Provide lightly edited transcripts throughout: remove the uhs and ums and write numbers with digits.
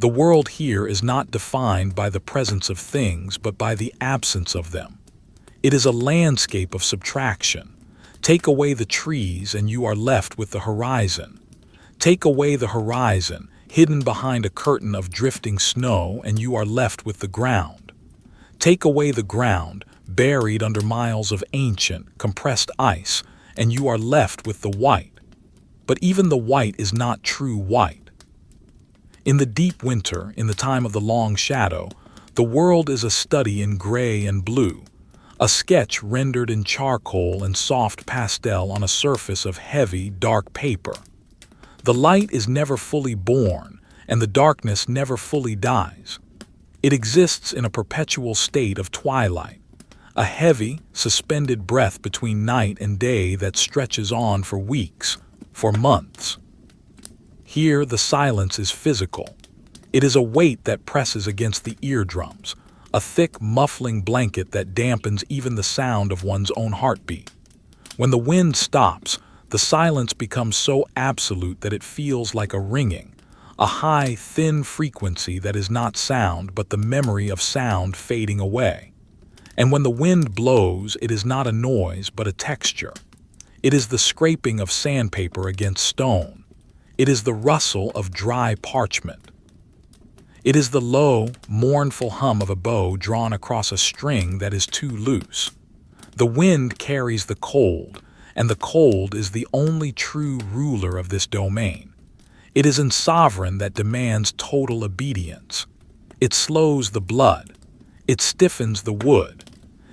The world here is not defined by the presence of things, but by the absence of them. It is a landscape of subtraction. Take away the trees and you are left with the horizon. Take away the horizon, hidden behind a curtain of drifting snow, and you are left with the ground. Take away the ground, buried under miles of ancient, compressed ice, and you are left with the white. But even the white is not true white. In the deep winter, in the time of the long shadow, the world is a study in gray and blue, a sketch rendered in charcoal and soft pastel on a surface of heavy, dark paper. The light is never fully born, and the darkness never fully dies. It exists in a perpetual state of twilight, a heavy, suspended breath between night and day that stretches on for weeks, for months. Here the silence is physical. It is a weight that presses against the eardrums, a thick, muffling blanket that dampens even the sound of one's own heartbeat. When the wind stops, the silence becomes so absolute that it feels like a ringing, a high, thin frequency that is not sound but the memory of sound fading away. And when the wind blows, it is not a noise but a texture. It is the scraping of sandpaper against stone. It is the rustle of dry parchment. It is the low, mournful hum of a bow drawn across a string that is too loose. The wind carries the cold, and the cold is the only true ruler of this domain. It is a sovereign that demands total obedience. It slows the blood. It stiffens the wood.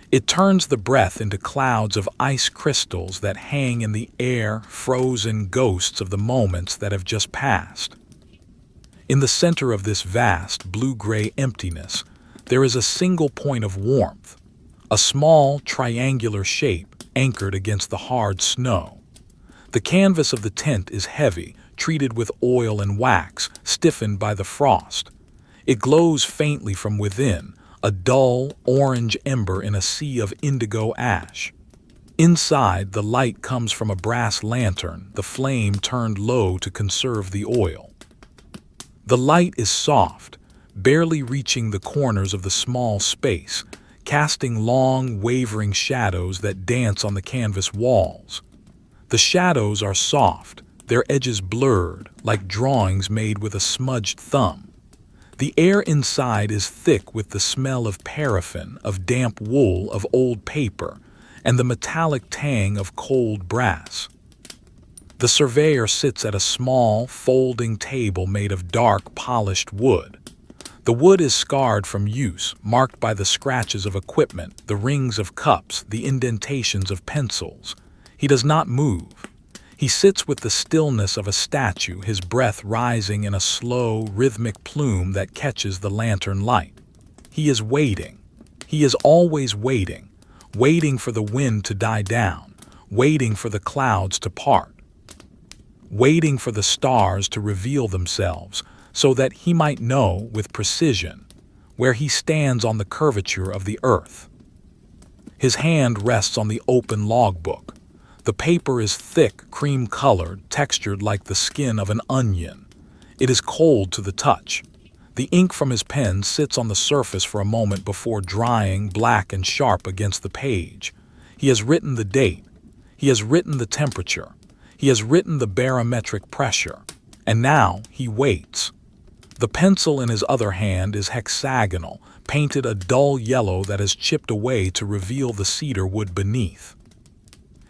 It turns the breath into clouds of ice crystals that hang in the air, frozen ghosts of the moments that have just passed. In the center of this vast, blue-gray emptiness, there is a single point of warmth, a small, triangular shape anchored against the hard snow. The canvas of the tent is heavy, treated with oil and wax, stiffened by the frost. It glows faintly from within, a dull, orange ember in a sea of indigo ash. Inside, the light comes from a brass lantern, the flame turned low to conserve the oil. The light is soft, barely reaching the corners of the small space, casting long, wavering shadows that dance on the canvas walls. The shadows are soft, their edges blurred, like drawings made with a smudged thumb. The air inside is thick with the smell of paraffin, of damp wool, of old paper, and the metallic tang of cold brass. The surveyor sits at a small, folding table made of dark, polished wood. The wood is scarred from use, marked by the scratches of equipment, the rings of cups, the indentations of pencils. He does not move. He sits with the stillness of a statue, his breath rising in a slow, rhythmic plume that catches the lantern light. He is waiting. He is always waiting, waiting for the wind to die down, waiting for the clouds to part, waiting for the stars to reveal themselves so that he might know with precision where he stands on the curvature of the earth. His hand rests on the open logbook. The paper is thick, cream-colored, textured like the skin of an onion. It is cold to the touch. The ink from his pen sits on the surface for a moment before drying, black and sharp against the page. He has written the date. He has written the temperature. He has written the barometric pressure. And now he waits. The pencil in his other hand is hexagonal, painted a dull yellow that has chipped away to reveal the cedar wood beneath.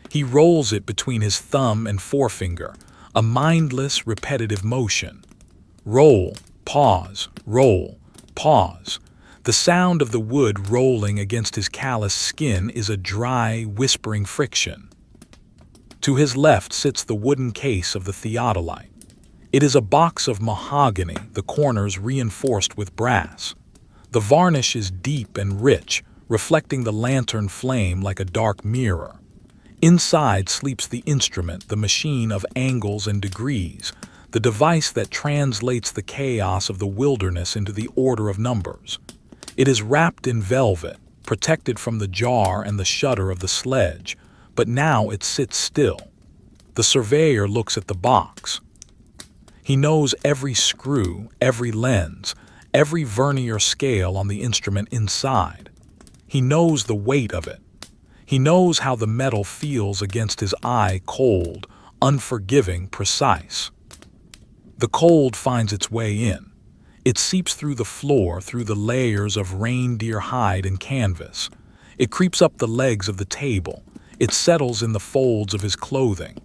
He rolls it between his thumb and forefinger, a mindless, repetitive motion. Roll, pause, roll, pause. The sound of the wood rolling against his calloused skin is a dry, whispering friction. To his left sits the wooden case of the theodolite. It is a box of mahogany, the corners reinforced with brass. The varnish is deep and rich, reflecting the lantern flame like a dark mirror. Inside sleeps the instrument, the machine of angles and degrees, the device that translates the chaos of the wilderness into the order of numbers. It is wrapped in velvet, protected from the jar and the shudder of the sledge, but now it sits still. The surveyor looks at the box. He knows every screw, every lens, every vernier scale on the instrument inside. He knows the weight of it. He knows how the metal feels against his eye, cold, unforgiving, precise. The cold finds its way in. It seeps through the floor, through the layers of reindeer hide and canvas. It creeps up the legs of the table. It settles in the folds of his clothing.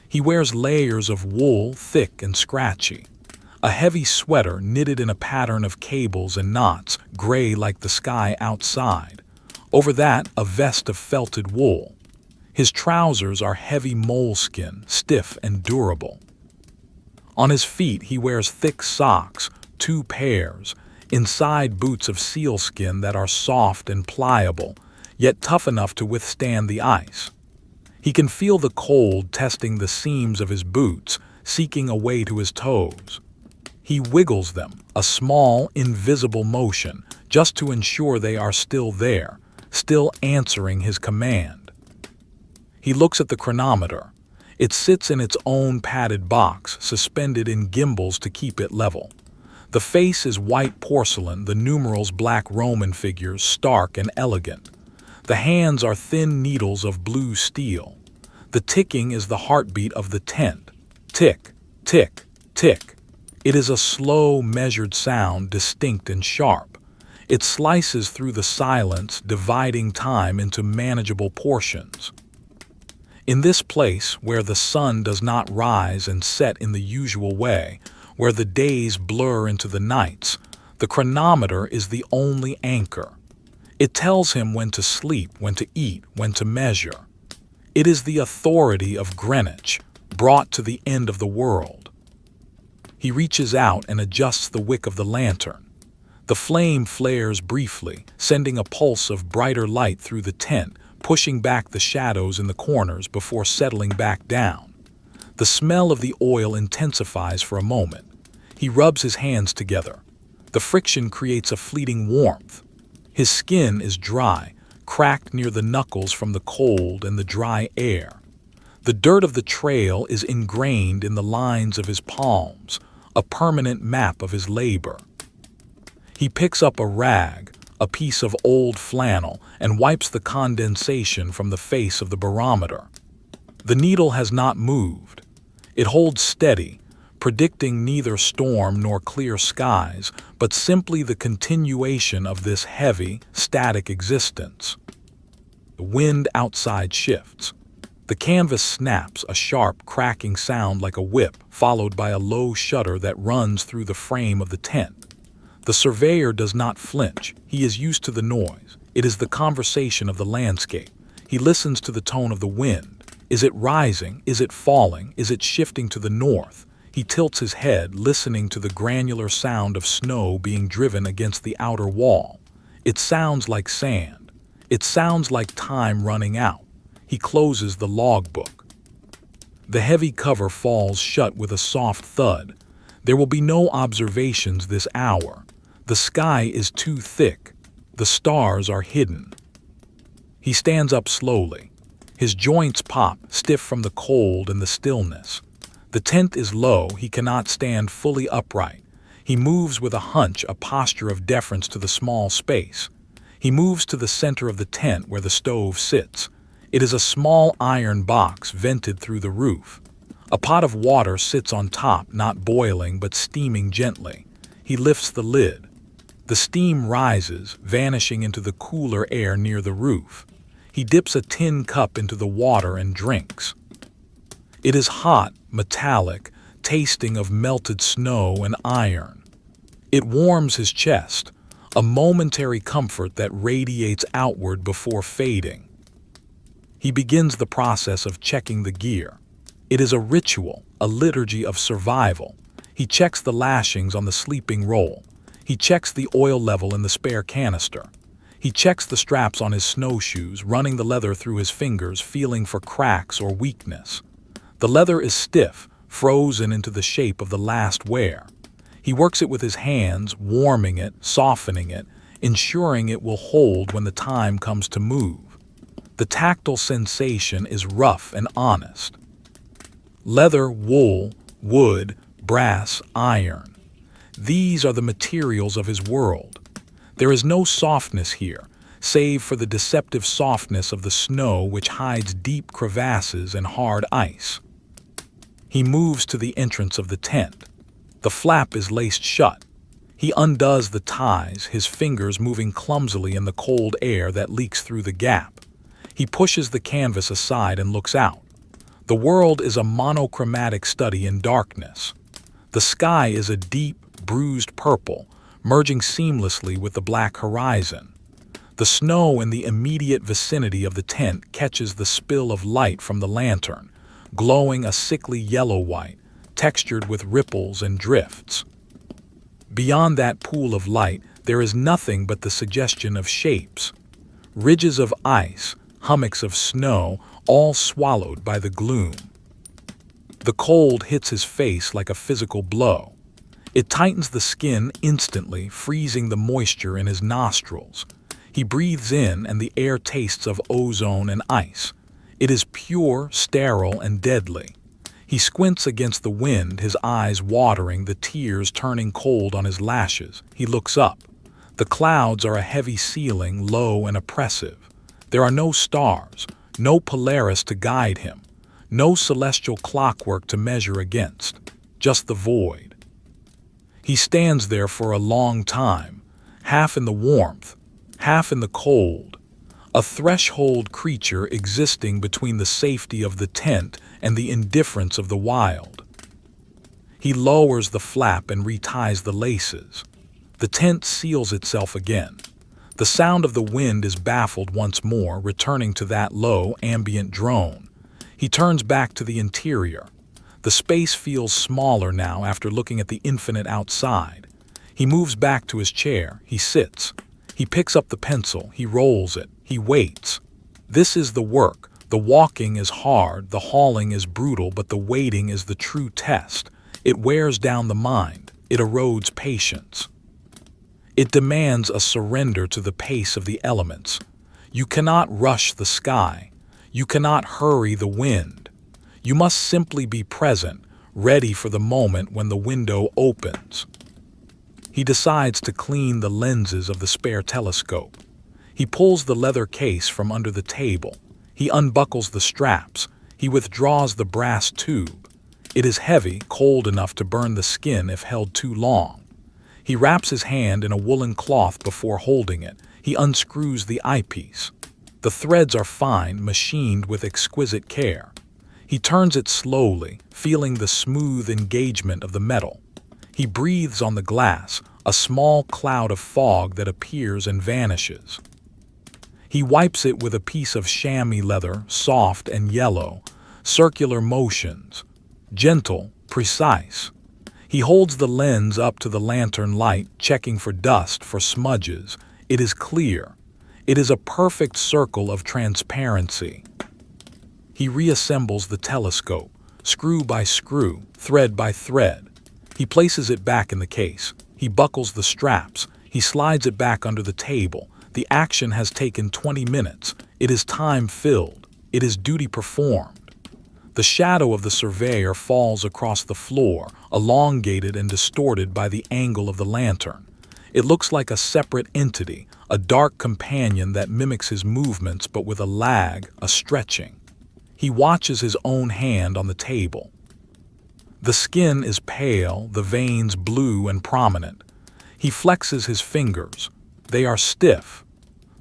He wears layers of wool, thick and scratchy. A heavy sweater knitted in a pattern of cables and knots, gray like the sky outside. Over that, a vest of felted wool. His trousers are heavy moleskin, stiff and durable. On his feet he wears thick socks, 2 pairs, inside boots of sealskin that are soft and pliable, yet tough enough to withstand the ice. He can feel the cold testing the seams of his boots, seeking a way to his toes. He wiggles them, a small, invisible motion, just to ensure they are still there, still answering his command. He looks at the chronometer. It sits in its own padded box, suspended in gimbals to keep it level. The face is white porcelain, the numerals black Roman figures, stark and elegant. The hands are thin needles of blue steel. The ticking is the heartbeat of the tent. Tick, tick, tick. It is a slow, measured sound, distinct and sharp. It slices through the silence, dividing time into manageable portions. In this place, where the sun does not rise and set in the usual way, where the days blur into the nights, the chronometer is the only anchor. It tells him when to sleep, when to eat, when to measure. It is the authority of Greenwich, brought to the end of the world. He reaches out and adjusts the wick of the lantern. The flame flares briefly, sending a pulse of brighter light through the tent, pushing back the shadows in the corners before settling back down. The smell of the oil intensifies for a moment. He rubs his hands together. The friction creates a fleeting warmth. His skin is dry, cracked near the knuckles from the cold and the dry air. The dirt of the trail is ingrained in the lines of his palms, a permanent map of his labor. He picks up a rag, a piece of old flannel, and wipes the condensation from the face of the barometer. The needle has not moved. It holds steady, predicting neither storm nor clear skies, but simply the continuation of this heavy, static existence. The wind outside shifts. The canvas snaps, a sharp, cracking sound like a whip, followed by a low shudder that runs through the frame of the tent. The surveyor does not flinch. He is used to the noise. It is the conversation of the landscape. He listens to the tone of the wind. Is it rising? Is it falling? Is it shifting to the north? He tilts his head, listening to the granular sound of snow being driven against the outer wall. It sounds like sand. It sounds like time running out. He closes the logbook. The heavy cover falls shut with a soft thud. There will be no observations this hour. The sky is too thick. The stars are hidden. He stands up slowly. His joints pop, stiff from the cold and the stillness. The tent is low. He cannot stand fully upright. He moves with a hunch, a posture of deference to the small space. He moves to the center of the tent where the stove sits. It is a small iron box vented through the roof. A pot of water sits on top, not boiling but steaming gently. He lifts the lid. The steam rises, vanishing into the cooler air near the roof. He dips a tin cup into the water and drinks. It is hot, metallic, tasting of melted snow and iron. It warms his chest, a momentary comfort that radiates outward before fading. He begins the process of checking the gear. It is a ritual, a liturgy of survival. He checks the lashings on the sleeping roll. He checks the oil level in the spare canister. He checks the straps on his snowshoes, running the leather through his fingers, feeling for cracks or weakness. The leather is stiff, frozen into the shape of the last wear. He works it with his hands, warming it, softening it, ensuring it will hold when the time comes to move. The tactile sensation is rough and honest. Leather, wool, wood, brass, iron. These are the materials of his world. There is no softness here, save for the deceptive softness of the snow which hides deep crevasses and hard ice. He moves to the entrance of the tent. The flap is laced shut. He undoes the ties, his fingers moving clumsily in the cold air that leaks through the gap. He pushes the canvas aside and looks out. The world is a monochromatic study in darkness. The sky is a deep, bruised purple, merging seamlessly with the black horizon. The snow in the immediate vicinity of the tent catches the spill of light from the lantern, glowing a sickly yellow-white, textured with ripples and drifts. Beyond that pool of light, there is nothing but the suggestion of shapes. Ridges of ice, hummocks of snow, all swallowed by the gloom. The cold hits his face like a physical blow. It tightens the skin instantly, freezing the moisture in his nostrils. He breathes in, and the air tastes of ozone and ice. It is pure, sterile, and deadly. He squints against the wind, his eyes watering, the tears turning cold on his lashes. He looks up. The clouds are a heavy ceiling, low and oppressive. There are no stars, no Polaris to guide him, no celestial clockwork to measure against, just the void. He stands there for a long time, half in the warmth, half in the cold, a threshold creature existing between the safety of the tent and the indifference of the wild. He lowers the flap and reties the laces. The tent seals itself again. The sound of the wind is baffled once more, returning to that low, ambient drone. He turns back to the interior. The space feels smaller now after looking at the infinite outside. He moves back to his chair. He sits. He picks up the pencil. He rolls it. He waits. This is the work. The walking is hard. The hauling is brutal, but the waiting is the true test. It wears down the mind. It erodes patience. It demands a surrender to the pace of the elements. You cannot rush the sky. You cannot hurry the wind. You must simply be present, ready for the moment when the window opens. He decides to clean the lenses of the spare telescope. He pulls the leather case from under the table. He unbuckles the straps. He withdraws the brass tube. It is heavy, cold enough to burn the skin if held too long. He wraps his hand in a woolen cloth before holding it. He unscrews the eyepiece. The threads are fine, machined with exquisite care. He turns it slowly, feeling the smooth engagement of the metal. He breathes on the glass, a small cloud of fog that appears and vanishes. He wipes it with a piece of chamois leather, soft and yellow, circular motions, gentle, precise. He holds the lens up to the lantern light, checking for dust, for smudges. It is clear. It is a perfect circle of transparency. He reassembles the telescope, screw by screw, thread by thread. He places it back in the case. He buckles the straps. He slides it back under the table. The action has taken 20 minutes. It is time filled. It is duty performed. The shadow of the surveyor falls across the floor, elongated and distorted by the angle of the lantern. It looks like a separate entity, a dark companion that mimics his movements but with a lag, a stretching. He watches his own hand on the table. The skin is pale, the veins blue and prominent. He flexes his fingers. They are stiff.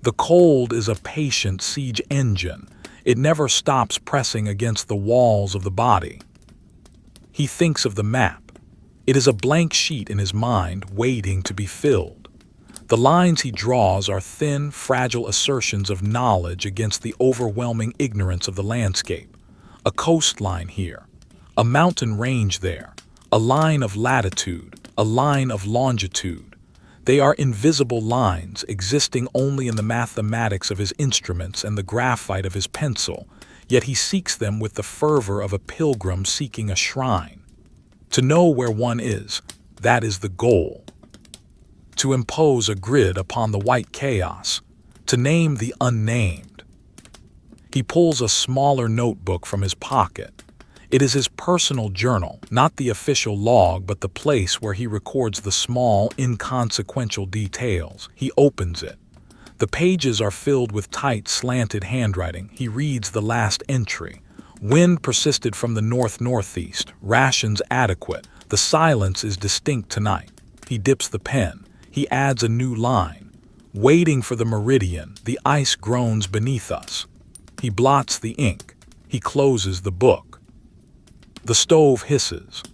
The cold is a patient siege engine. It never stops pressing against the walls of the body. He thinks of the map. It is a blank sheet in his mind, waiting to be filled. The lines he draws are thin, fragile assertions of knowledge against the overwhelming ignorance of the landscape. A coastline here, a mountain range there, a line of latitude, a line of longitude. They are invisible lines, existing only in the mathematics of his instruments and the graphite of his pencil, yet he seeks them with the fervor of a pilgrim seeking a shrine. To know where one is, that is the goal. To impose a grid upon the white chaos, to name the unnamed. He pulls a smaller notebook from his pocket. It is his personal journal, not the official log, but the place where he records the small, inconsequential details. He opens it. The pages are filled with tight, slanted handwriting. He reads the last entry. Wind persisted from the north-northeast. Rations adequate. The silence is distinct tonight. He dips the pen. He adds a new line. Waiting for the meridian. The ice groans beneath us. He blots the ink. He closes the book. The stove hisses.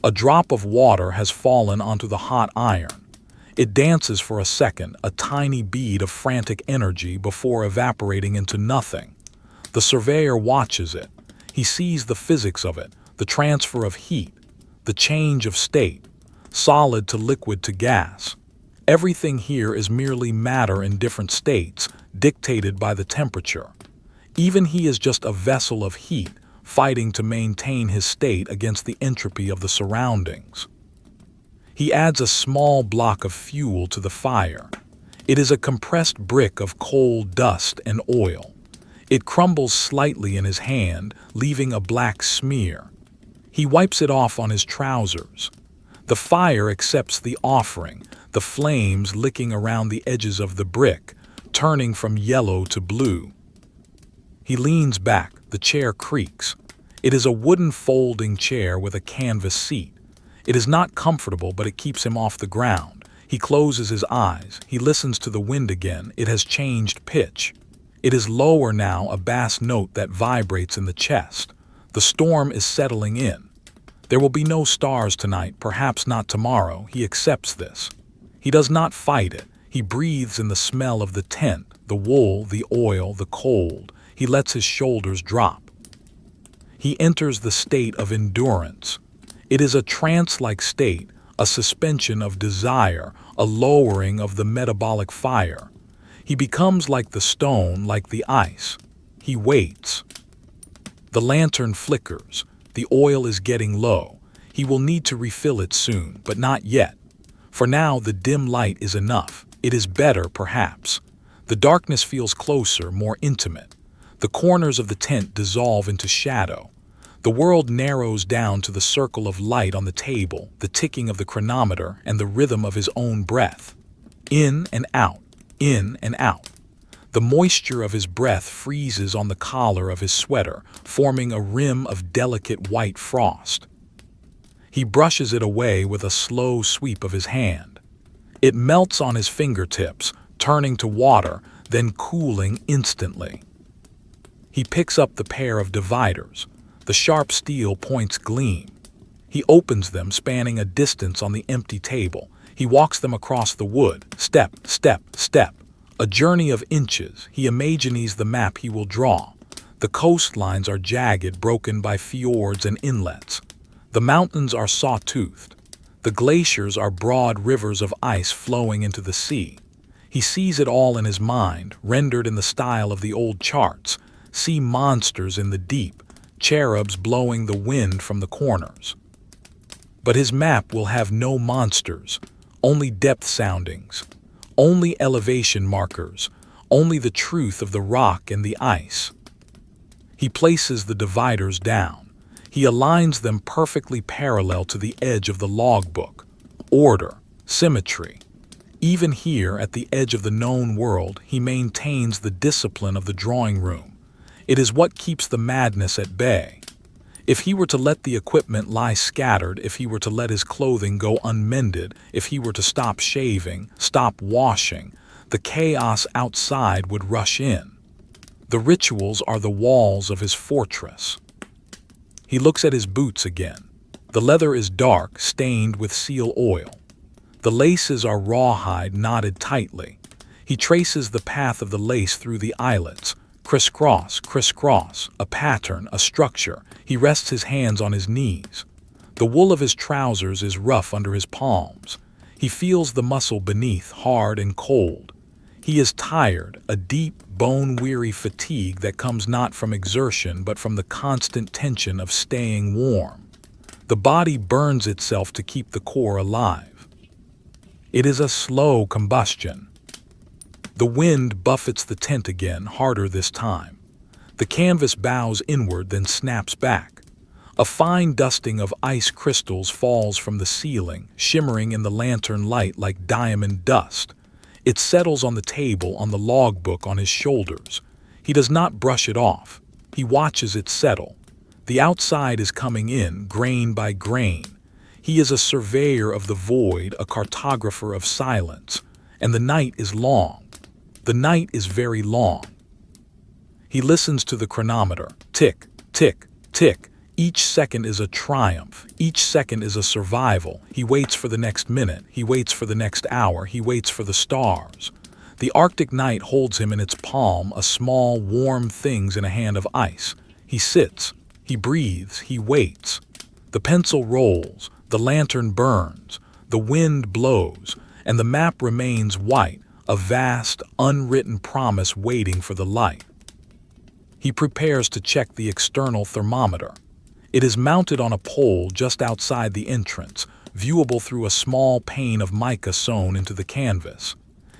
A drop of water has fallen onto the hot iron. It dances for a second, a tiny bead of frantic energy before evaporating into nothing. The surveyor watches it. He sees the physics of it, the transfer of heat, the change of state, solid to liquid to gas. Everything here is merely matter in different states, dictated by the temperature. Even he is just a vessel of heat, fighting to maintain his state against the entropy of the surroundings. He adds a small block of fuel to the fire. It is a compressed brick of coal dust and oil. It crumbles slightly in his hand, leaving a black smear. He wipes it off on his trousers. The fire accepts the offering, the flames licking around the edges of the brick, turning from yellow to blue. He leans back, the chair creaks. It is a wooden folding chair with a canvas seat. It is not comfortable, but it keeps him off the ground. He closes his eyes. He listens to the wind again. It has changed pitch. It is lower now, a bass note that vibrates in the chest. The storm is settling in. There will be no stars tonight, perhaps not tomorrow. He accepts this. He does not fight it. He breathes in the smell of the tent, the wool, the oil, the cold. He lets his shoulders drop. He enters the state of endurance. It is a trance-like state, a suspension of desire, a lowering of the metabolic fire. He becomes like the stone, like the ice. He waits. The lantern flickers. The oil is getting low. He will need to refill it soon, but not yet. For now, the dim light is enough. It is better, perhaps. The darkness feels closer, more intimate. The corners of the tent dissolve into shadow. The world narrows down to the circle of light on the table, the ticking of the chronometer, and the rhythm of his own breath. In and out, in and out. The moisture of his breath freezes on the collar of his sweater, forming a rim of delicate white frost. He brushes it away with a slow sweep of his hand. It melts on his fingertips, turning to water, then cooling instantly. He picks up the pair of dividers. The sharp steel points gleam. He opens them, spanning a distance on the empty table. He walks them across the wood, step, step, step. A journey of inches. He imagines the map he will draw. The coastlines are jagged, broken by fjords and inlets. The mountains are saw-toothed. The glaciers are broad rivers of ice flowing into the sea. He sees it all in his mind, rendered in the style of the old charts. Sea monsters in the deep, cherubs blowing the wind from the corners. But his map will have no monsters, only depth soundings, only elevation markers, only the truth of the rock and the ice. He places the dividers down. He aligns them perfectly parallel to the edge of the logbook. Order, symmetry. Even here, at the edge of the known world, he maintains the discipline of the drawing room. It is what keeps the madness at bay. If he were to let the equipment lie scattered, if he were to let his clothing go unmended, if he were to stop shaving, stop washing, the chaos outside would rush in. The rituals are the walls of his fortress. He looks at his boots again. The leather is dark, stained with seal oil. The laces are rawhide, knotted tightly. He traces the path of the lace through the eyelets. Crisscross, crisscross, a pattern, a structure. He rests his hands on his knees. The wool of his trousers is rough under his palms. He feels the muscle beneath, hard and cold. He is tired, a deep, bone-weary fatigue that comes not from exertion but from the constant tension of staying warm. The body burns itself to keep the core alive. It is a slow combustion. The wind buffets the tent again, harder this time. The canvas bows inward, then snaps back. A fine dusting of ice crystals falls from the ceiling, shimmering in the lantern light like diamond dust. It settles on the table on the logbook on his shoulders. He does not brush it off. He watches it settle. The outside is coming in, grain by grain. He is a surveyor of the void, a cartographer of silence. And the night is long. The night is very long. He listens to the chronometer. Tick, tick, tick. Each second is a triumph. Each second is a survival. He waits for the next minute. He waits for the next hour. He waits for the stars. The Arctic night holds him in its palm, a small, warm things in a hand of ice. He sits. He breathes. He waits. The pencil rolls. The lantern burns. The wind blows. And the map remains white, a vast, unwritten promise waiting for the light. He prepares to check the external thermometer. It is mounted on a pole just outside the entrance, viewable through a small pane of mica sewn into the canvas.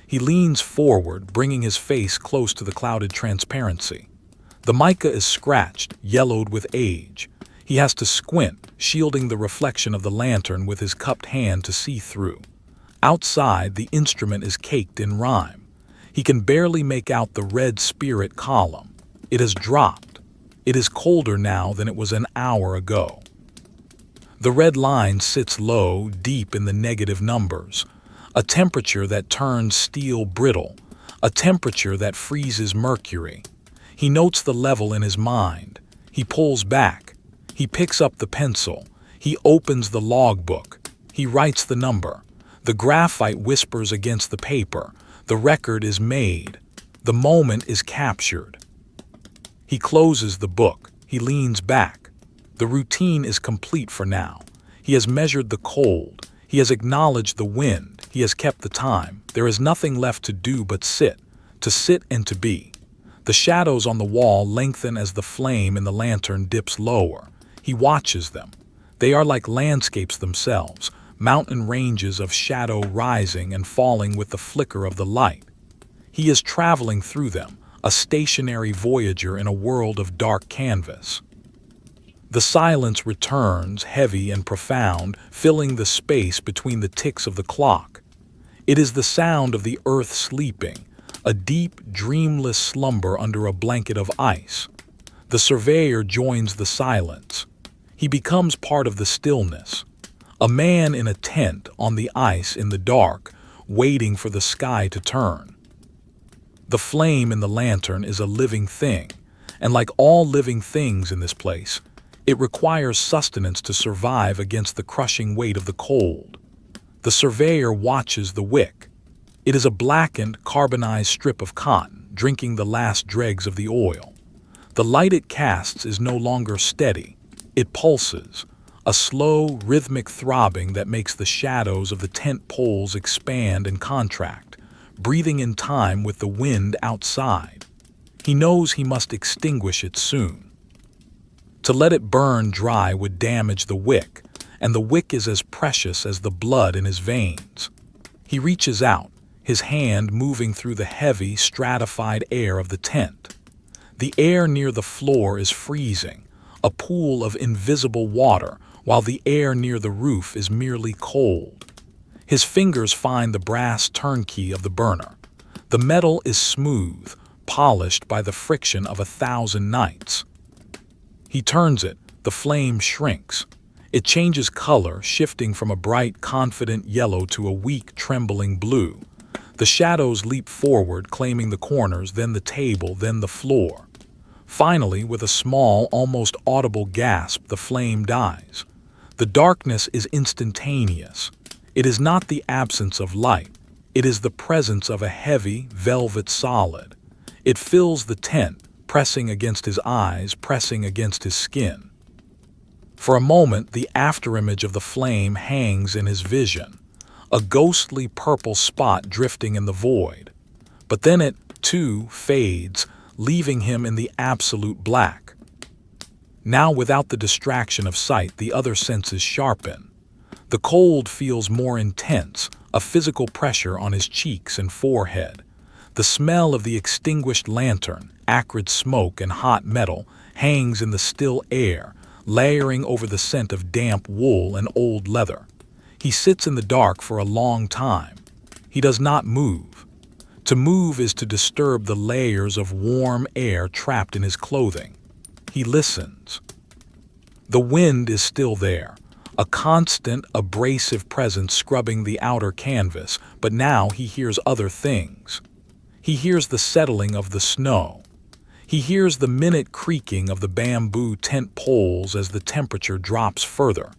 He leans forward, bringing his face close to the clouded transparency. The mica is scratched, yellowed with age. He has to squint, shielding the reflection of the lantern with his cupped hand to see through. Outside, the instrument is caked in rime. He can barely make out the red spirit column. It has dropped. It is colder now than it was an hour ago. The red line sits low, deep in the negative numbers. A temperature that turns steel brittle. A temperature that freezes mercury. He notes the level in his mind. He pulls back. He picks up the pencil. He opens the logbook. He writes the number. The graphite whispers against the paper. The record is made. The moment is captured. He closes the book. He leans back. The routine is complete for now. He has measured the cold. He has acknowledged the wind. He has kept the time. There is nothing left to do but sit. To sit and to be. The shadows on the wall lengthen as the flame in the lantern dips lower. He watches them. They are like landscapes themselves. Mountain ranges of shadow rising and falling with the flicker of the light. He is traveling through them, a stationary voyager in a world of dark canvas. The silence returns, heavy and profound, filling the space between the ticks of the clock. It is the sound of the earth sleeping, a deep, dreamless slumber under a blanket of ice. The surveyor joins the silence. He becomes part of the stillness. A man in a tent on the ice in the dark, waiting for the sky to turn. The flame in the lantern is a living thing, and like all living things in this place, it requires sustenance to survive against the crushing weight of the cold. The surveyor watches the wick. It is a blackened, carbonized strip of cotton, drinking the last dregs of the oil. The light it casts is no longer steady. It pulses. A slow, rhythmic throbbing that makes the shadows of the tent poles expand and contract, breathing in time with the wind outside. He knows he must extinguish it soon. To let it burn dry would damage the wick, and the wick is as precious as the blood in his veins. He reaches out, his hand moving through the heavy, stratified air of the tent. The air near the floor is freezing, a pool of invisible water, while the air near the roof is merely cold. His fingers find the brass turnkey of the burner. The metal is smooth, polished by the friction of 1,000 nights. He turns it, the flame shrinks. It changes color, shifting from a bright, confident yellow to a weak, trembling blue. The shadows leap forward, claiming the corners, then the table, then the floor. Finally, with a small, almost audible gasp, the flame dies. The darkness is instantaneous. It is not the absence of light. It is the presence of a heavy, velvet solid. It fills the tent, pressing against his eyes, pressing against his skin. For a moment, the afterimage of the flame hangs in his vision, a ghostly purple spot drifting in the void. But then it, too, fades, leaving him in the absolute black. Now, without the distraction of sight, the other senses sharpen. The cold feels more intense, a physical pressure on his cheeks and forehead. The smell of the extinguished lantern, acrid smoke and hot metal, hangs in the still air, layering over the scent of damp wool and old leather. He sits in the dark for a long time. He does not move. To move is to disturb the layers of warm air trapped in his clothing. He listens. The wind is still there, a constant, abrasive presence scrubbing the outer canvas, but now he hears other things. He hears the settling of the snow. He hears the minute creaking of the bamboo tent poles as the temperature drops further.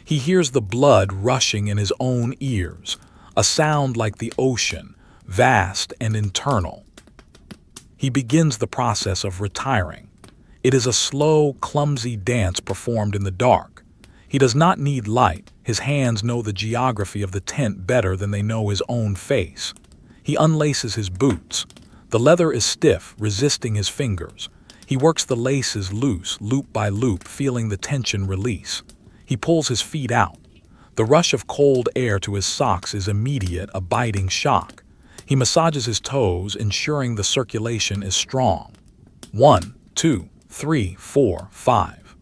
He hears the blood rushing in his own ears, a sound like the ocean, vast and internal. He begins the process of retiring. It is a slow, clumsy dance performed in the dark. He does not need light. His hands know the geography of the tent better than they know his own face. He unlaces his boots. The leather is stiff, resisting his fingers. He works the laces loose, loop by loop, feeling the tension release. He pulls his feet out. The rush of cold air to his socks is immediate, a biting shock. He massages his toes, ensuring the circulation is strong. 1, 2, 3, 4, 5.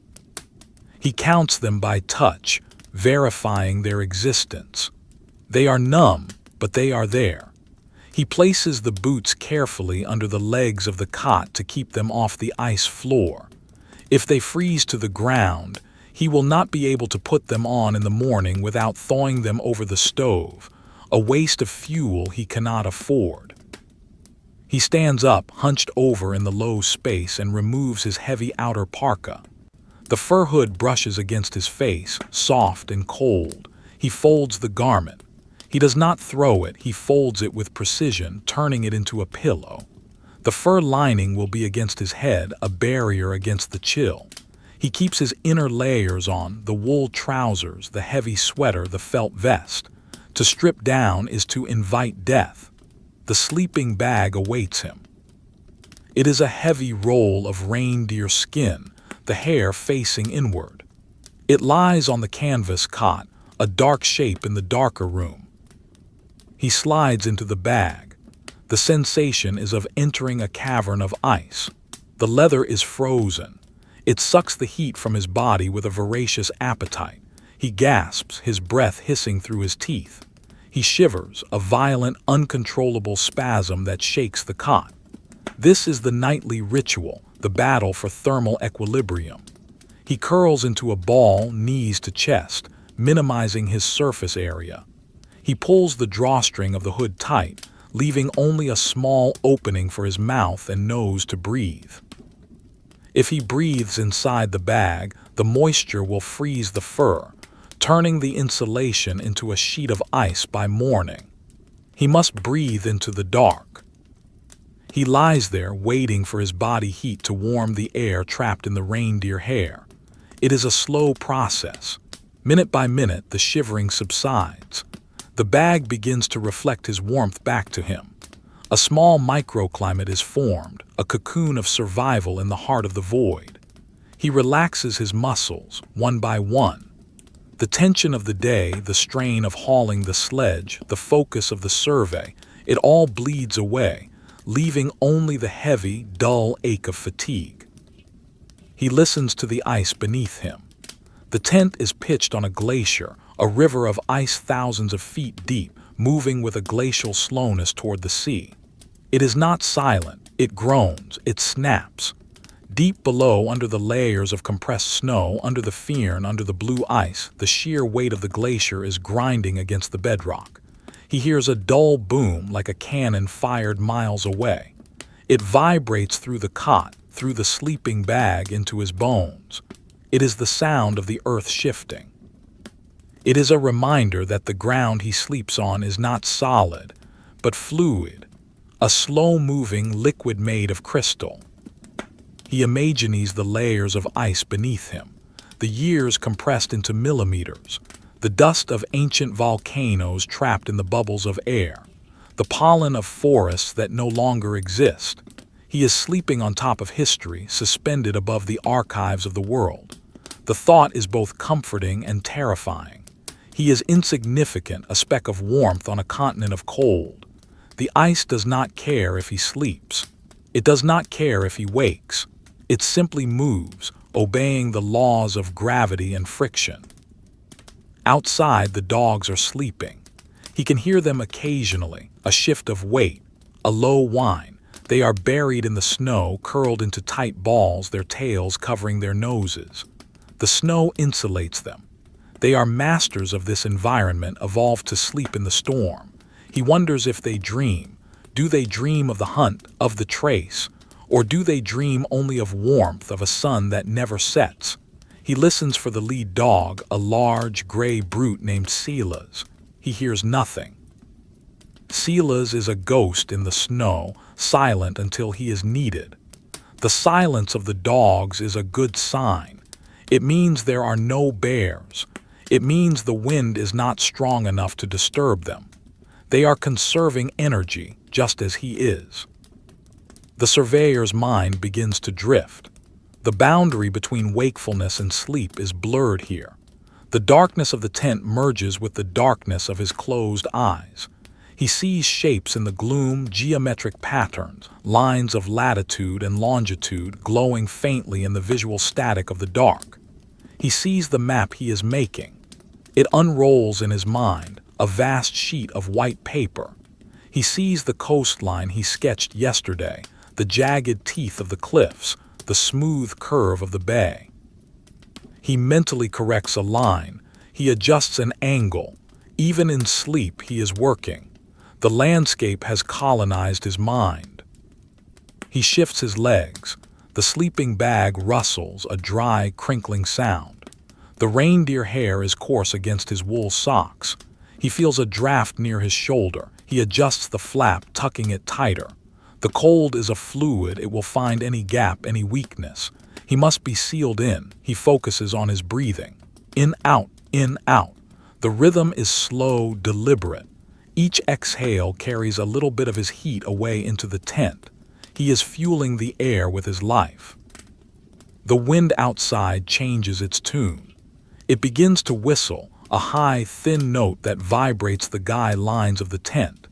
He counts them by touch, verifying their existence. They are numb, but they are there. He places the boots carefully under the legs of the cot to keep them off the ice floor. If they freeze to the ground, he will not be able to put them on in the morning without thawing them over the stove, a waste of fuel he cannot afford. He stands up, hunched over in the low space, and removes his heavy outer parka. The fur hood brushes against his face, soft and cold. He folds the garment. He does not throw it, he folds it with precision, turning it into a pillow. The fur lining will be against his head, a barrier against the chill. He keeps his inner layers on, the wool trousers, the heavy sweater, the felt vest. To strip down is to invite death. The sleeping bag awaits him. It is a heavy roll of reindeer skin, the hair facing inward. It lies on the canvas cot, a dark shape in the darker room. He slides into the bag. The sensation is of entering a cavern of ice. The leather is frozen. It sucks the heat from his body with a voracious appetite. He gasps, his breath hissing through his teeth. He shivers, a violent, uncontrollable spasm that shakes the cot. This is the nightly ritual, the battle for thermal equilibrium. He curls into a ball, knees to chest, minimizing his surface area. He pulls the drawstring of the hood tight, leaving only a small opening for his mouth and nose to breathe. If he breathes inside the bag, the moisture will freeze the fur, turning the insulation into a sheet of ice by morning. He must breathe into the dark. He lies there waiting for his body heat to warm the air trapped in the reindeer hair. It is a slow process. Minute by minute, the shivering subsides. The bag begins to reflect his warmth back to him. A small microclimate is formed, a cocoon of survival in the heart of the void. He relaxes his muscles, one by one. The tension of the day, the strain of hauling the sledge, the focus of the survey, it all bleeds away, leaving only the heavy, dull ache of fatigue. He listens to the ice beneath him. The tent is pitched on a glacier, a river of ice thousands of feet deep, moving with a glacial slowness toward the sea. It is not silent, it groans, it snaps. Deep below, under the layers of compressed snow, under the firn, under the blue ice, the sheer weight of the glacier is grinding against the bedrock. He hears a dull boom like a cannon fired miles away. It vibrates through the cot, through the sleeping bag into his bones. It is the sound of the earth shifting. It is a reminder that the ground he sleeps on is not solid, but fluid, a slow-moving liquid made of crystal. He imagines the layers of ice beneath him, the years compressed into millimeters, the dust of ancient volcanoes trapped in the bubbles of air, the pollen of forests that no longer exist. He is sleeping on top of history, suspended above the archives of the world. The thought is both comforting and terrifying. He is insignificant, a speck of warmth on a continent of cold. The ice does not care if he sleeps. It does not care if he wakes. It simply moves, obeying the laws of gravity and friction. Outside, the dogs are sleeping. He can hear them occasionally, a shift of weight, a low whine. They are buried in the snow, curled into tight balls, their tails covering their noses. The snow insulates them. They are masters of this environment, evolved to sleep in the storm. He wonders if they dream. Do they dream of the hunt, of the trace? Or do they dream only of warmth, of a sun that never sets? He listens for the lead dog, a large, gray brute named Silas. He hears nothing. Silas is a ghost in the snow, silent until he is needed. The silence of the dogs is a good sign. It means there are no bears. It means the wind is not strong enough to disturb them. They are conserving energy, just as he is. The surveyor's mind begins to drift. The boundary between wakefulness and sleep is blurred here. The darkness of the tent merges with the darkness of his closed eyes. He sees shapes in the gloom, geometric patterns, lines of latitude and longitude glowing faintly in the visual static of the dark. He sees the map he is making. It unrolls in his mind, a vast sheet of white paper. He sees the coastline he sketched yesterday, the jagged teeth of the cliffs, the smooth curve of the bay. He mentally corrects a line. He adjusts an angle. Even in sleep, he is working. The landscape has colonized his mind. He shifts his legs. The sleeping bag rustles, a dry, crinkling sound. The reindeer hair is coarse against his wool socks. He feels a draft near his shoulder. He adjusts the flap, tucking it tighter. The cold is a fluid. It will find any gap, any weakness. He must be sealed in. He focuses on his breathing. In, out, in, out. The rhythm is slow, deliberate. Each exhale carries a little bit of his heat away into the tent. He is fueling the air with his life. The wind outside changes its tune. It begins to whistle, a high, thin note that vibrates the guy lines of the tent.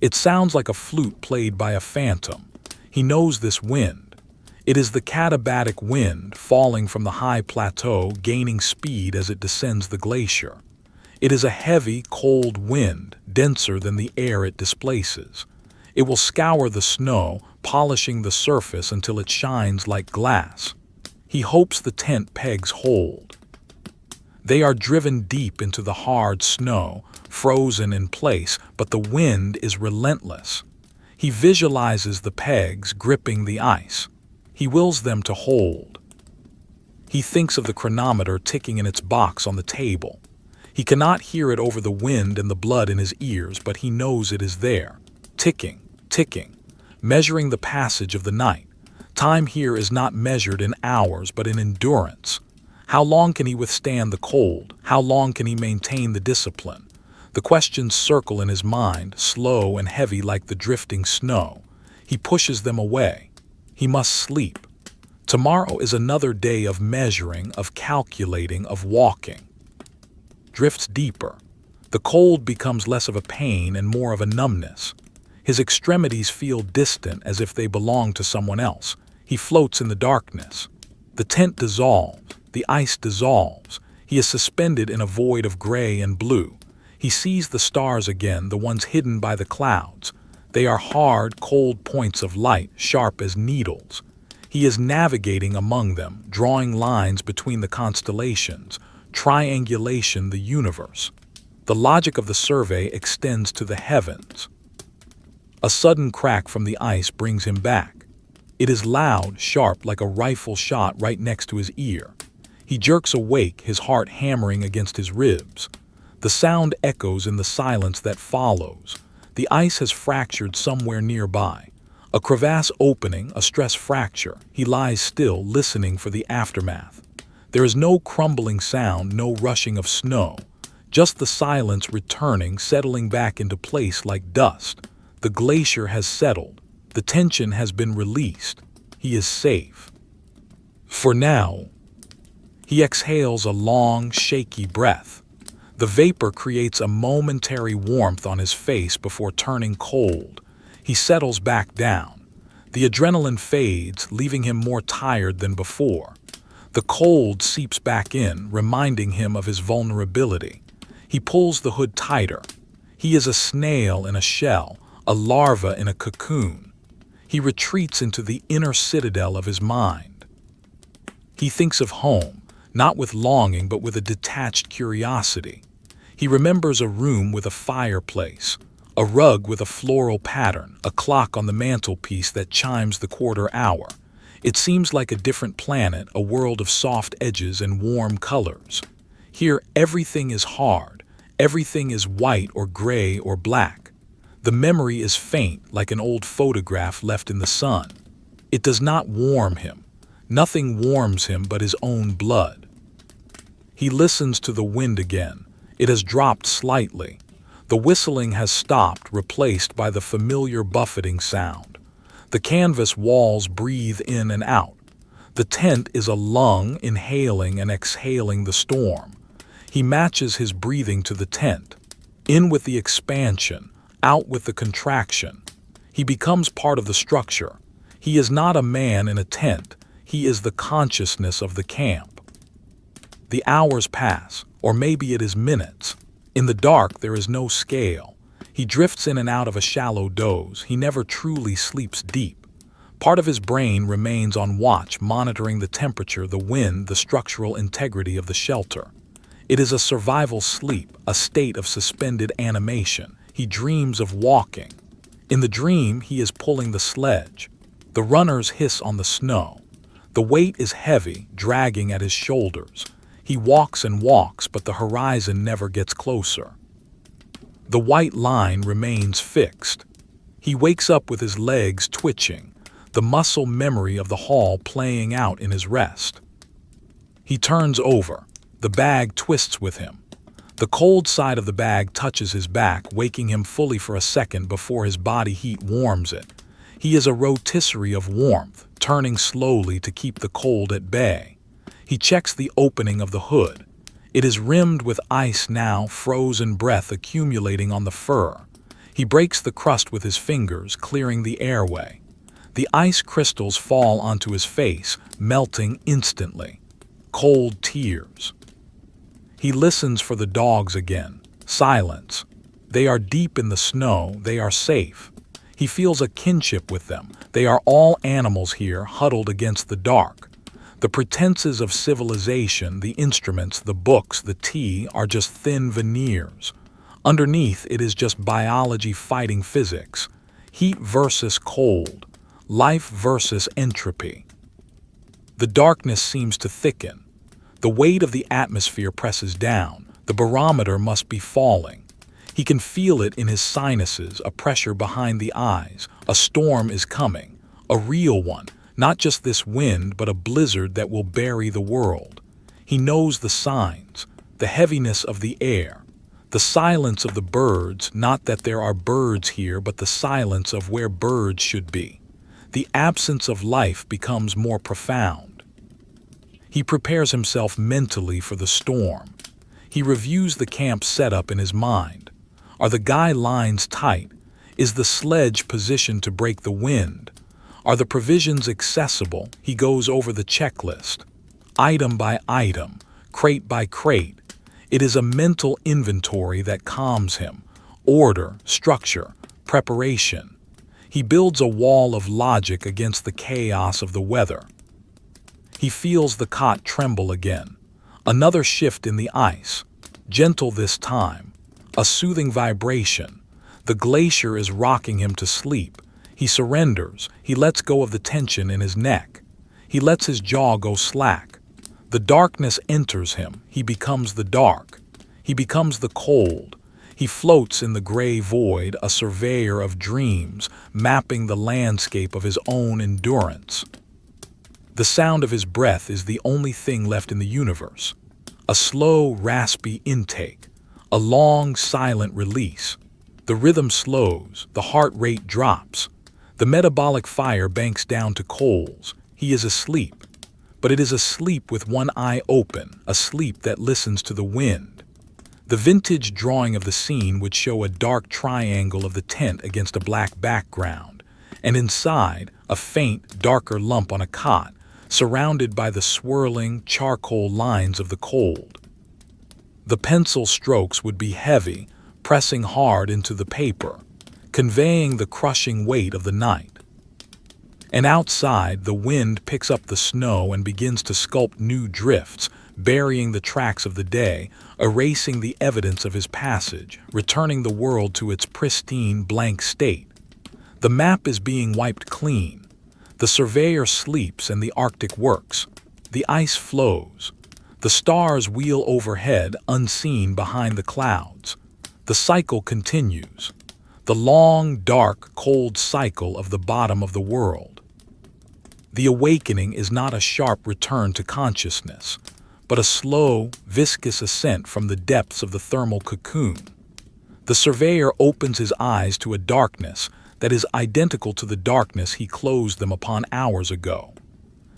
It sounds like a flute played by a phantom. He knows this wind. It is the katabatic wind falling from the high plateau, gaining speed as it descends the glacier. It is a heavy, cold wind, denser than the air it displaces. It will scour the snow, polishing the surface until it shines like glass. He hopes the tent pegs hold. They are driven deep into the hard snow, frozen in place, but the wind is relentless. He visualizes the pegs gripping the ice. He wills them to hold. He thinks of the chronometer ticking in its box on the table. He cannot hear it over the wind and the blood in his ears, but he knows it is there, ticking, ticking, measuring the passage of the night. Time here is not measured in hours, but in endurance. How long can he withstand the cold? How long can he maintain the discipline? The questions circle in his mind, slow and heavy like the drifting snow. He pushes them away. He must sleep. Tomorrow is another day of measuring, of calculating, of walking. Drifts deeper. The cold becomes less of a pain and more of a numbness. His extremities feel distant, as if they belong to someone else. He floats in the darkness. The tent dissolves. The ice dissolves. He is suspended in a void of gray and blue. He sees the stars again, the ones hidden by the clouds. They are hard, cold points of light, sharp as needles. He is navigating among them, drawing lines between the constellations, triangulation, the universe. The logic of the survey extends to the heavens. A sudden crack from the ice brings him back. It is loud, sharp, like a rifle shot right next to his ear. He jerks awake, his heart hammering against his ribs. The sound echoes in the silence that follows. The ice has fractured somewhere nearby. A crevasse opening, a stress fracture. He lies still, listening for the aftermath. There is no crumbling sound, no rushing of snow. Just the silence returning, settling back into place like dust. The glacier has settled. The tension has been released. He is safe. For now. He exhales a long, shaky breath. The vapor creates a momentary warmth on his face before turning cold. He settles back down. The adrenaline fades, leaving him more tired than before. The cold seeps back in, reminding him of his vulnerability. He pulls the hood tighter. He is a snail in a shell, a larva in a cocoon. He retreats into the inner citadel of his mind. He thinks of home, not with longing but with a detached curiosity. He remembers a room with a fireplace, a rug with a floral pattern, a clock on the mantelpiece that chimes the quarter hour. It seems like a different planet, a world of soft edges and warm colors. Here, everything is hard. Everything is white or gray or black. The memory is faint, like an old photograph left in the sun. It does not warm him. Nothing warms him but his own blood. He listens to the wind again. It has dropped slightly. The whistling has stopped, replaced by the familiar buffeting sound. The canvas walls breathe in and out. The tent is a lung inhaling and exhaling the storm. He matches his breathing to the tent. In with the expansion, out with the contraction. He becomes part of the structure. He is not a man in a tent. He is the consciousness of the camp. The hours pass, or maybe it is minutes. In the dark, there is no scale. He drifts in and out of a shallow doze. He never truly sleeps deep. Part of his brain remains on watch, monitoring the temperature, the wind, the structural integrity of the shelter. It is a survival sleep, a state of suspended animation. He dreams of walking. In the dream, he is pulling the sledge. The runners hiss on the snow. The weight is heavy, dragging at his shoulders. He walks and walks, but the horizon never gets closer. The white line remains fixed. He wakes up with his legs twitching, the muscle memory of the hall playing out in his rest. He turns over. The bag twists with him. The cold side of the bag touches his back, waking him fully for a second before his body heat warms it. He is a rotisserie of warmth, turning slowly to keep the cold at bay. He checks the opening of the hood. It is rimmed with ice now, frozen breath accumulating on the fur. He breaks the crust with his fingers, clearing the airway. The ice crystals fall onto his face, melting instantly. Cold tears. He listens for the dogs again. Silence. They are deep in the snow. They are safe. He feels a kinship with them. They are all animals here, huddled against the dark. The pretenses of civilization, the instruments, the books, the tea, are just thin veneers. Underneath, it is just biology fighting physics. Heat versus cold. Life versus entropy. The darkness seems to thicken. The weight of the atmosphere presses down. The barometer must be falling. He can feel it in his sinuses, a pressure behind the eyes. A storm is coming, a real one, not just this wind, but a blizzard that will bury the world. He knows the signs, the heaviness of the air, the silence of the birds, not that there are birds here, but the silence of where birds should be. The absence of life becomes more profound. He prepares himself mentally for the storm. He reviews the camp setup in his mind. Are the guy lines tight? Is the sledge positioned to break the wind? Are the provisions accessible? He goes over the checklist, item by item, crate by crate. It is a mental inventory that calms him. Order, structure, preparation. He builds a wall of logic against the chaos of the weather. He feels the cot tremble again. Another shift in the ice, gentle this time, a soothing vibration. The glacier is rocking him to sleep. He surrenders. He lets go of the tension in his neck. He lets his jaw go slack. The darkness enters him. He becomes the dark. He becomes the cold. He floats in the gray void, a surveyor of dreams, mapping the landscape of his own endurance. The sound of his breath is the only thing left in the universe. A slow, raspy intake. A long, silent release. The rhythm slows. The heart rate drops. The metabolic fire banks down to coals. He is asleep. But it is a sleep with one eye open, a sleep that listens to the wind. The vintage drawing of the scene would show a dark triangle of the tent against a black background, and inside, a faint, darker lump on a cot, surrounded by the swirling, charcoal lines of the cold. The pencil strokes would be heavy, pressing hard into the paper, conveying the crushing weight of the night. And outside, the wind picks up the snow and begins to sculpt new drifts, burying the tracks of the day, erasing the evidence of his passage, returning the world to its pristine, blank state. The map is being wiped clean. The surveyor sleeps and the Arctic works. The ice flows. The stars wheel overhead, unseen behind the clouds. The cycle continues. The long, dark, cold cycle of the bottom of the world. The awakening is not a sharp return to consciousness, but a slow, viscous ascent from the depths of the thermal cocoon. The surveyor opens his eyes to a darkness that is identical to the darkness he closed them upon hours ago.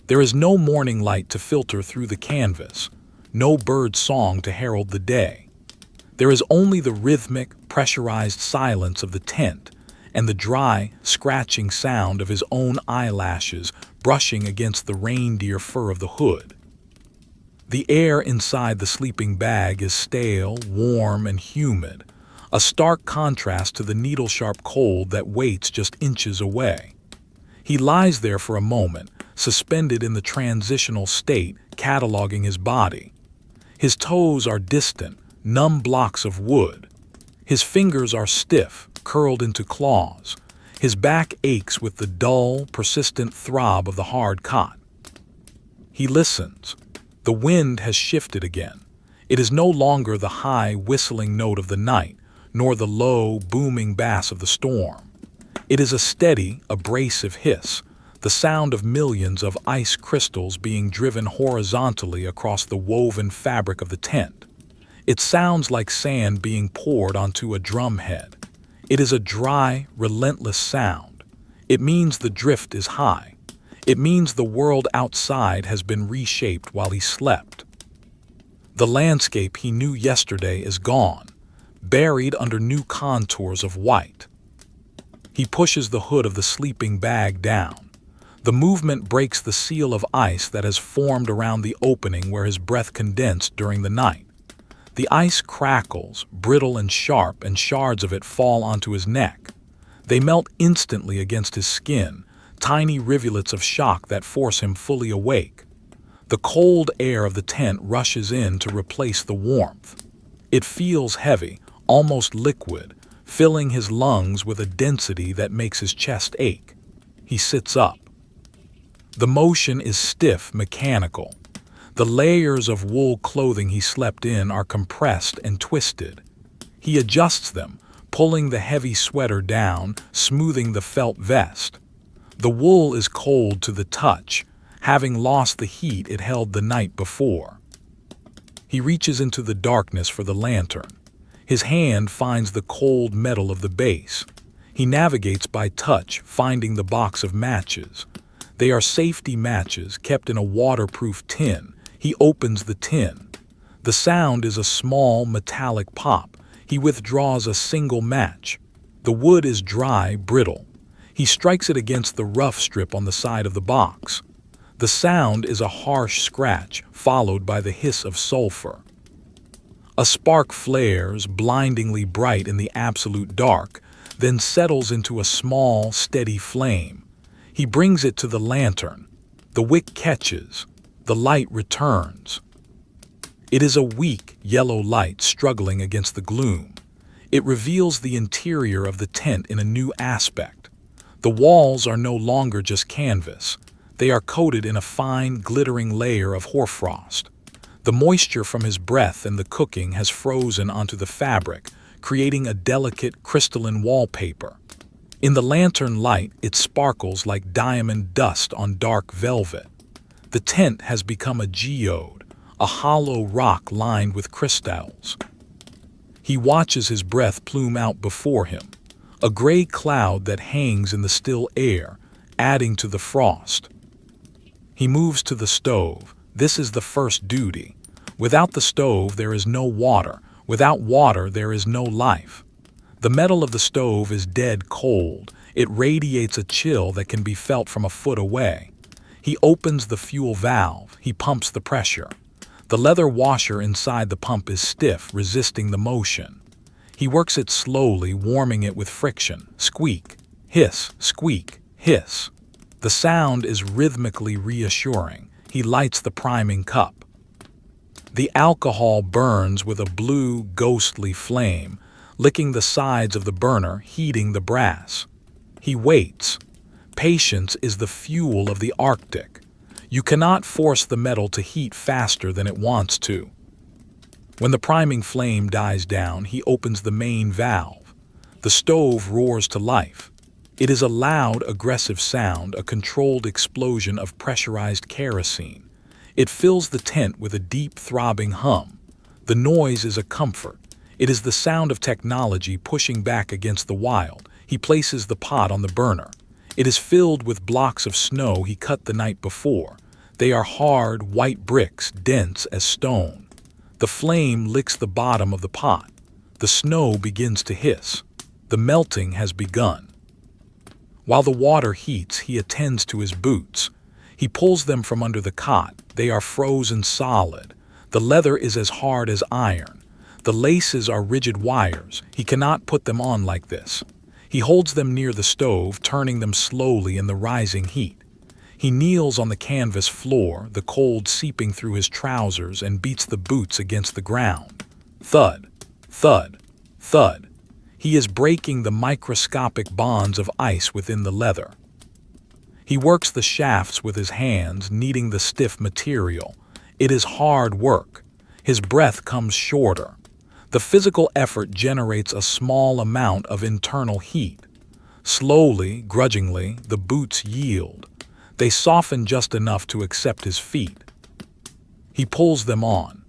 There is no morning light to filter through the canvas, no bird song to herald the day. There is only the rhythmic, pressurized silence of the tent and the dry, scratching sound of his own eyelashes brushing against the reindeer fur of the hood. The air inside the sleeping bag is stale, warm, and humid, a stark contrast to the needle-sharp cold that waits just inches away. He lies there for a moment, suspended in the transitional state, cataloging his body. His toes are distant, numb blocks of wood. His fingers are stiff, curled into claws. His back aches with the dull, persistent throb of the hard cot. He listens. The wind has shifted again. It is no longer the high, whistling note of the night, nor the low, booming bass of the storm. It is a steady, abrasive hiss, the sound of millions of ice crystals being driven horizontally across the woven fabric of the tent. It sounds like sand being poured onto a drumhead. It is a dry, relentless sound. It means the drift is high. It means the world outside has been reshaped while he slept. The landscape he knew yesterday is gone, buried under new contours of white. He pushes the hood of the sleeping bag down. The movement breaks the seal of ice that has formed around the opening where his breath condensed during the night. The ice crackles, brittle and sharp, and shards of it fall onto his neck. They melt instantly against his skin, tiny rivulets of shock that force him fully awake. The cold air of the tent rushes in to replace the warmth. It feels heavy, almost liquid, filling his lungs with a density that makes his chest ache. He sits up. The motion is stiff, mechanical. The layers of wool clothing he slept in are compressed and twisted. He adjusts them, pulling the heavy sweater down, smoothing the felt vest. The wool is cold to the touch, having lost the heat it held the night before. He reaches into the darkness for the lantern. His hand finds the cold metal of the base. He navigates by touch, finding the box of matches. They are safety matches kept in a waterproof tin. He opens the tin. The sound is a small, metallic pop. He withdraws a single match. The wood is dry, brittle. He strikes it against the rough strip on the side of the box. The sound is a harsh scratch, followed by the hiss of sulfur. A spark flares, blindingly bright in the absolute dark, then settles into a small, steady flame. He brings it to the lantern. The wick catches. The light returns. It is a weak, yellow light struggling against the gloom. It reveals the interior of the tent in a new aspect. The walls are no longer just canvas. They are coated in a fine, glittering layer of hoarfrost. The moisture from his breath and the cooking has frozen onto the fabric, creating a delicate, crystalline wallpaper. In the lantern light, it sparkles like diamond dust on dark velvet. The tent has become a geode, a hollow rock lined with crystals. He watches his breath plume out before him, a gray cloud that hangs in the still air, adding to the frost. He moves to the stove. This is the first duty. Without the stove, there is no water. Without water, there is no life. The metal of the stove is dead cold. It radiates a chill that can be felt from a foot away. He opens the fuel valve. He pumps the pressure. The leather washer inside the pump is stiff, resisting the motion. He works it slowly, warming it with friction. Squeak, hiss, squeak, hiss. The sound is rhythmically reassuring. He lights the priming cup. The alcohol burns with a blue, ghostly flame, licking the sides of the burner, heating the brass. He waits. Patience is the fuel of the Arctic. You cannot force the metal to heat faster than it wants to. When the priming flame dies down, he opens the main valve. The stove roars to life. It is a loud, aggressive sound, a controlled explosion of pressurized kerosene. It fills the tent with a deep, throbbing hum. The noise is a comfort. It is the sound of technology pushing back against the wild. He places the pot on the burner. It is filled with blocks of snow he cut the night before. They are hard, white bricks, dense as stone. The flame licks the bottom of the pot. The snow begins to hiss. The melting has begun. While the water heats, he attends to his boots. He pulls them from under the cot. They are frozen solid. The leather is as hard as iron. The laces are rigid wires. He cannot put them on like this. He holds them near the stove, turning them slowly in the rising heat. He kneels on the canvas floor, the cold seeping through his trousers, and beats the boots against the ground. Thud, thud, thud. He is breaking the microscopic bonds of ice within the leather. He works the shafts with his hands, kneading the stiff material. It is hard work. His breath comes shorter. The physical effort generates a small amount of internal heat. Slowly, grudgingly, the boots yield. They soften just enough to accept his feet. He pulls them on.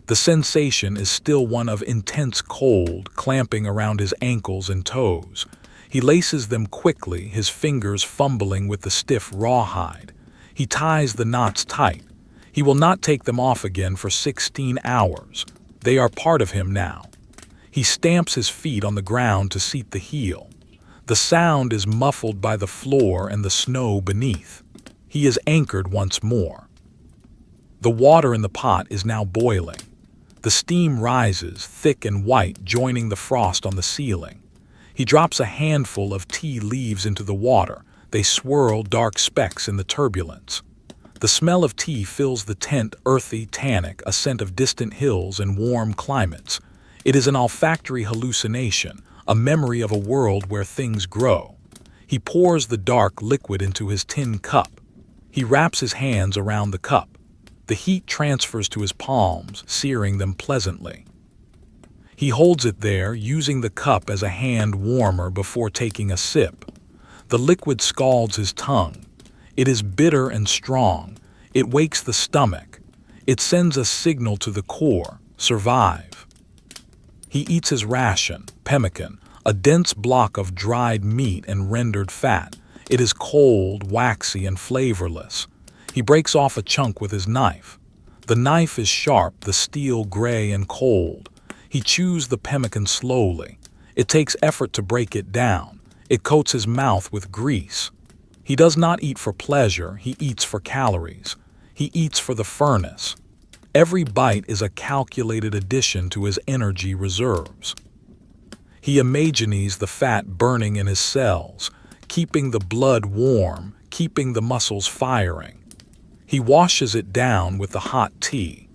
The sensation is still one of intense cold, clamping around his ankles and toes. He laces them quickly, his fingers fumbling with the stiff rawhide. He ties the knots tight. He will not take them off again for 16 hours. They are part of him now. He stamps his feet on the ground to seat the heel. The sound is muffled by the floor and the snow beneath. He is anchored once more. The water in the pot is now boiling. The steam rises, thick and white, joining the frost on the ceiling. He drops a handful of tea leaves into the water. They swirl, dark specks in the turbulence. The smell of tea fills the tent, earthy, tannic, a scent of distant hills and warm climates. It is an olfactory hallucination, a memory of a world where things grow. He pours the dark liquid into his tin cup. He wraps his hands around the cup. The heat transfers to his palms, searing them pleasantly. He holds it there, using the cup as a hand warmer before taking a sip. The liquid scalds his tongue. It is bitter and strong. It wakes the stomach. It sends a signal to the core: survive. He eats his ration, pemmican, a dense block of dried meat and rendered fat. It is cold, waxy, and flavorless. He breaks off a chunk with his knife. The knife is sharp, the steel gray and cold. He chews the pemmican slowly. It takes effort to break it down. It coats his mouth with grease. He does not eat for pleasure, he eats for calories. He eats for the furnace. Every bite is a calculated addition to his energy reserves. He imagines the fat burning in his cells, keeping the blood warm, keeping the muscles firing. He washes it down with the hot tea.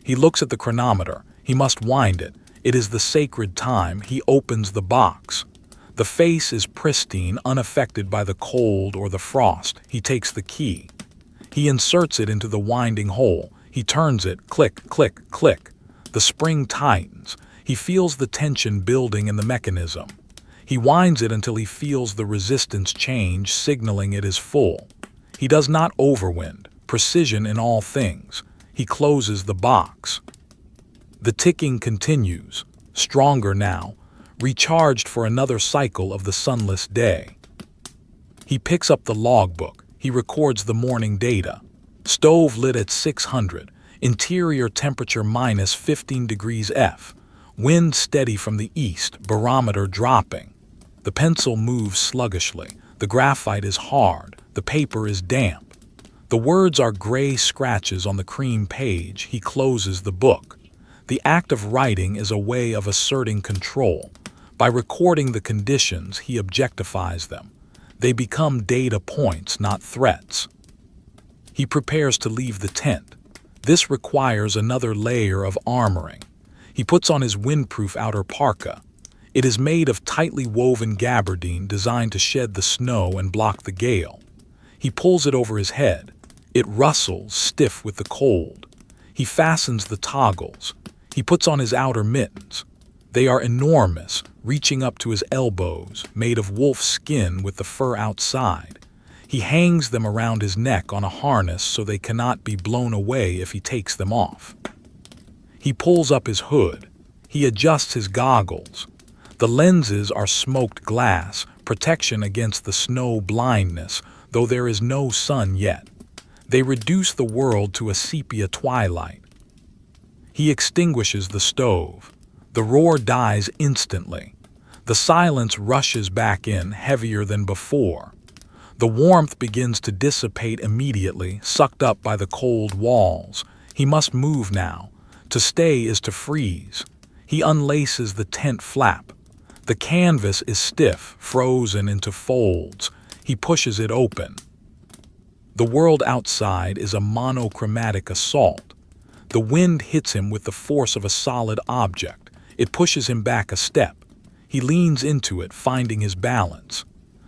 He looks at the chronometer. He must wind it. It is the sacred time. He opens the box. The face is pristine, unaffected by the cold or the frost. He takes the key. He inserts it into the winding hole. He turns it, click, click, click. The spring tightens. He feels the tension building in the mechanism. He winds it until he feels the resistance change, signaling it is full. He does not overwind, precision in all things. He closes the box. The ticking continues, stronger now, recharged for another cycle of the sunless day. He picks up the logbook. He records the morning data. Stove lit at 600, interior temperature minus 15 degrees F, wind steady from the east, barometer dropping. The The pencil moves sluggishly. The graphite is hard. The paper is damp. The words are gray scratches on the cream page. He closes the book. The act of writing is a way of asserting control. By recording the conditions, he objectifies them. They become data points, not threats. He prepares to leave the tent. This requires another layer of armoring. He puts on his windproof outer parka. It is made of tightly woven gabardine designed to shed the snow and block the gale. He pulls it over his head. It rustles, stiff with the cold. He fastens the toggles. He puts on his outer mittens. They are enormous, reaching up to his elbows, made of wolf skin with the fur outside. He hangs them around his neck on a harness so they cannot be blown away if he takes them off. He pulls up his hood. He adjusts his goggles. The lenses are smoked glass, protection against the snow blindness, though there is no sun yet. They reduce the world to a sepia twilight. He extinguishes the stove. The roar dies instantly. The silence rushes back in, heavier than before. The warmth begins to dissipate immediately, sucked up by the cold walls. He must move now. To stay is to freeze. He unlaces the tent flap. The canvas is stiff, frozen into folds. He pushes it open. The world outside is a monochromatic assault. The wind hits him with the force of a solid object. It pushes him back a step. He leans into it, finding his balance.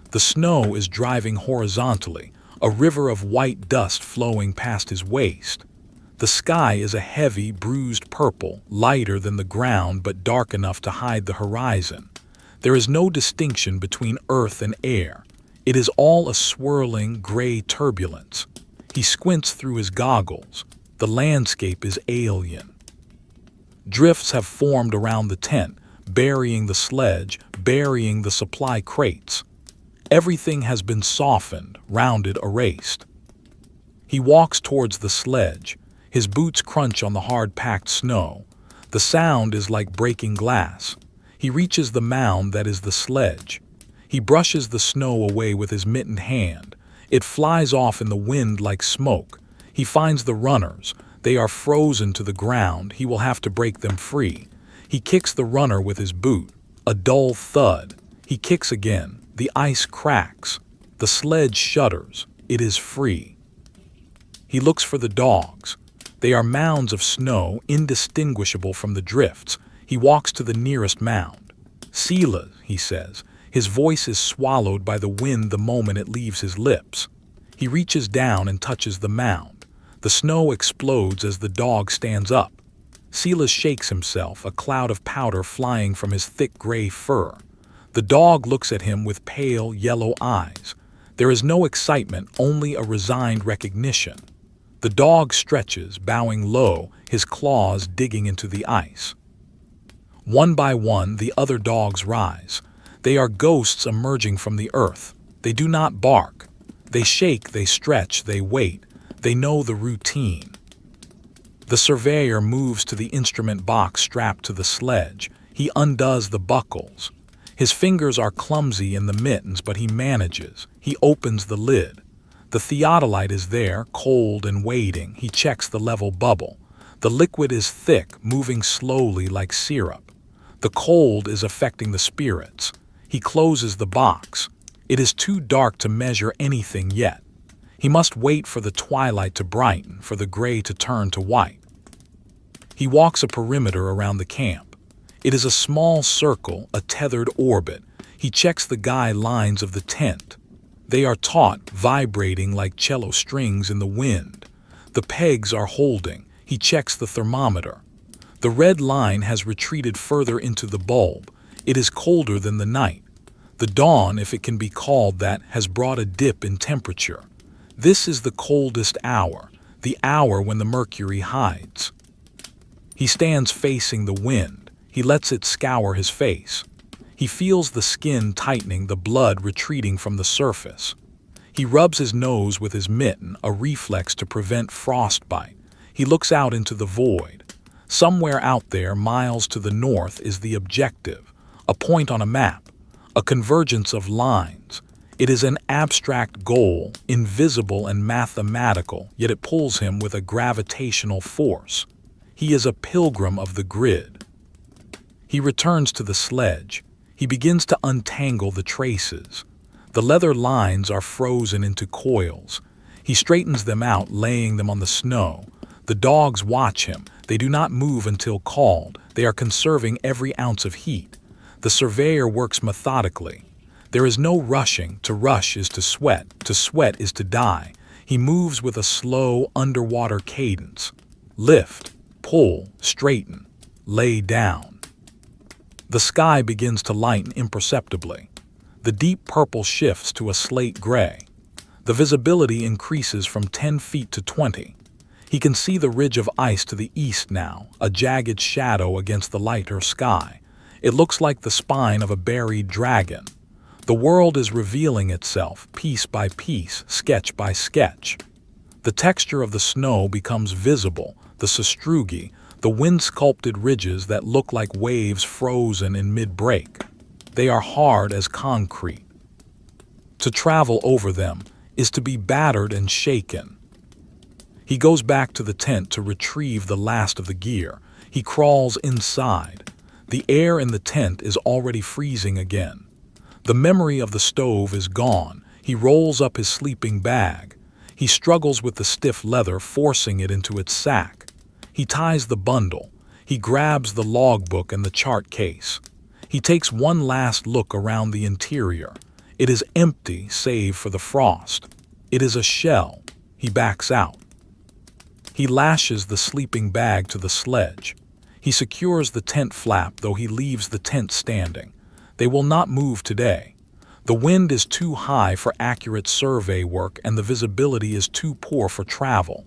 The snow is driving horizontally, a river of white dust flowing past his waist. The sky is a heavy, bruised purple, lighter than the ground but dark enough to hide the horizon. There is no distinction between earth and air. It is all a swirling, gray turbulence. He squints through his goggles. The landscape is alien. Drifts have formed around the tent, burying the sledge, burying the supply crates. Everything has been softened, rounded, erased. He walks towards the sledge. His boots crunch on the hard-packed snow. The sound is like breaking glass. He reaches the mound that is the sledge. He brushes the snow away with his mittened hand. It flies off in the wind like smoke. He finds the runners. They are frozen to the ground. He will have to break them free. He kicks the runner with his boot. A dull thud. He kicks again. The ice cracks. The sledge shudders. It is free. He looks for the dogs. They are mounds of snow, indistinguishable from the drifts. He walks to the nearest mound. "Sela," he says. His voice is swallowed by the wind the moment it leaves his lips. He reaches down and touches the mound. The snow explodes as the dog stands up. Sela shakes himself, a cloud of powder flying from his thick gray fur. The dog looks at him with pale, yellow eyes. There is no excitement, only a resigned recognition. The dog stretches, bowing low, his claws digging into the ice. One by one, the other dogs rise. They are ghosts emerging from the earth. They do not bark. They shake, they stretch, they wait. They know the routine. The surveyor moves to the instrument box strapped to the sledge. He undoes the buckles. His fingers are clumsy in the mittens, but he manages. He opens the lid. The theodolite is there, cold and waiting. He checks the level bubble. The liquid is thick, moving slowly like syrup. The cold is affecting the spirits. He closes the box. It is too dark to measure anything yet. He must wait for the twilight to brighten, for the gray to turn to white. He walks a perimeter around the camp. It is a small circle, a tethered orbit. He checks the guy lines of the tent. They are taut, vibrating like cello strings in the wind. The pegs are holding. He checks the thermometer. The red line has retreated further into the bulb. It is colder than the night. The dawn, if it can be called that, has brought a dip in temperature. This is the coldest hour, the hour when the mercury hides. He stands facing the wind. He lets it scour his face. He feels the skin tightening, the blood retreating from the surface. He rubs his nose with his mitten, a reflex to prevent frostbite. He looks out into the void. Somewhere out there, miles to the north, is the objective, a point on a map. a convergence of lines. It is an abstract goal, invisible and mathematical, yet it pulls him with a gravitational force. He is a pilgrim of the grid. He returns to the sledge. He begins to untangle the traces. The leather lines are frozen into coils. He straightens them out, laying them on the snow. The dogs watch him. They do not move until called. They are conserving every ounce of heat. The surveyor works methodically. There is no rushing. To rush is to sweat is to die. He moves with a slow, underwater cadence. Lift, pull, straighten, lay down. The sky begins to lighten imperceptibly. The deep purple shifts to a slate gray. The visibility increases from 10 feet to 20. He can see the ridge of ice to the east now, a jagged shadow against the lighter sky. It looks like the spine of a buried dragon. The world is revealing itself, piece by piece, sketch by sketch. The texture of the snow becomes visible, the sastrugi, the wind-sculpted ridges that look like waves frozen in mid-break. They are hard as concrete. To travel over them is to be battered and shaken. He goes back to the tent to retrieve the last of the gear. He crawls inside. The air in the tent is already freezing again. The memory of the stove is gone. He rolls up his sleeping bag. He struggles with the stiff leather, forcing it into its sack. He ties the bundle. He grabs the logbook and the chart case. He takes one last look around the interior. It is empty save for the frost. It is a shell. He backs out. He lashes the sleeping bag to the sledge. He secures the tent flap, though he leaves the tent standing. They will not move today. The wind is too high for accurate survey work and the visibility is too poor for travel.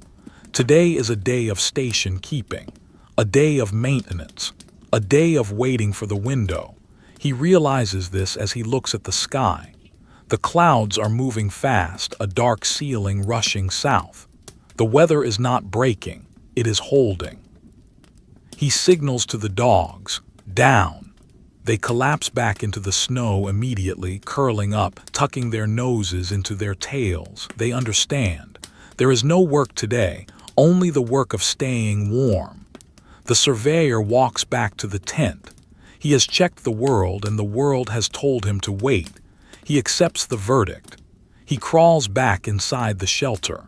Today is a day of station keeping, a day of maintenance, a day of waiting for the window. He realizes this as he looks at the sky. The clouds are moving fast, a dark ceiling rushing south. The weather is not breaking, it is holding. He signals to the dogs, down. They collapse back into the snow immediately, curling up, tucking their noses into their tails. They understand. There is no work today, only the work of staying warm. The surveyor walks back to the tent. He has checked the world and the world has told him to wait. He accepts the verdict. He crawls back inside the shelter.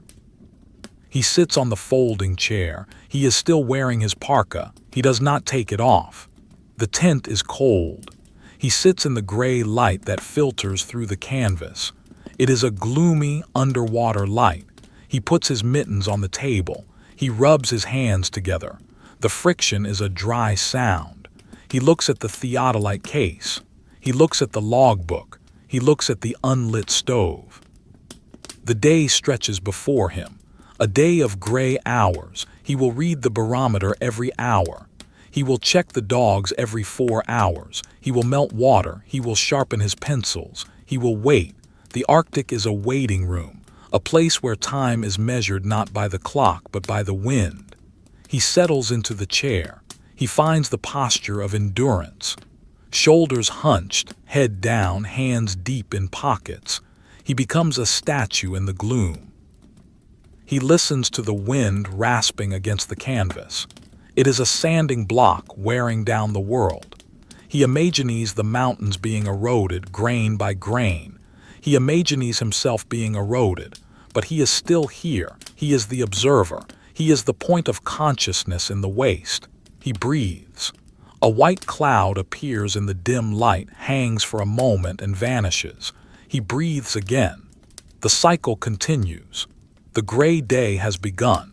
He sits on the folding chair. He is still wearing his parka. He does not take it off. The tent is cold. He sits in the gray light that filters through the canvas. It is a gloomy, underwater light. He puts his mittens on the table. He rubs his hands together. The friction is a dry sound. He looks at the theodolite case. He looks at the logbook. He looks at the unlit stove. The day stretches before him. A day of gray hours. He will read the barometer every hour. He will check the dogs every 4 hours. He will melt water. He will sharpen his pencils. He will wait. The Arctic is a waiting room, a place where time is measured not by the clock but by the wind. He settles into the chair. He finds the posture of endurance. Shoulders hunched, head down, hands deep in pockets. He becomes a statue in the gloom. He listens to the wind rasping against the canvas. It is a sanding block wearing down the world. He imagines the mountains being eroded grain by grain. He imagines himself being eroded, but he is still here. He is the observer. He is the point of consciousness in the waste. He breathes. A white cloud appears in the dim light, hangs for a moment and vanishes. He breathes again. The cycle continues. The gray day has begun.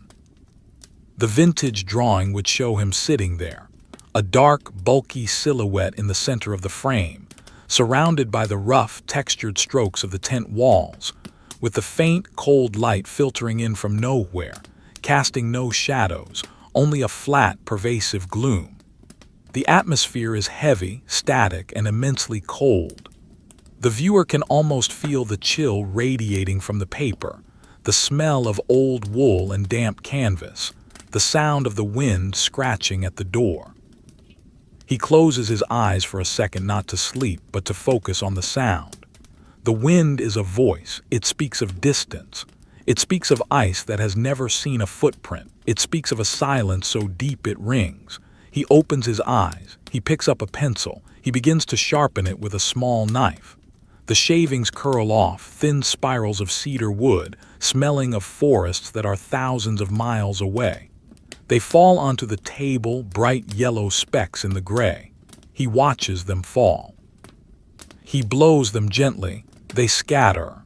The vintage drawing would show him sitting there, a dark, bulky silhouette in the center of the frame, surrounded by the rough, textured strokes of the tent walls, with the faint, cold light filtering in from nowhere, casting no shadows, only a flat, pervasive gloom. The atmosphere is heavy, static, and immensely cold. The viewer can almost feel the chill radiating from the paper, the smell of old wool and damp canvas, the sound of the wind scratching at the door. He closes his eyes for a second, not to sleep, but to focus on the sound. The wind is a voice. It speaks of distance. It speaks of ice that has never seen a footprint. It speaks of a silence so deep it rings. He opens his eyes. He picks up a pencil. He begins to sharpen it with a small knife. The shavings curl off, thin spirals of cedar wood, smelling of forests that are thousands of miles away. They fall onto the table, bright yellow specks in the gray. He watches them fall. He blows them gently. They scatter.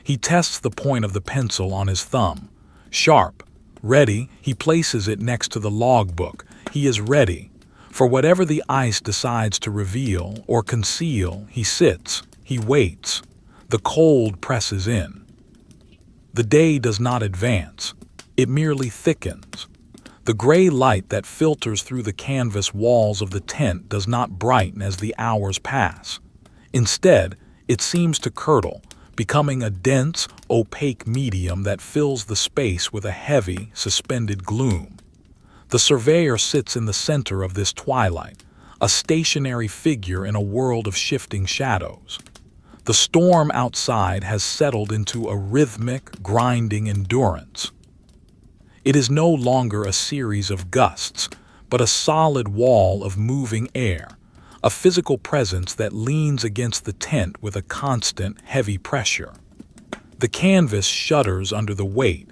He tests the point of the pencil on his thumb. Sharp. Ready. He places it next to the logbook. He is ready. For whatever the ice decides to reveal or conceal, he sits. He waits. The cold presses in. The day does not advance. It merely thickens. The gray light that filters through the canvas walls of the tent does not brighten as the hours pass. Instead, it seems to curdle, becoming a dense, opaque medium that fills the space with a heavy, suspended gloom. The surveyor sits in the center of this twilight, a stationary figure in a world of shifting shadows. The storm outside has settled into a rhythmic, grinding endurance. It is no longer a series of gusts, but a solid wall of moving air, a physical presence that leans against the tent with a constant, heavy pressure. The canvas shudders under the weight,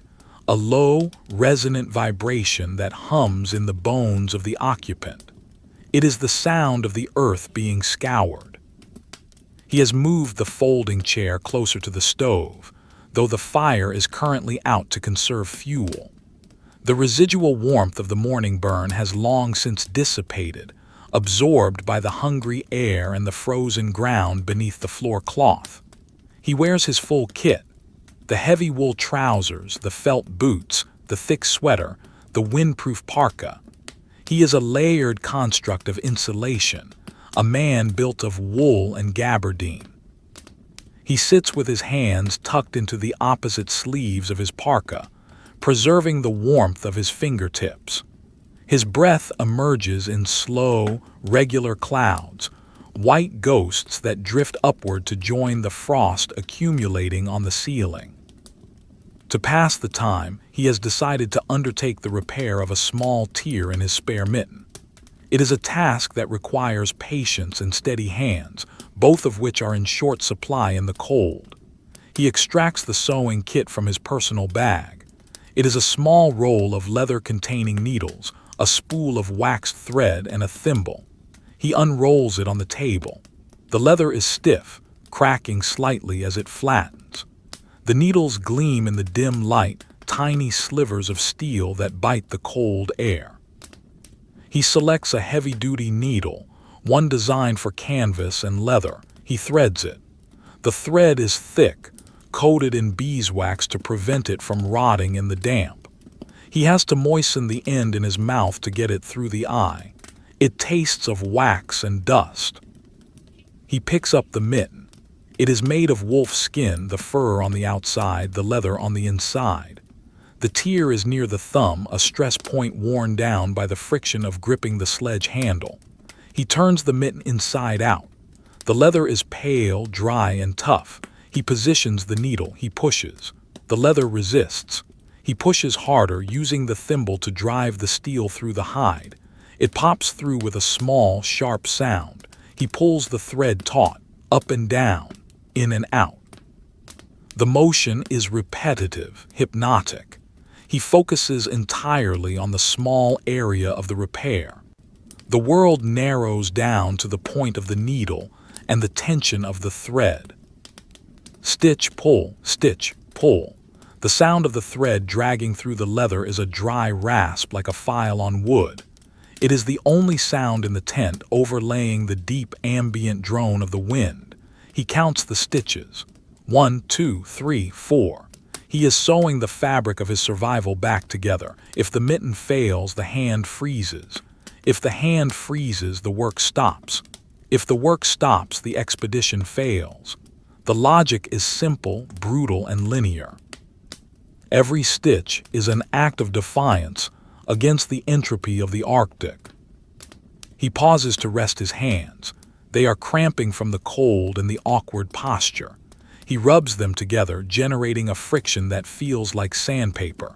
a low, resonant vibration that hums in the bones of the occupant. It is the sound of the earth being scoured. He has moved the folding chair closer to the stove, though the fire is currently out to conserve fuel. The residual warmth of the morning burn has long since dissipated, absorbed by the hungry air and the frozen ground beneath the floor cloth. He wears his full kit: the heavy wool trousers, the felt boots, the thick sweater, the windproof parka. He is a layered construct of insulation, a man built of wool and gabardine. He sits with his hands tucked into the opposite sleeves of his parka, preserving the warmth of his fingertips. His breath emerges in slow, regular clouds, white ghosts that drift upward to join the frost accumulating on the ceiling. To pass the time, he has decided to undertake the repair of a small tear in his spare mitten. It is a task that requires patience and steady hands, both of which are in short supply in the cold. He extracts the sewing kit from his personal bag. It is a small roll of leather containing needles, a spool of waxed thread, and a thimble. He unrolls it on the table. The leather is stiff, cracking slightly as it flattens. The needles gleam in the dim light, tiny slivers of steel that bite the cold air. He selects a heavy-duty needle, one designed for canvas and leather. He threads it. The thread is thick, coated in beeswax to prevent it from rotting in the damp. He has to moisten the end in his mouth to get it through the eye. It tastes of wax and dust. He picks up the mitten. It is made of wolf skin, the fur on the outside, the leather on the inside. The tear is near the thumb, a stress point worn down by the friction of gripping the sledge handle. He turns the mitten inside out. The leather is pale, dry, and tough. He positions the needle. He pushes. The leather resists. He pushes harder, using the thimble to drive the steel through the hide. It pops through with a small, sharp sound. He pulls the thread taut, up and down, in and out. The motion is repetitive, hypnotic. He focuses entirely on the small area of the repair. The world narrows down to the point of the needle and the tension of the thread. Stitch, pull, stitch, pull. The sound of the thread dragging through the leather is a dry rasp like a file on wood. It is the only sound in the tent, overlaying the deep ambient drone of the wind. He counts the stitches. 1, 2, 3, 4. He is sewing the fabric of his survival back together. If the mitten fails, the hand freezes. If the hand freezes, the work stops. If the work stops, the expedition fails. The logic is simple, brutal, and linear. Every stitch is an act of defiance against the entropy of the Arctic. He pauses to rest his hands. They are cramping from the cold and the awkward posture. He rubs them together, generating a friction that feels like sandpaper.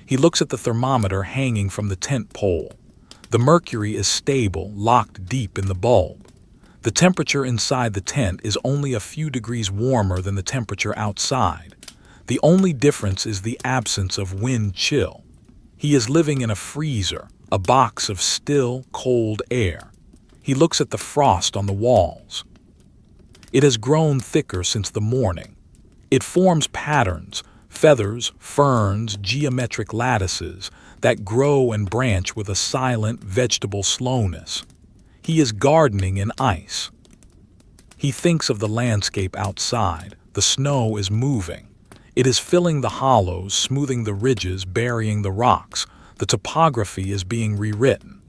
He looks at the thermometer hanging from the tent pole. The mercury is stable, locked deep in the bulb. The temperature inside the tent is only a few degrees warmer than the temperature outside. The only difference is the absence of wind chill. He is living in a freezer, a box of still, cold air. He looks at the frost on the walls. It has grown thicker since the morning. It forms patterns, feathers, ferns, geometric lattices that grow and branch with a silent, vegetable slowness. He is gardening in ice. He thinks of the landscape outside. The snow is moving. It is filling the hollows, smoothing the ridges, burying the rocks. The topography is being rewritten.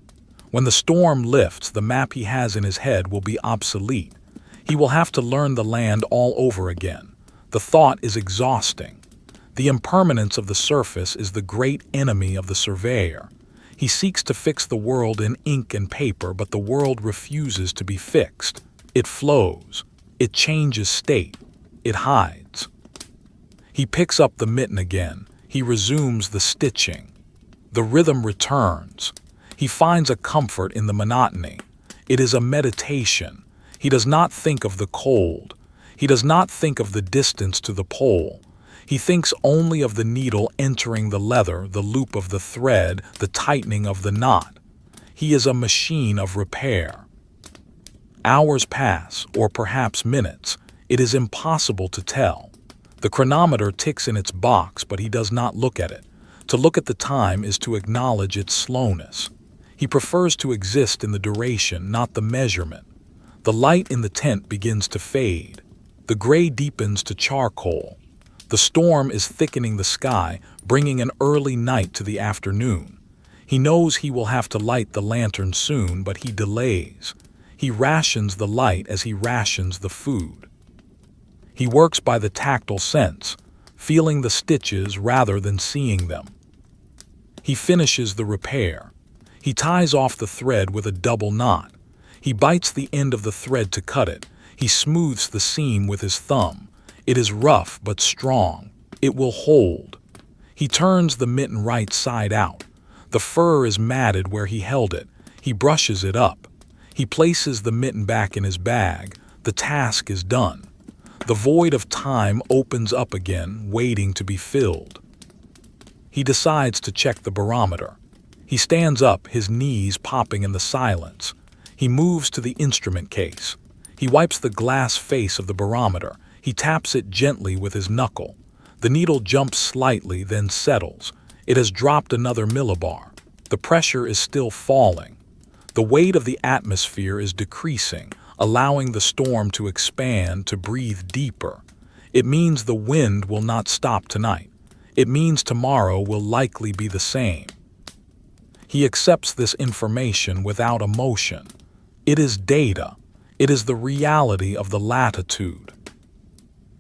When the storm lifts, the map he has in his head will be obsolete. He will have to learn the land all over again. The thought is exhausting. The impermanence of the surface is the great enemy of the surveyor. He seeks to fix the world in ink and paper, but the world refuses to be fixed. It flows. It changes state. It hides. He picks up the mitten again. He resumes the stitching. The rhythm returns. He finds a comfort in the monotony. It is a meditation. He does not think of the cold. He does not think of the distance to the pole. He thinks only of the needle entering the leather, the loop of the thread, the tightening of the knot. He is a machine of repair. Hours pass, or perhaps minutes. It is impossible to tell. The chronometer ticks in its box, but he does not look at it. To look at the time is to acknowledge its slowness. He prefers to exist in the duration, not the measurement. The light in the tent begins to fade. The gray deepens to charcoal. The storm is thickening the sky, bringing an early night to the afternoon. He knows he will have to light the lantern soon, but he delays. He rations the light as he rations the food. He works by the tactile sense, feeling the stitches rather than seeing them. He finishes the repair. He ties off the thread with a double knot. He bites the end of the thread to cut it. He smooths the seam with his thumb. It is rough but strong. It will hold. He turns the mitten right side out. The fur is matted where he held it. He brushes it up. He places the mitten back in his bag. The task is done. The void of time opens up again, waiting to be filled. He decides to check the barometer. He stands up, his knees popping in the silence. He moves to the instrument case. He wipes the glass face of the barometer. He taps it gently with his knuckle. The needle jumps slightly, then settles. It has dropped another millibar. The pressure is still falling. The weight of the atmosphere is decreasing, allowing the storm to expand, to breathe deeper. It means the wind will not stop tonight. It means tomorrow will likely be the same. He accepts this information without emotion. It is data. It is the reality of the latitude.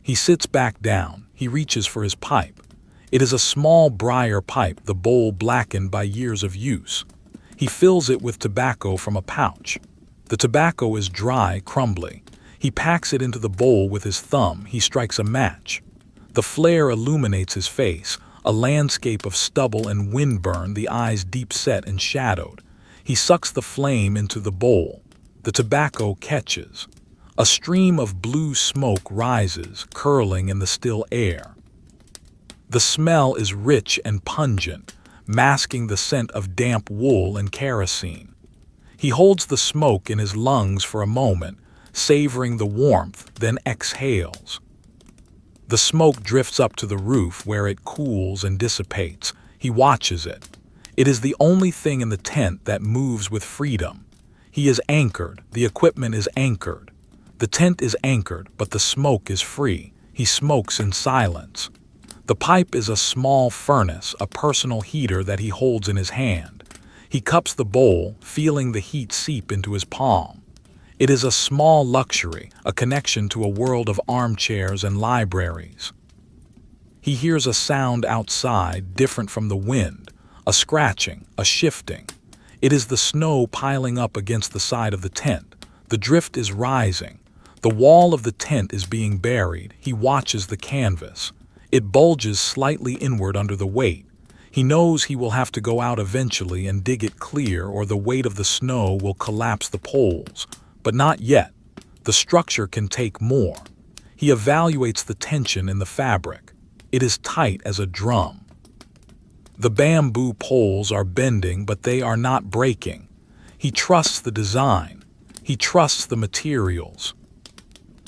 He sits back down. He reaches for his pipe. It is a small briar pipe, the bowl blackened by years of use. He fills it with tobacco from a pouch. The tobacco is dry, crumbly. He packs it into the bowl with his thumb. He strikes a match. The flare illuminates his face, a landscape of stubble and windburn, the eyes deep set and shadowed. He sucks the flame into the bowl. The tobacco catches. A stream of blue smoke rises, curling in the still air. The smell is rich and pungent, masking the scent of damp wool and kerosene. He holds the smoke in his lungs for a moment, savoring the warmth, then exhales. The smoke drifts up to the roof where it cools and dissipates. He watches it. It is the only thing in the tent that moves with freedom. He is anchored. The equipment is anchored. The tent is anchored, but the smoke is free. He smokes in silence. The pipe is a small furnace, a personal heater that he holds in his hand. He cups the bowl, feeling the heat seep into his palm. It is a small luxury, a connection to a world of armchairs and libraries. He hears a sound outside, different from the wind, a scratching, a shifting. It is the snow piling up against the side of the tent. The drift is rising. The wall of the tent is being buried. He watches the canvas. It bulges slightly inward under the weight. He knows he will have to go out eventually and dig it clear, or the weight of the snow will collapse the poles. But not yet. The structure can take more. He evaluates the tension in the fabric. It is tight as a drum. The bamboo poles are bending, but they are not breaking. He trusts the design. He trusts the materials.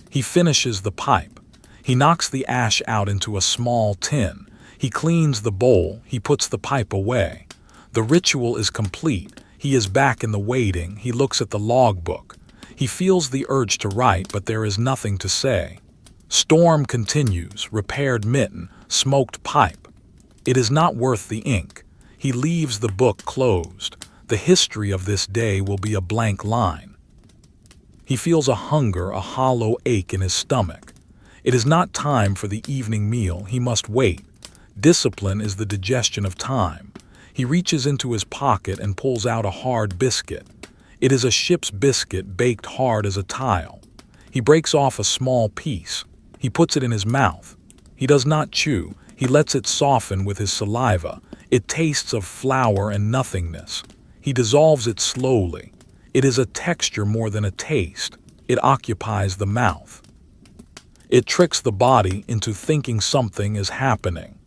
He finishes the pipe. He knocks the ash out into a small tin. He cleans the bowl. He puts the pipe away. The ritual is complete. He is back in the waiting. He looks at the logbook. He feels the urge to write, but there is nothing to say. Storm continues. Repaired mitten. Smoked pipe. It is not worth the ink. He leaves the book closed. The history of this day will be a blank line. He feels a hunger, a hollow ache in his stomach. It is not time for the evening meal. He must wait. Discipline is the digestion of time. He reaches into his pocket and pulls out a hard biscuit. It is a ship's biscuit baked hard as a tile. He breaks off a small piece. He puts it in his mouth. He does not chew. He lets it soften with his saliva. It tastes of flour and nothingness. He dissolves it slowly. It is a texture more than a taste. It occupies the mouth. It tricks the body into thinking something is happening.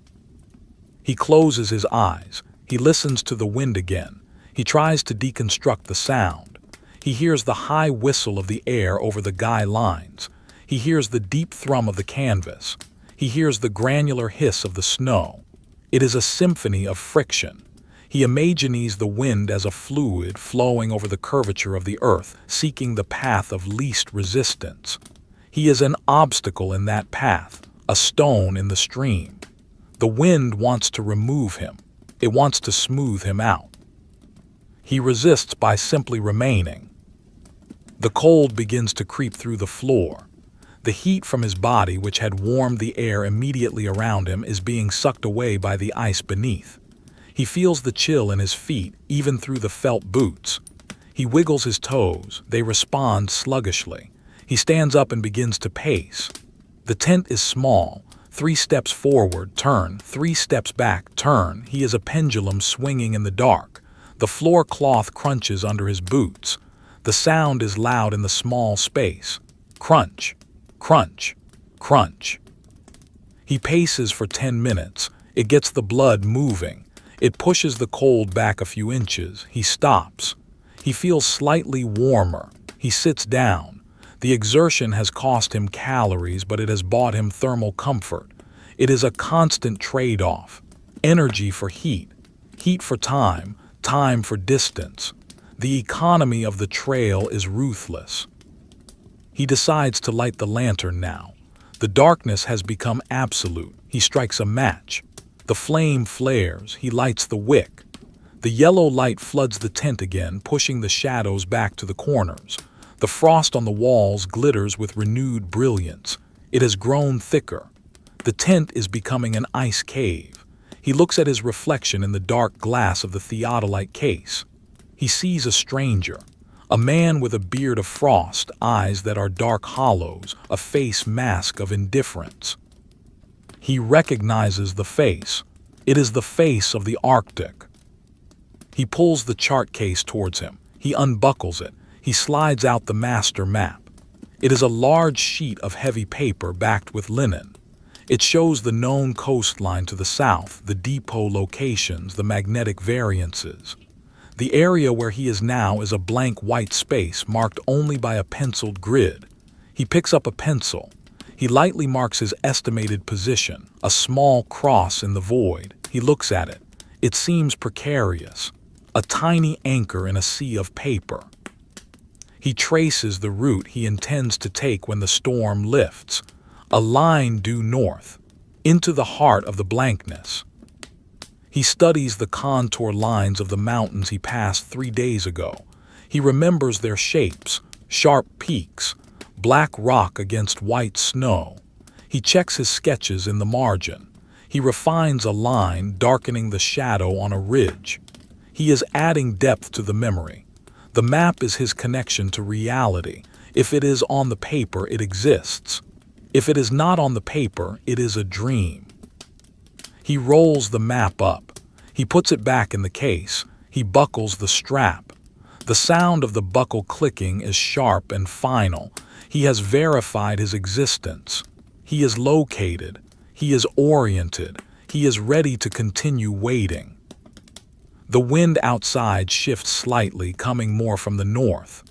He closes his eyes. He listens to the wind again. He tries to deconstruct the sound. He hears the high whistle of the air over the guy lines. He hears the deep thrum of the canvas. He hears the granular hiss of the snow. It is a symphony of friction. He imagines the wind as a fluid flowing over the curvature of the earth, seeking the path of least resistance. He is an obstacle in that path, a stone in the stream. The wind wants to remove him. It wants to smooth him out. He resists by simply remaining. The cold begins to creep through the floor. The heat from his body, which had warmed the air immediately around him, is being sucked away by the ice beneath. He feels the chill in his feet, even through the felt boots. He wiggles his toes. They respond sluggishly. He stands up and begins to pace. The tent is small. 3 steps forward, turn. 3 steps back, turn. He is a pendulum swinging in the dark. The floor cloth crunches under his boots. The sound is loud in the small space. Crunch, crunch, crunch. He paces for 10 minutes. It gets the blood moving. It pushes the cold back a few inches. He stops. He feels slightly warmer. He sits down. The exertion has cost him calories, but it has bought him thermal comfort. It is a constant trade-off. Energy for heat, heat for time, time for distance. The economy of the trail is ruthless. He decides to light the lantern now. The darkness has become absolute. He strikes a match. The flame flares. He lights the wick. The yellow light floods the tent again, pushing the shadows back to the corners. The frost on the walls glitters with renewed brilliance. It has grown thicker. The tent is becoming an ice cave. He looks at his reflection in the dark glass of the theodolite case. He sees a stranger, a man with a beard of frost, eyes that are dark hollows, a face mask of indifference. He recognizes the face. It is the face of the Arctic. He pulls the chart case towards him. He unbuckles it. He slides out the master map. It is a large sheet of heavy paper backed with linen. It shows the known coastline to the south, the depot locations, the magnetic variances. The area where he is now is a blank white space marked only by a penciled grid. He picks up a pencil. He lightly marks his estimated position, a small cross in the void. He looks at it. It seems precarious, a tiny anchor in a sea of paper. He traces the route he intends to take when the storm lifts, a line due north, into the heart of the blankness. He studies the contour lines of the mountains he passed 3 days ago. He remembers their shapes, sharp peaks, black rock against white snow. He checks his sketches in the margin. He refines a line darkening the shadow on a ridge. He is adding depth to the memory. The map is his connection to reality. If it is on the paper, it exists. If it is not on the paper, it is a dream. He rolls the map up. He puts it back in the case. He buckles the strap. The sound of the buckle clicking is sharp and final. He has verified his existence. He is located. He is oriented. He is ready to continue waiting. The wind outside shifts slightly, coming more from the north.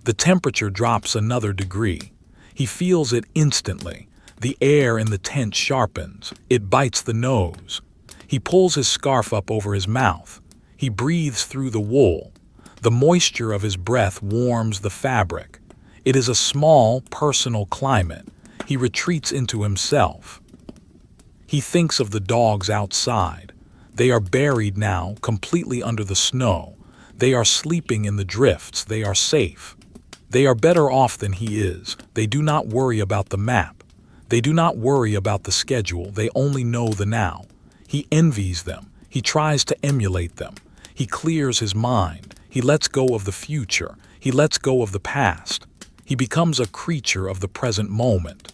The temperature drops another degree. He feels it instantly. The air in the tent sharpens. It bites the nose. He pulls his scarf up over his mouth. He breathes through the wool. The moisture of his breath warms the fabric. It is a small, personal climate. He retreats into himself. He thinks of the dogs outside. They are buried now, completely under the snow. They are sleeping in the drifts. They are safe. They are better off than he is. They do not worry about the map. They do not worry about the schedule. They only know the now. He envies them. He tries to emulate them. He clears his mind. He lets go of the future. He lets go of the past. He becomes a creature of the present moment.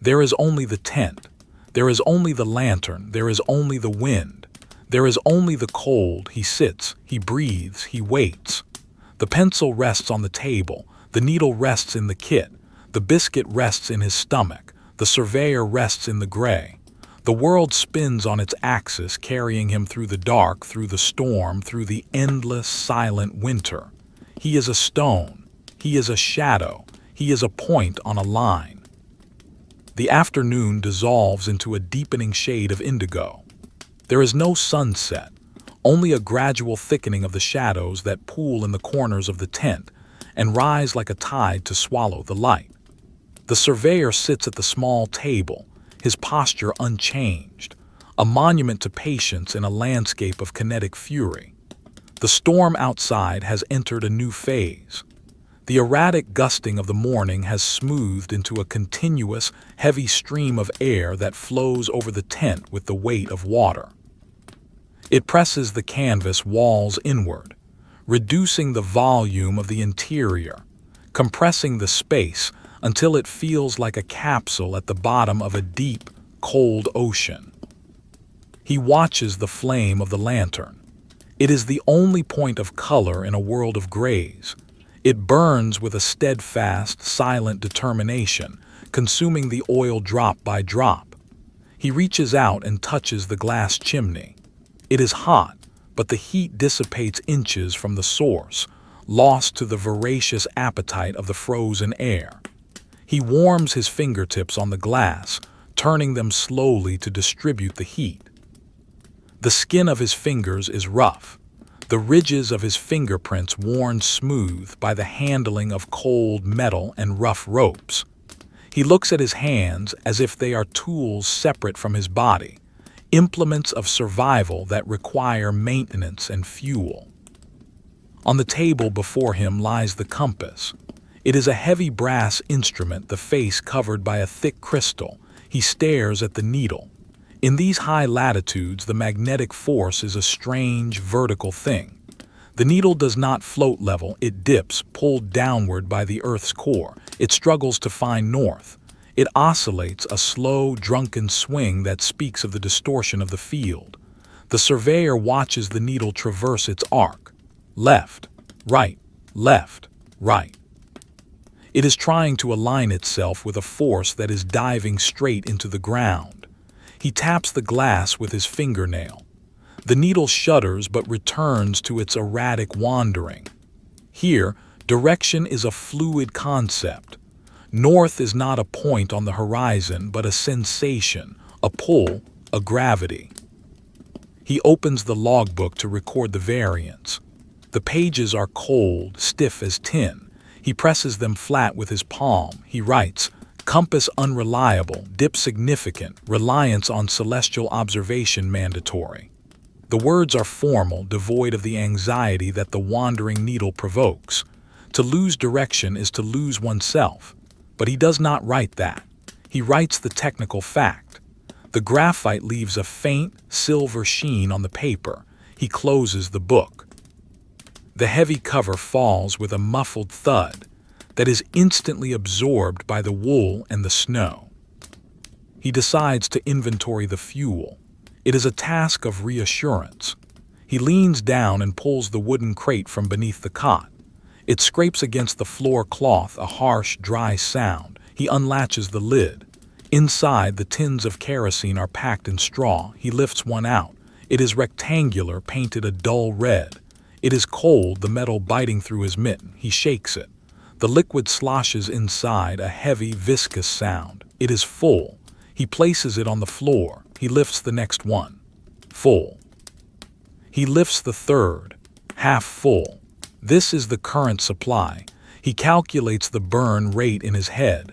There is only the tent. There is only the lantern. There is only the wind. There is only the cold. He sits. He breathes. He waits. The pencil rests on the table. The needle rests in the kit. The biscuit rests in his stomach. The surveyor rests in the gray. The world spins on its axis, carrying him through the dark, through the storm, through the endless, silent winter. He is a stone. He is a shadow. He is a point on a line. The afternoon dissolves into a deepening shade of indigo. There is no sunset, only a gradual thickening of the shadows that pool in the corners of the tent and rise like a tide to swallow the light. The surveyor sits at the small table, his posture unchanged, a monument to patience in a landscape of kinetic fury. The storm outside has entered a new phase. The erratic gusting of the morning has smoothed into a continuous, heavy stream of air that flows over the tent with the weight of water. It presses the canvas walls inward, reducing the volume of the interior, compressing the space until it feels like a capsule at the bottom of a deep, cold ocean. He watches the flame of the lantern. It is the only point of color in a world of grays. It burns with a steadfast, silent determination, consuming the oil drop by drop. He reaches out and touches the glass chimney. It is hot, but the heat dissipates inches from the source, lost to the voracious appetite of the frozen air. He warms his fingertips on the glass, turning them slowly to distribute the heat. The skin of his fingers is rough, the ridges of his fingerprints worn smooth by the handling of cold metal and rough ropes. He looks at his hands as if they are tools separate from his body, implements of survival that require maintenance and fuel. On the table before him lies the compass. It is a heavy brass instrument, the face covered by a thick crystal. He stares at the needle. In these high latitudes, the magnetic force is a strange, vertical thing. The needle does not float level, it dips, pulled downward by the Earth's core. It struggles to find north. It oscillates, a slow, drunken swing that speaks of the distortion of the field. The surveyor watches the needle traverse its arc. Left, right, left, right. It is trying to align itself with a force that is diving straight into the ground. He taps the glass with his fingernail. The needle shudders but returns to its erratic wandering. Here, direction is a fluid concept. North is not a point on the horizon, but a sensation, a pull, a gravity. He opens the logbook to record the variance. The pages are cold, stiff as tin. He presses them flat with his palm. He writes, "Compass unreliable, dip significant, reliance on celestial observation mandatory." The words are formal, devoid of the anxiety that the wandering needle provokes. To lose direction is to lose oneself. But he does not write that. He writes the technical fact. The graphite leaves a faint, silver sheen on the paper. He closes the book. The heavy cover falls with a muffled thud that is instantly absorbed by the wool and the snow. He decides to inventory the fuel. It is a task of reassurance. He leans down and pulls the wooden crate from beneath the cot. It scrapes against the floor cloth, a harsh, dry sound. He unlatches the lid. Inside, the tins of kerosene are packed in straw. He lifts one out. It is rectangular, painted a dull red. It is cold, the metal biting through his mitten. He shakes it. The liquid sloshes inside, a heavy, viscous sound. It is full. He places it on the floor. He lifts the next one. Full. He lifts the third. Half full. This is the current supply. He calculates the burn rate in his head.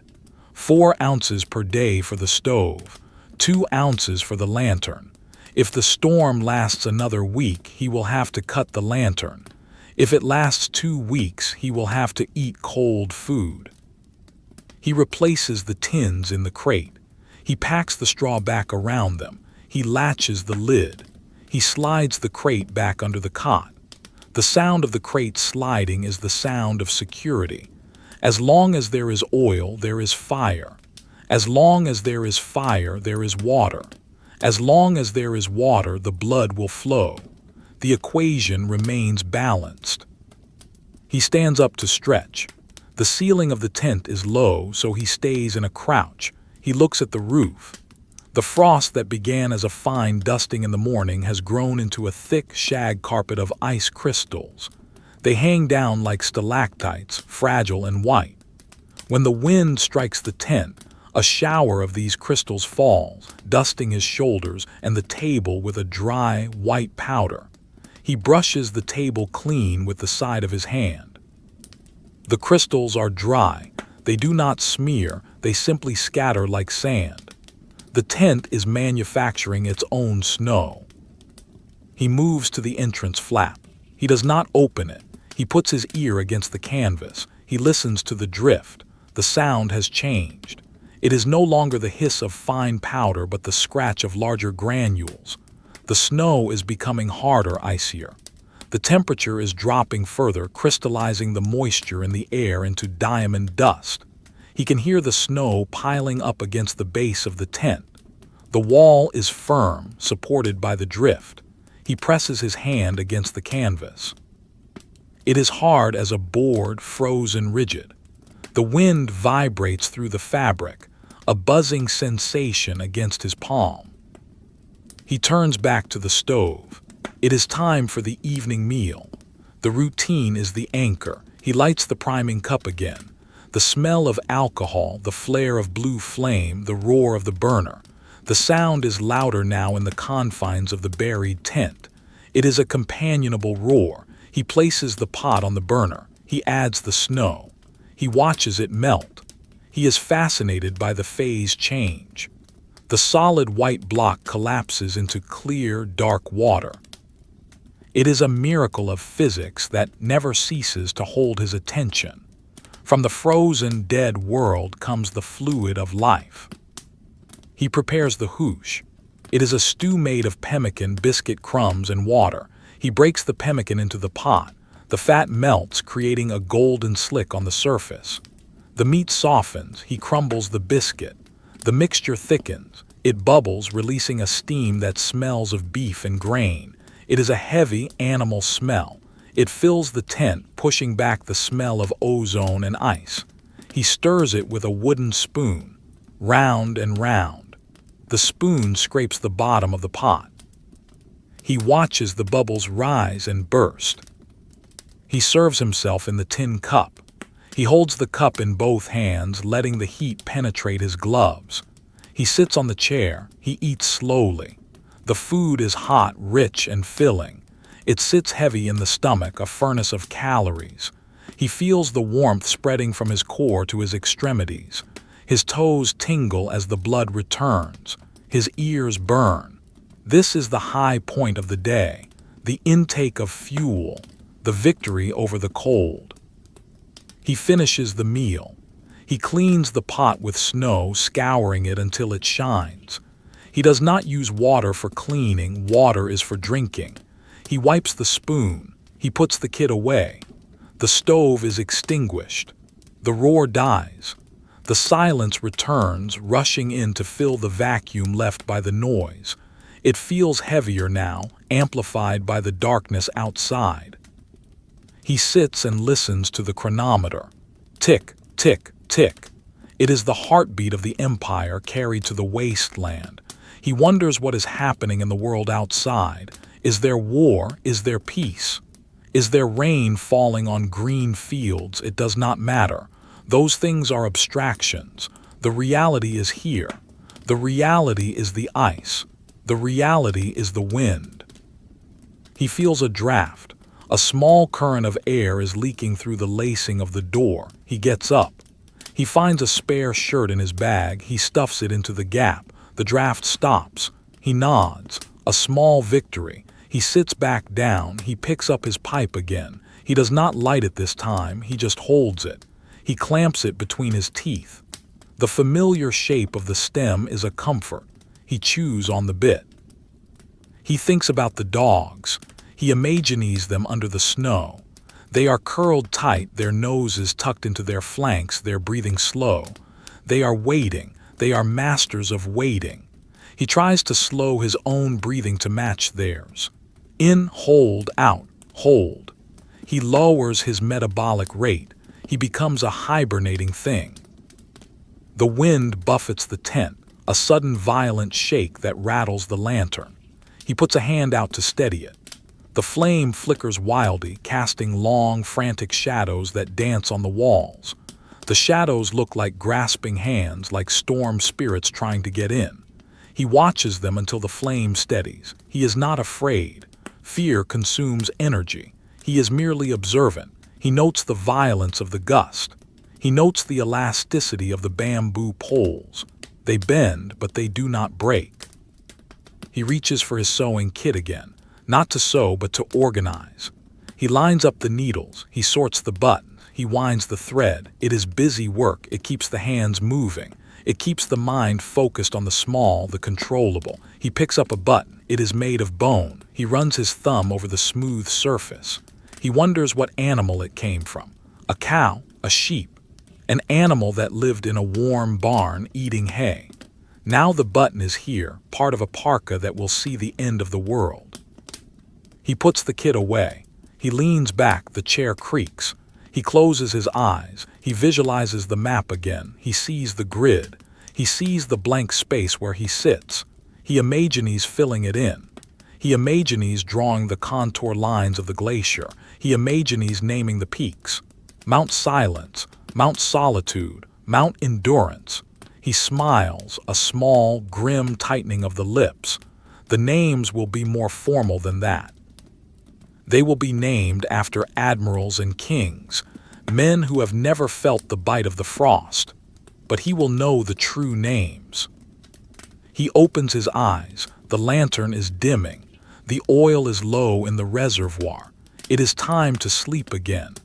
4 ounces per day for the stove. 2 ounces for the lantern. If the storm lasts another week, he will have to cut the lantern. If it lasts 2 weeks, he will have to eat cold food. He replaces the tins in the crate. He packs the straw back around them. He latches the lid. He slides the crate back under the cot. The sound of the crate sliding is the sound of security. As long as there is oil, there is fire. As long as there is fire, there is water. As long as there is water, the blood will flow. The equation remains balanced. He stands up to stretch. The ceiling of the tent is low, so he stays in a crouch. He looks at the roof. The frost that began as a fine dusting in the morning has grown into a thick shag carpet of ice crystals. They hang down like stalactites, fragile and white. When the wind strikes the tent, a shower of these crystals falls, dusting his shoulders and the table with a dry, white powder. He brushes the table clean with the side of his hand. The crystals are dry. They do not smear, they simply scatter like sand. The tent is manufacturing its own snow. He moves to the entrance flap. He does not open it. He puts his ear against the canvas. He listens to the drift. The sound has changed. It is no longer the hiss of fine powder, but the scratch of larger granules. The snow is becoming harder, icier. The temperature is dropping further, crystallizing the moisture in the air into diamond dust. He can hear the snow piling up against the base of the tent. The wall is firm, supported by the drift. He presses his hand against the canvas. It is hard as a board, frozen rigid. The wind vibrates through the fabric, a buzzing sensation against his palm. He turns back to the stove. It is time for the evening meal. The routine is the anchor. He lights the priming cup again. The smell of alcohol, the flare of blue flame, the roar of the burner. The sound is louder now in the confines of the buried tent. It is a companionable roar. He places the pot on the burner. He adds the snow. He watches it melt. He is fascinated by the phase change. The solid white block collapses into clear, dark water. It is a miracle of physics that never ceases to hold his attention. From the frozen, dead world comes the fluid of life. He prepares the hoosh. It is a stew made of pemmican, biscuit crumbs, and water. He breaks the pemmican into the pot. The fat melts, creating a golden slick on the surface. The meat softens. He crumbles the biscuit. The mixture thickens. It bubbles, releasing a steam that smells of beef and grain. It is a heavy animal smell. It fills the tent, pushing back the smell of ozone and ice. He stirs it with a wooden spoon, round and round. The spoon scrapes the bottom of the pot. He watches the bubbles rise and burst. He serves himself in the tin cup. He holds the cup in both hands, letting the heat penetrate his gloves. He sits on the chair. He eats slowly. The food is hot, rich, and filling. It sits heavy in the stomach, a furnace of calories. He feels the warmth spreading from his core to his extremities. His toes tingle as the blood returns. His ears burn. This is the high point of the day, the intake of fuel, the victory over the cold. He finishes the meal. He cleans the pot with snow, scouring it until it shines. He does not use water for cleaning. Water is for drinking. He wipes the spoon. He puts the kid away. The stove is extinguished. The roar dies. The silence returns, rushing in to fill the vacuum left by the noise. It feels heavier now, amplified by the darkness outside. He sits and listens to the chronometer. Tick, tick, tick. It is the heartbeat of the empire carried to the wasteland. He wonders what is happening in the world outside. Is there war? Is there peace? Is there rain falling on green fields? It does not matter. Those things are abstractions. The reality is here. The reality is the ice. The reality is the wind. He feels a draft. A small current of air is leaking through the lacing of the door. He gets up. He finds a spare shirt in his bag. He stuffs it into the gap. The draft stops. He nods. A small victory. He sits back down. He picks up his pipe again. He does not light it this time. He just holds it. He clamps it between his teeth. The familiar shape of the stem is a comfort. He chews on the bit. He thinks about the dogs. He imagines them under the snow. They are curled tight, their noses tucked into their flanks, their breathing slow. They are waiting. They are masters of waiting. He tries to slow his own breathing to match theirs. In, hold, out, hold. He lowers his metabolic rate. He becomes a hibernating thing. The wind buffets the tent, a sudden violent shake that rattles the lantern. He puts a hand out to steady it. The flame flickers wildly, casting long, frantic shadows that dance on the walls. The shadows look like grasping hands, like storm spirits trying to get in. He watches them until the flame steadies. He is not afraid. Fear consumes energy. He is merely observant. He notes the violence of the gust. He notes the elasticity of the bamboo poles. They bend, but they do not break. He reaches for his sewing kit again, not to sew, but to organize. He lines up the needles. He sorts the buttons. He winds the thread. It is busy work. It keeps the hands moving. It keeps the mind focused on the small, the controllable. He picks up a button. It is made of bone. He runs his thumb over the smooth surface. He wonders what animal it came from. A cow, a sheep, an animal that lived in a warm barn eating hay. Now the button is here, part of a parka that will see the end of the world. He puts the kit away. He leans back, the chair creaks. He closes his eyes. He visualizes the map again. He sees the grid. He sees the blank space where he sits. He imagines filling it in. He imagines drawing the contour lines of the glacier. He imagines naming the peaks. Mount Silence, Mount Solitude, Mount Endurance. He smiles, a small, grim tightening of the lips. The names will be more formal than that. They will be named after admirals and kings, men who have never felt the bite of the frost. But he will know the true names. He opens his eyes. The lantern is dimming. The oil is low in the reservoir. It is time to sleep again.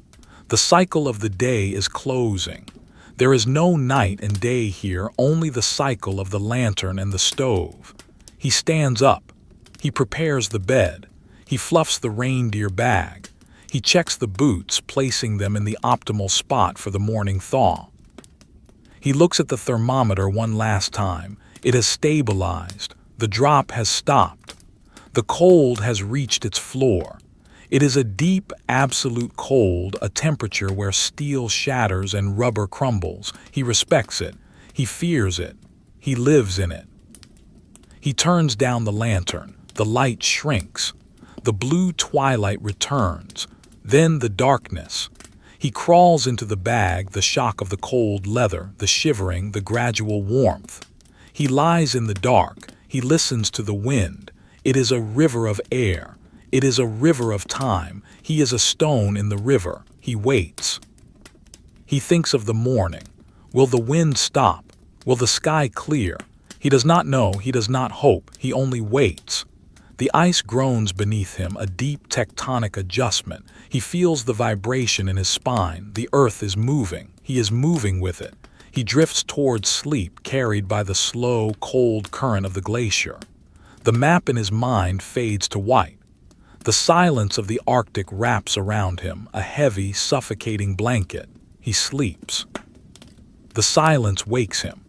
The cycle of the day is closing. There is no night and day here, only the cycle of the lantern and the stove. He stands up. He prepares the bed. He fluffs the reindeer bag. He checks the boots, placing them in the optimal spot for the morning thaw. He looks at the thermometer one last time. It has stabilized. The drop has stopped. The cold has reached its floor. It is a deep, absolute cold, a temperature where steel shatters and rubber crumbles. He respects it. He fears it. He lives in it. He turns down the lantern. The light shrinks. The blue twilight returns. Then the darkness. He crawls into the bag, the shock of the cold leather, the shivering, the gradual warmth. He lies in the dark. He listens to the wind. It is a river of air. It is a river of time. He is a stone in the river. He waits. He thinks of the morning. Will the wind stop? Will the sky clear? He does not know. He does not hope. He only waits. The ice groans beneath him, a deep tectonic adjustment. He feels the vibration in his spine. The earth is moving. He is moving with it. He drifts towards sleep, carried by the slow, cold current of the glacier. The map in his mind fades to white. The silence of the Arctic wraps around him, a heavy, suffocating blanket. He sleeps. The silence wakes him.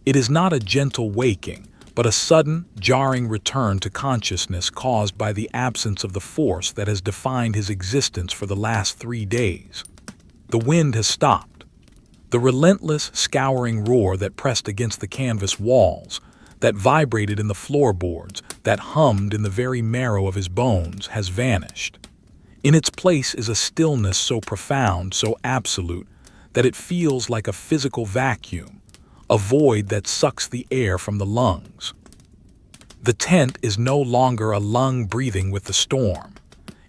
It is not a gentle waking, but a sudden, jarring return to consciousness caused by the absence of the force that has defined his existence for the last 3 days. The wind has stopped. The relentless, scouring roar that pressed against the canvas walls, that vibrated in the floorboards, that hummed in the very marrow of his bones, has vanished. In its place is a stillness so profound, so absolute, that it feels like a physical vacuum, a void that sucks the air from the lungs. The tent is no longer a lung breathing with the storm.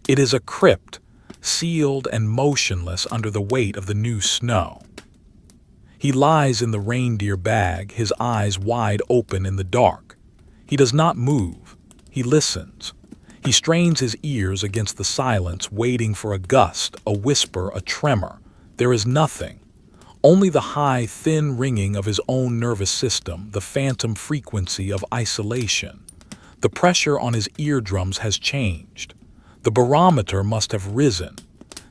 It is a crypt, sealed and motionless under the weight of the new snow. He lies in the reindeer bag, his eyes wide open in the dark. He does not move. He listens. He strains his ears against the silence, waiting for a gust, a whisper, a tremor. There is nothing. Only the high, thin ringing of his own nervous system, the phantom frequency of isolation. The pressure on his eardrums has changed. The barometer must have risen.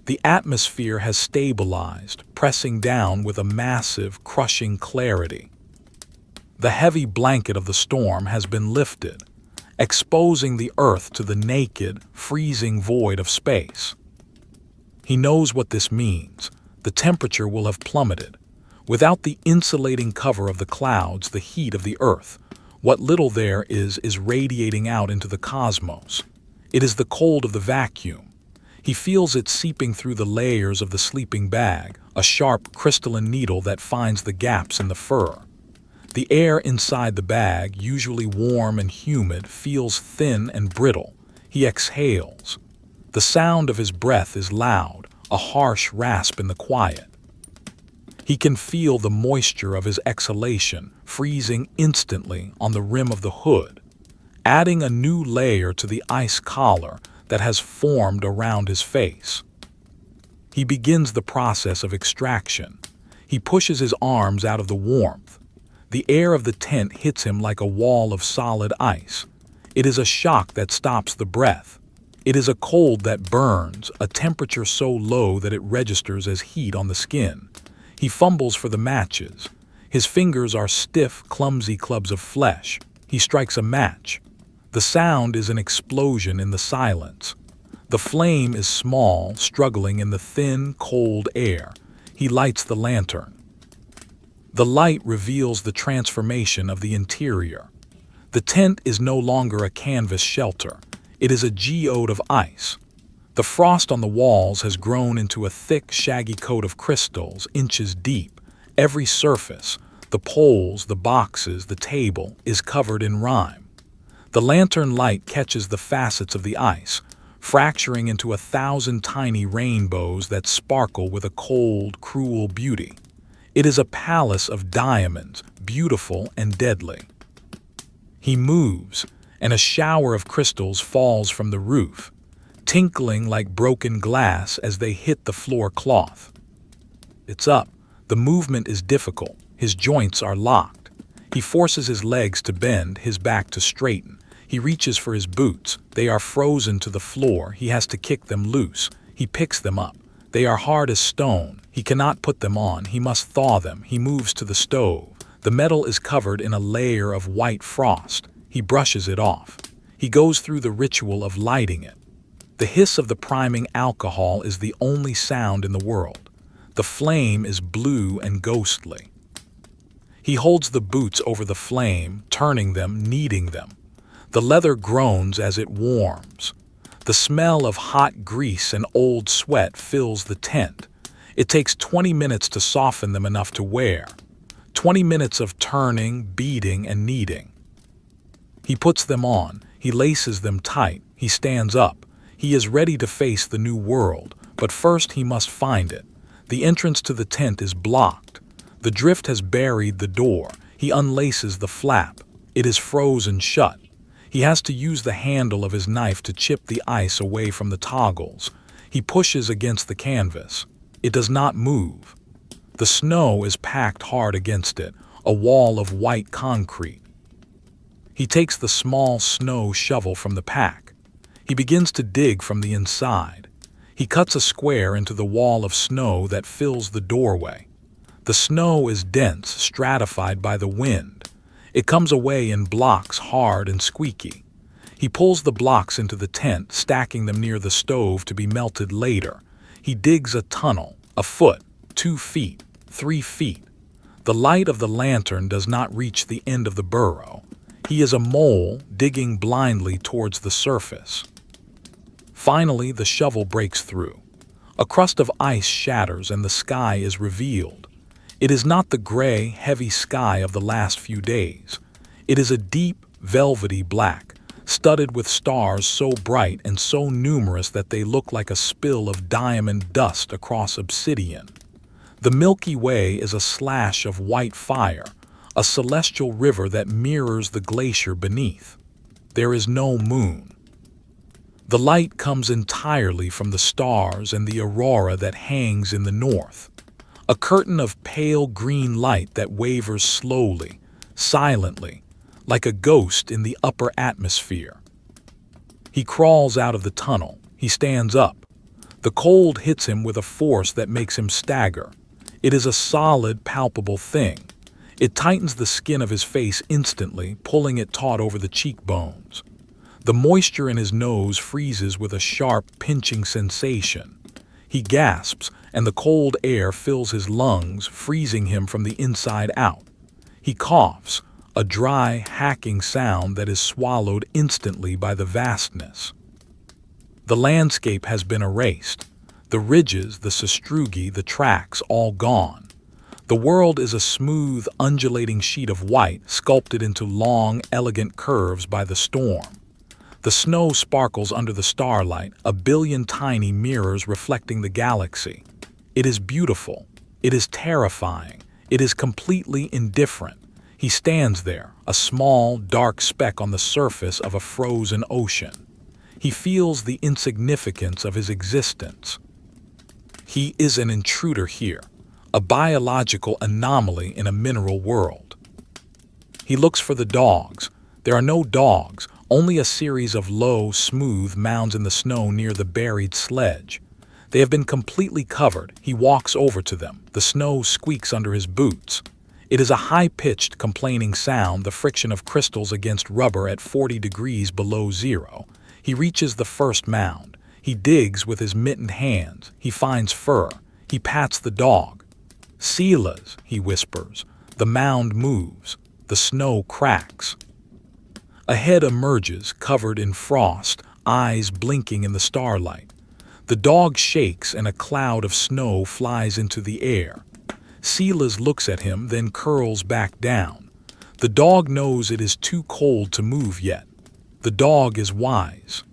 The atmosphere has stabilized, pressing down with a massive, crushing clarity. The heavy blanket of the storm has been lifted, exposing the earth to the naked, freezing void of space. He knows what this means. The temperature will have plummeted. Without the insulating cover of the clouds, the heat of the earth, what little there is radiating out into the cosmos. It is the cold of the vacuum. He feels it seeping through the layers of the sleeping bag, a sharp crystalline needle that finds the gaps in the fur. The air inside the bag, usually warm and humid, feels thin and brittle. He exhales. The sound of his breath is loud, a harsh rasp in the quiet. He can feel the moisture of his exhalation freezing instantly on the rim of the hood, adding a new layer to the ice collar that has formed around his face. He begins the process of extraction. He pushes his arms out of the warmth. The air of the tent hits him like a wall of solid ice. It is a shock that stops the breath. It is a cold that burns, a temperature so low that it registers as heat on the skin. He fumbles for the matches. His fingers are stiff, clumsy clubs of flesh. He strikes a match. The sound is an explosion in the silence. The flame is small, struggling in the thin, cold air. He lights the lantern. The light reveals the transformation of the interior. The tent is no longer a canvas shelter. It is a geode of ice. The frost on the walls has grown into a thick, shaggy coat of crystals, inches deep. Every surface, the poles, the boxes, the table, is covered in rime. The lantern light catches the facets of the ice, fracturing into 1,000 tiny rainbows that sparkle with a cold, cruel beauty. It is a palace of diamonds, beautiful and deadly. He moves, and a shower of crystals falls from the roof, tinkling like broken glass as they hit the floor cloth. It's up. The movement is difficult. His joints are locked. He forces his legs to bend, his back to straighten. He reaches for his boots. They are frozen to the floor. He has to kick them loose. He picks them up. They are hard as stone. He cannot put them on. He must thaw them. He moves to the stove. The metal is covered in a layer of white frost. He brushes it off. He goes through the ritual of lighting it. The hiss of the priming alcohol is the only sound in the world. The flame is blue and ghostly. He holds the boots over the flame, turning them, kneading them. The leather groans as it warms. The smell of hot grease and old sweat fills the tent. It takes 20 minutes to soften them enough to wear. 20 minutes of turning, beating, and kneading. He puts them on. He laces them tight. He stands up. He is ready to face the new world, but first he must find it. The entrance to the tent is blocked. The drift has buried the door. He unlaces the flap. It is frozen shut. He has to use the handle of his knife to chip the ice away from the toggles. He pushes against the canvas. It does not move. The snow is packed hard against it, a wall of white concrete. He takes the small snow shovel from the pack. He begins to dig from the inside. He cuts a square into the wall of snow that fills the doorway. The snow is dense, stratified by the wind. It comes away in blocks, hard and squeaky. He pulls the blocks into the tent, stacking them near the stove to be melted later. He digs a tunnel, a foot, 2 feet, 3 feet. The light of the lantern does not reach the end of the burrow. He is a mole digging blindly towards the surface. Finally, the shovel breaks through. A crust of ice shatters and the sky is revealed. It is not the gray, heavy sky of the last few days. It is a deep, velvety black, studded with stars so bright and so numerous that they look like a spill of diamond dust across obsidian. The Milky Way is a slash of white fire, a celestial river that mirrors the glacier beneath. There is no moon. The light comes entirely from the stars and the aurora that hangs in the north, a curtain of pale green light that wavers slowly, silently, like a ghost in the upper atmosphere. He crawls out of the tunnel. He stands up. The cold hits him with a force that makes him stagger. It is a solid, palpable thing. It tightens the skin of his face instantly, pulling it taut over the cheekbones. The moisture in his nose freezes with a sharp, pinching sensation. He gasps, and the cold air fills his lungs, freezing him from the inside out. He coughs, a dry, hacking sound that is swallowed instantly by the vastness. The landscape has been erased. The ridges, the sastrugi, the tracks, all gone. The world is a smooth, undulating sheet of white, sculpted into long, elegant curves by the storm. The snow sparkles under the starlight, a billion tiny mirrors reflecting the galaxy. It is beautiful. It is terrifying. It is completely indifferent. He stands there, a small, dark speck on the surface of a frozen ocean. He feels the insignificance of his existence. He is an intruder here, a biological anomaly in a mineral world. He looks for the dogs. There are no dogs, only a series of low, smooth mounds in the snow near the buried sledge. They have been completely covered. He walks over to them. The snow squeaks under his boots. It is a high-pitched, complaining sound, the friction of crystals against rubber at 40 degrees below zero. He reaches the first mound. He digs with his mittened hands. He finds fur. He pats the dog. "Silas," he whispers. The mound moves. The snow cracks. A head emerges, covered in frost, eyes blinking in the starlight. The dog shakes and a cloud of snow flies into the air. Silas looks at him, then curls back down. The dog knows it is too cold to move yet. The dog is wise.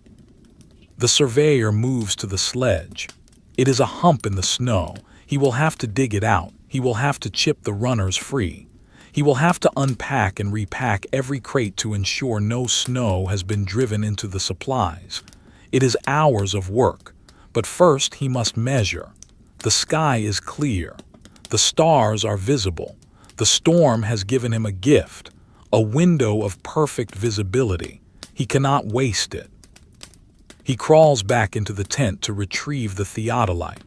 The surveyor moves to the sledge. It is a hump in the snow. He will have to dig it out. He will have to chip the runners free. He will have to unpack and repack every crate to ensure no snow has been driven into the supplies. It is hours of work. But first he must measure. The sky is clear. The stars are visible. The storm has given him a gift, a window of perfect visibility. He cannot waste it. He crawls back into the tent to retrieve the theodolite.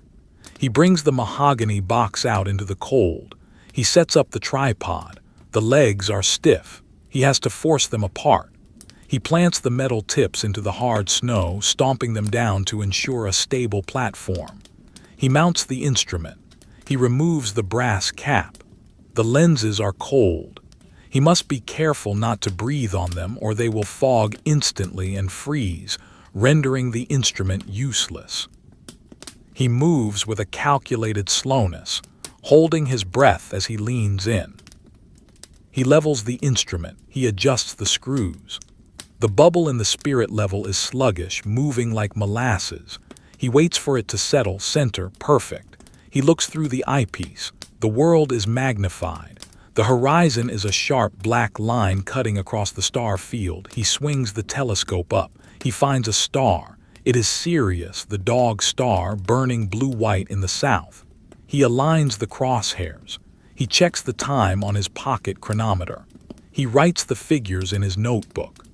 He brings the mahogany box out into the cold. He sets up the tripod. The legs are stiff. He has to force them apart. He plants the metal tips into the hard snow, stomping them down to ensure a stable platform. He mounts the instrument. He removes the brass cap. The lenses are cold. He must be careful not to breathe on them or they will fog instantly and freeze, rendering the instrument useless. He moves with a calculated slowness, holding his breath as he leans in. He levels the instrument. He adjusts the screws. The bubble in the spirit level is sluggish, moving like molasses. He waits for it to settle, center, perfect. He looks through the eyepiece. The world is magnified. The horizon is a sharp black line cutting across the star field. He swings the telescope up. He finds a star. It is Sirius, the dog star, burning blue-white in the south. He aligns the crosshairs. He checks the time on his pocket chronometer. He writes the figures in his notebook.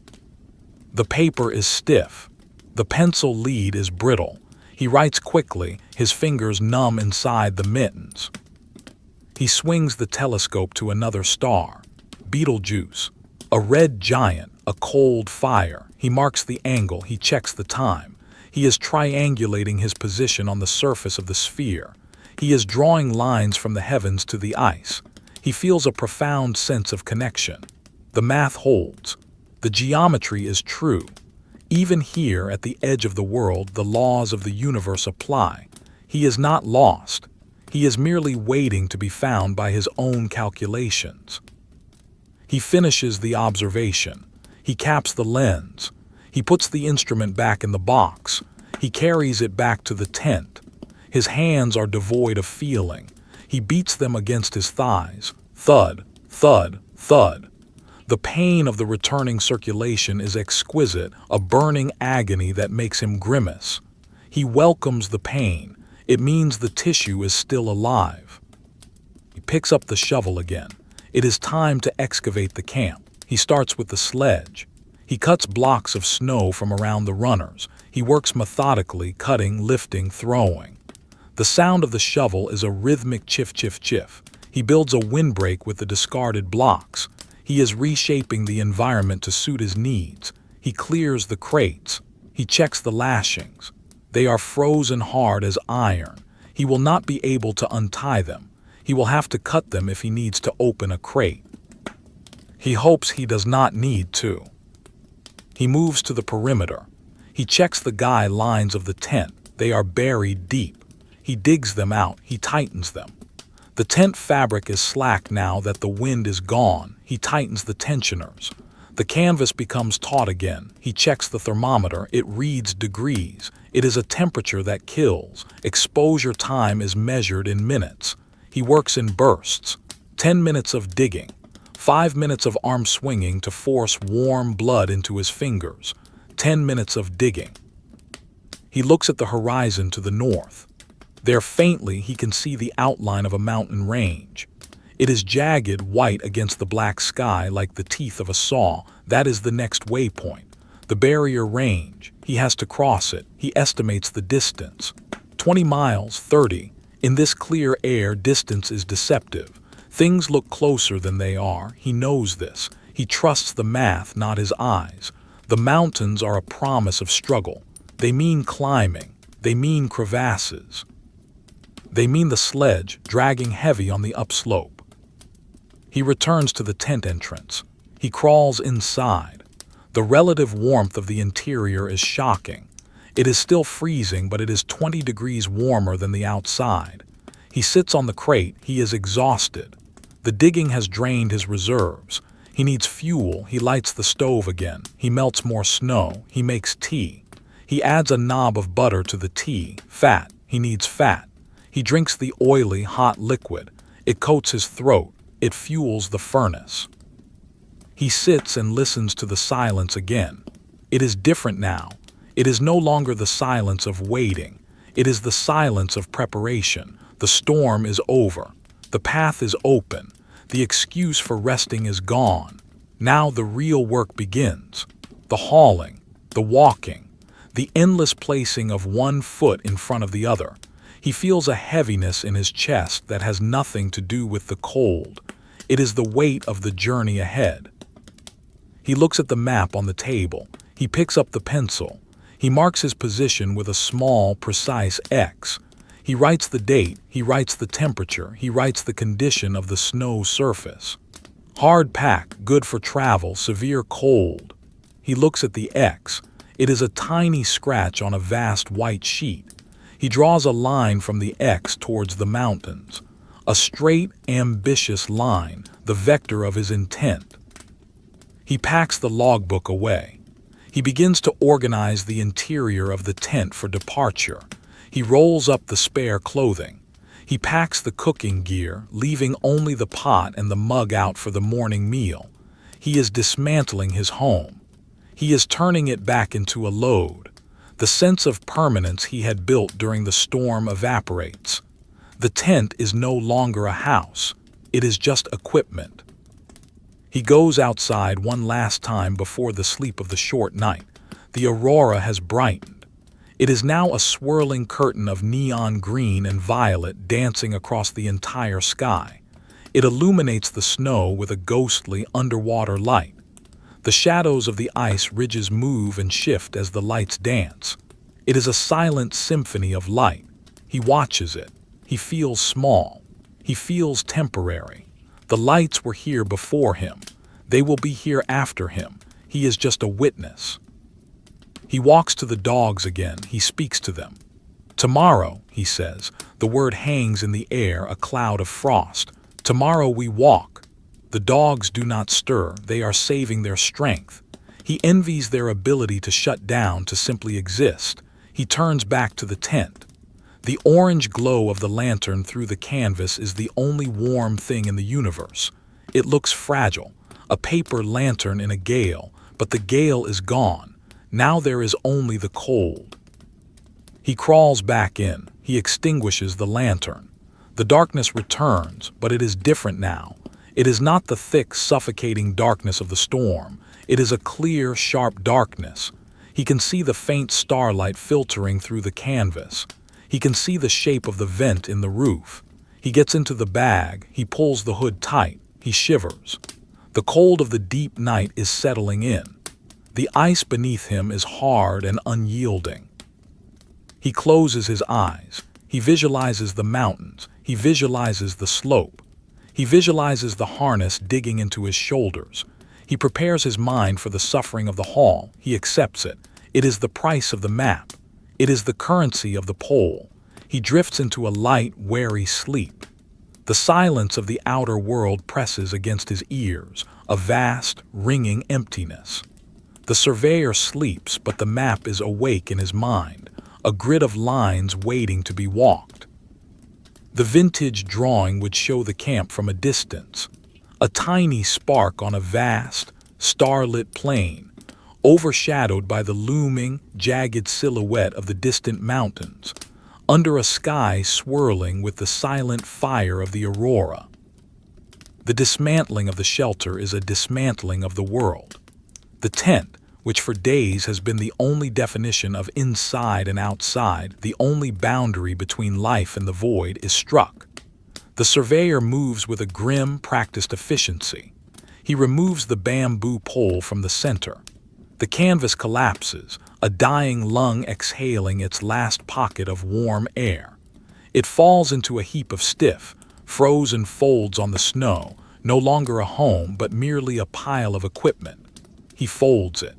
The paper is stiff. The pencil lead is brittle. He writes quickly, his fingers numb inside the mittens. He swings the telescope to another star. Betelgeuse. A red giant, a cold fire. He marks the angle, he checks the time. He is triangulating his position on the surface of the sphere. He is drawing lines from the heavens to the ice. He feels a profound sense of connection. The math holds. The geometry is true. Even here at the edge of the world, the laws of the universe apply. He is not lost. He is merely waiting to be found by his own calculations. He finishes the observation. He caps the lens. He puts the instrument back in the box. He carries it back to the tent. His hands are devoid of feeling. He beats them against his thighs. Thud, thud, thud. The pain of the returning circulation is exquisite, a burning agony that makes him grimace. He welcomes the pain. It means the tissue is still alive. He picks up the shovel again. It is time to excavate the camp. He starts with the sledge. He cuts blocks of snow from around the runners. He works methodically, cutting, lifting, throwing. The sound of the shovel is a rhythmic chiff, chiff, chiff. He builds a windbreak with the discarded blocks. He is reshaping the environment to suit his needs. He clears the crates. He checks the lashings. They are frozen hard as iron. He will not be able to untie them. He will have to cut them if he needs to open a crate. He hopes he does not need to. He moves to the perimeter. He checks the guy lines of the tent. They are buried deep. He digs them out. He tightens them. The tent fabric is slack now that the wind is gone. He tightens the tensioners. The canvas becomes taut again. He checks the thermometer. It reads degrees. It is a temperature that kills. Exposure time is measured in minutes. He works in bursts. 10 minutes of digging. 5 minutes of arm swinging to force warm blood into his fingers. 10 minutes of digging. He looks at the horizon to the north. There faintly he can see the outline of a mountain range. It is jagged white against the black sky like the teeth of a saw. That is the next waypoint. The barrier range. He has to cross it. He estimates the distance. 20 miles, 30. In this clear air, distance is deceptive. Things look closer than they are. He knows this. He trusts the math, not his eyes. The mountains are a promise of struggle. They mean climbing. They mean crevasses. They mean the sledge dragging heavy on the upslope. He returns to the tent entrance. He crawls inside. The relative warmth of the interior is shocking. It is still freezing, but it is 20 degrees warmer than the outside. He sits on the crate. He is exhausted. The digging has drained his reserves. He needs fuel. He lights the stove again. He melts more snow. He makes tea. He adds a knob of butter to the tea. Fat. He needs fat. He drinks the oily, hot liquid. It coats his throat. It fuels the furnace. He sits and listens to the silence again. It is different now. It is no longer the silence of waiting. It is the silence of preparation. The storm is over. The path is open. The excuse for resting is gone. Now the real work begins. The hauling, the walking, the endless placing of one foot in front of the other. He feels a heaviness in his chest that has nothing to do with the cold. It is the weight of the journey ahead. He looks at the map on the table. He picks up the pencil. He marks his position with a small, precise X. He writes the date. He writes the temperature. He writes the condition of the snow surface. Hard pack, good for travel, severe cold. He looks at the X. It is a tiny scratch on a vast white sheet. He draws a line from the X towards the mountains. A straight, ambitious line, the vector of his intent. He packs the logbook away. He begins to organize the interior of the tent for departure. He rolls up the spare clothing. He packs the cooking gear, leaving only the pot and the mug out for the morning meal. He is dismantling his home. He is turning it back into a load. The sense of permanence he had built during the storm evaporates. The tent is no longer a house. It is just equipment. He goes outside one last time before the sleep of the short night. The aurora has brightened. It is now a swirling curtain of neon green and violet dancing across the entire sky. It illuminates the snow with a ghostly underwater light. The shadows of the ice ridges move and shift as the lights dance. It is a silent symphony of light. He watches it. He feels small. He feels temporary. The lights were here before him. They will be here after him. He is just a witness. He walks to the dogs again. He speaks to them. Tomorrow, he says, the word hangs in the air, a cloud of frost. Tomorrow we walk. The dogs do not stir. They are saving their strength. He envies their ability to shut down, to simply exist. He turns back to the tent. The orange glow of the lantern through the canvas is the only warm thing in the universe. It looks fragile, a paper lantern in a gale, but the gale is gone. Now there is only the cold. He crawls back in. He extinguishes the lantern. The darkness returns, but it is different now. It is not the thick, suffocating darkness of the storm. It is a clear, sharp darkness. He can see the faint starlight filtering through the canvas. He can see the shape of the vent in the roof. He gets into the bag. He pulls the hood tight. He shivers. The cold of the deep night is settling in. The ice beneath him is hard and unyielding. He closes his eyes. He visualizes the mountains. He visualizes the slope. He visualizes the harness digging into his shoulders. He prepares his mind for the suffering of the haul. He accepts it. It is the price of the map. It is the currency of the pole. He drifts into a light, wary sleep. The silence of the outer world presses against his ears, a vast, ringing emptiness. The surveyor sleeps, but the map is awake in his mind, a grid of lines waiting to be walked. The vintage drawing would show the camp from a distance, a tiny spark on a vast, starlit plain, overshadowed by the looming, jagged silhouette of the distant mountains, under a sky swirling with the silent fire of the aurora. The dismantling of the shelter is a dismantling of the world. The tent, which for days has been the only definition of inside and outside, the only boundary between life and the void, is struck. The surveyor moves with a grim, practiced efficiency. He removes the bamboo pole from the center. The canvas collapses, a dying lung exhaling its last pocket of warm air. It falls into a heap of stiff, frozen folds on the snow, no longer a home but merely a pile of equipment. He folds it.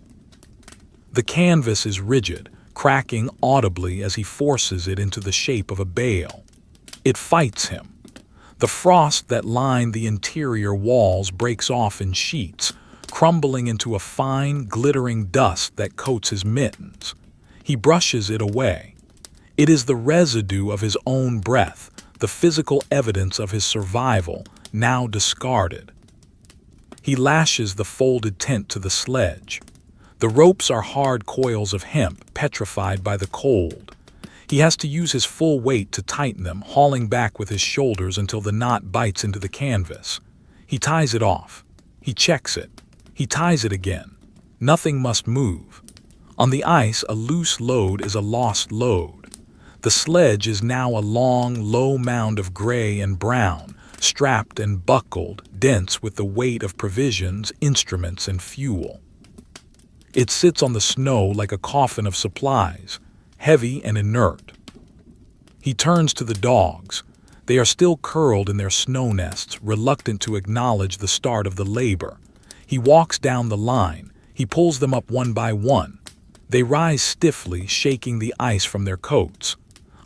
The canvas is rigid, cracking audibly as he forces it into the shape of a bale. It fights him. The frost that lined the interior walls breaks off in sheets, crumbling into a fine, glittering dust that coats his mittens. He brushes it away. It is the residue of his own breath, the physical evidence of his survival, now discarded. He lashes the folded tent to the sledge. The ropes are hard coils of hemp, petrified by the cold. He has to use his full weight to tighten them, hauling back with his shoulders until the knot bites into the canvas. He ties it off. He checks it. He ties it again. Nothing must move. On the ice, a loose load is a lost load. The sledge is now a long, low mound of gray and brown, strapped and buckled, dense with the weight of provisions, instruments, and fuel. It sits on the snow like a coffin of supplies, heavy and inert. He turns to the dogs. They are still curled in their snow nests, reluctant to acknowledge the start of the labor. He walks down the line. He pulls them up one by one. They rise stiffly, shaking the ice from their coats.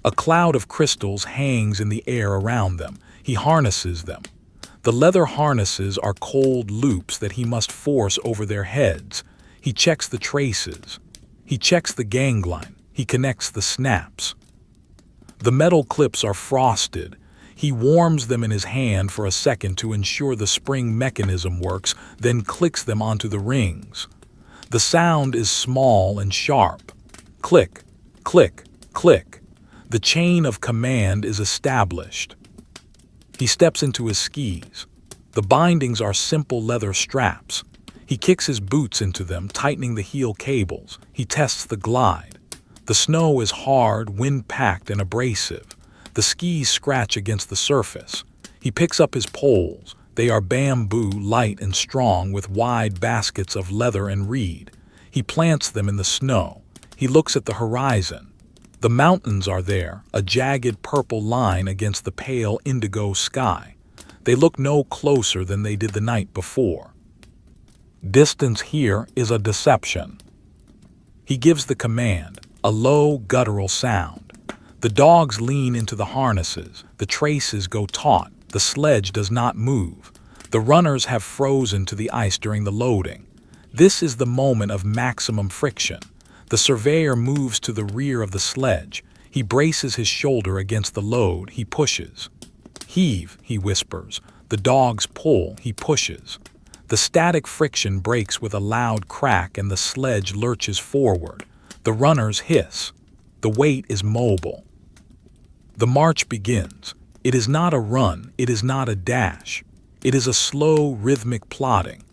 A cloud of crystals hangs in the air around them. He harnesses them. The leather harnesses are cold loops that he must force over their heads. He checks the traces. He checks the gangline. He connects the snaps. The metal clips are frosted. He warms them in his hand for a second to ensure the spring mechanism works, then clicks them onto the rings. The sound is small and sharp. Click, click, click. The chain of command is established. He steps into his skis. The bindings are simple leather straps. He kicks his boots into them, tightening the heel cables. He tests the glide. The snow is hard, wind-packed, and abrasive. The skis scratch against the surface. He picks up his poles. They are bamboo, light and strong, with wide baskets of leather and reed. He plants them in the snow. He looks at the horizon. The mountains are there, a jagged purple line against the pale indigo sky. They look no closer than they did the night before. Distance here is a deception. He gives the command, a low, guttural sound. The dogs lean into the harnesses. The traces go taut. The sledge does not move. The runners have frozen to the ice during the loading. This is the moment of maximum friction. The surveyor moves to the rear of the sledge. He braces his shoulder against the load. He pushes. Heave, he whispers. The dogs pull. He pushes. The static friction breaks with a loud crack and the sledge lurches forward. The runners hiss. The weight is mobile. The march begins. It is not a run. It is not a dash. It is a slow, rhythmic plodding.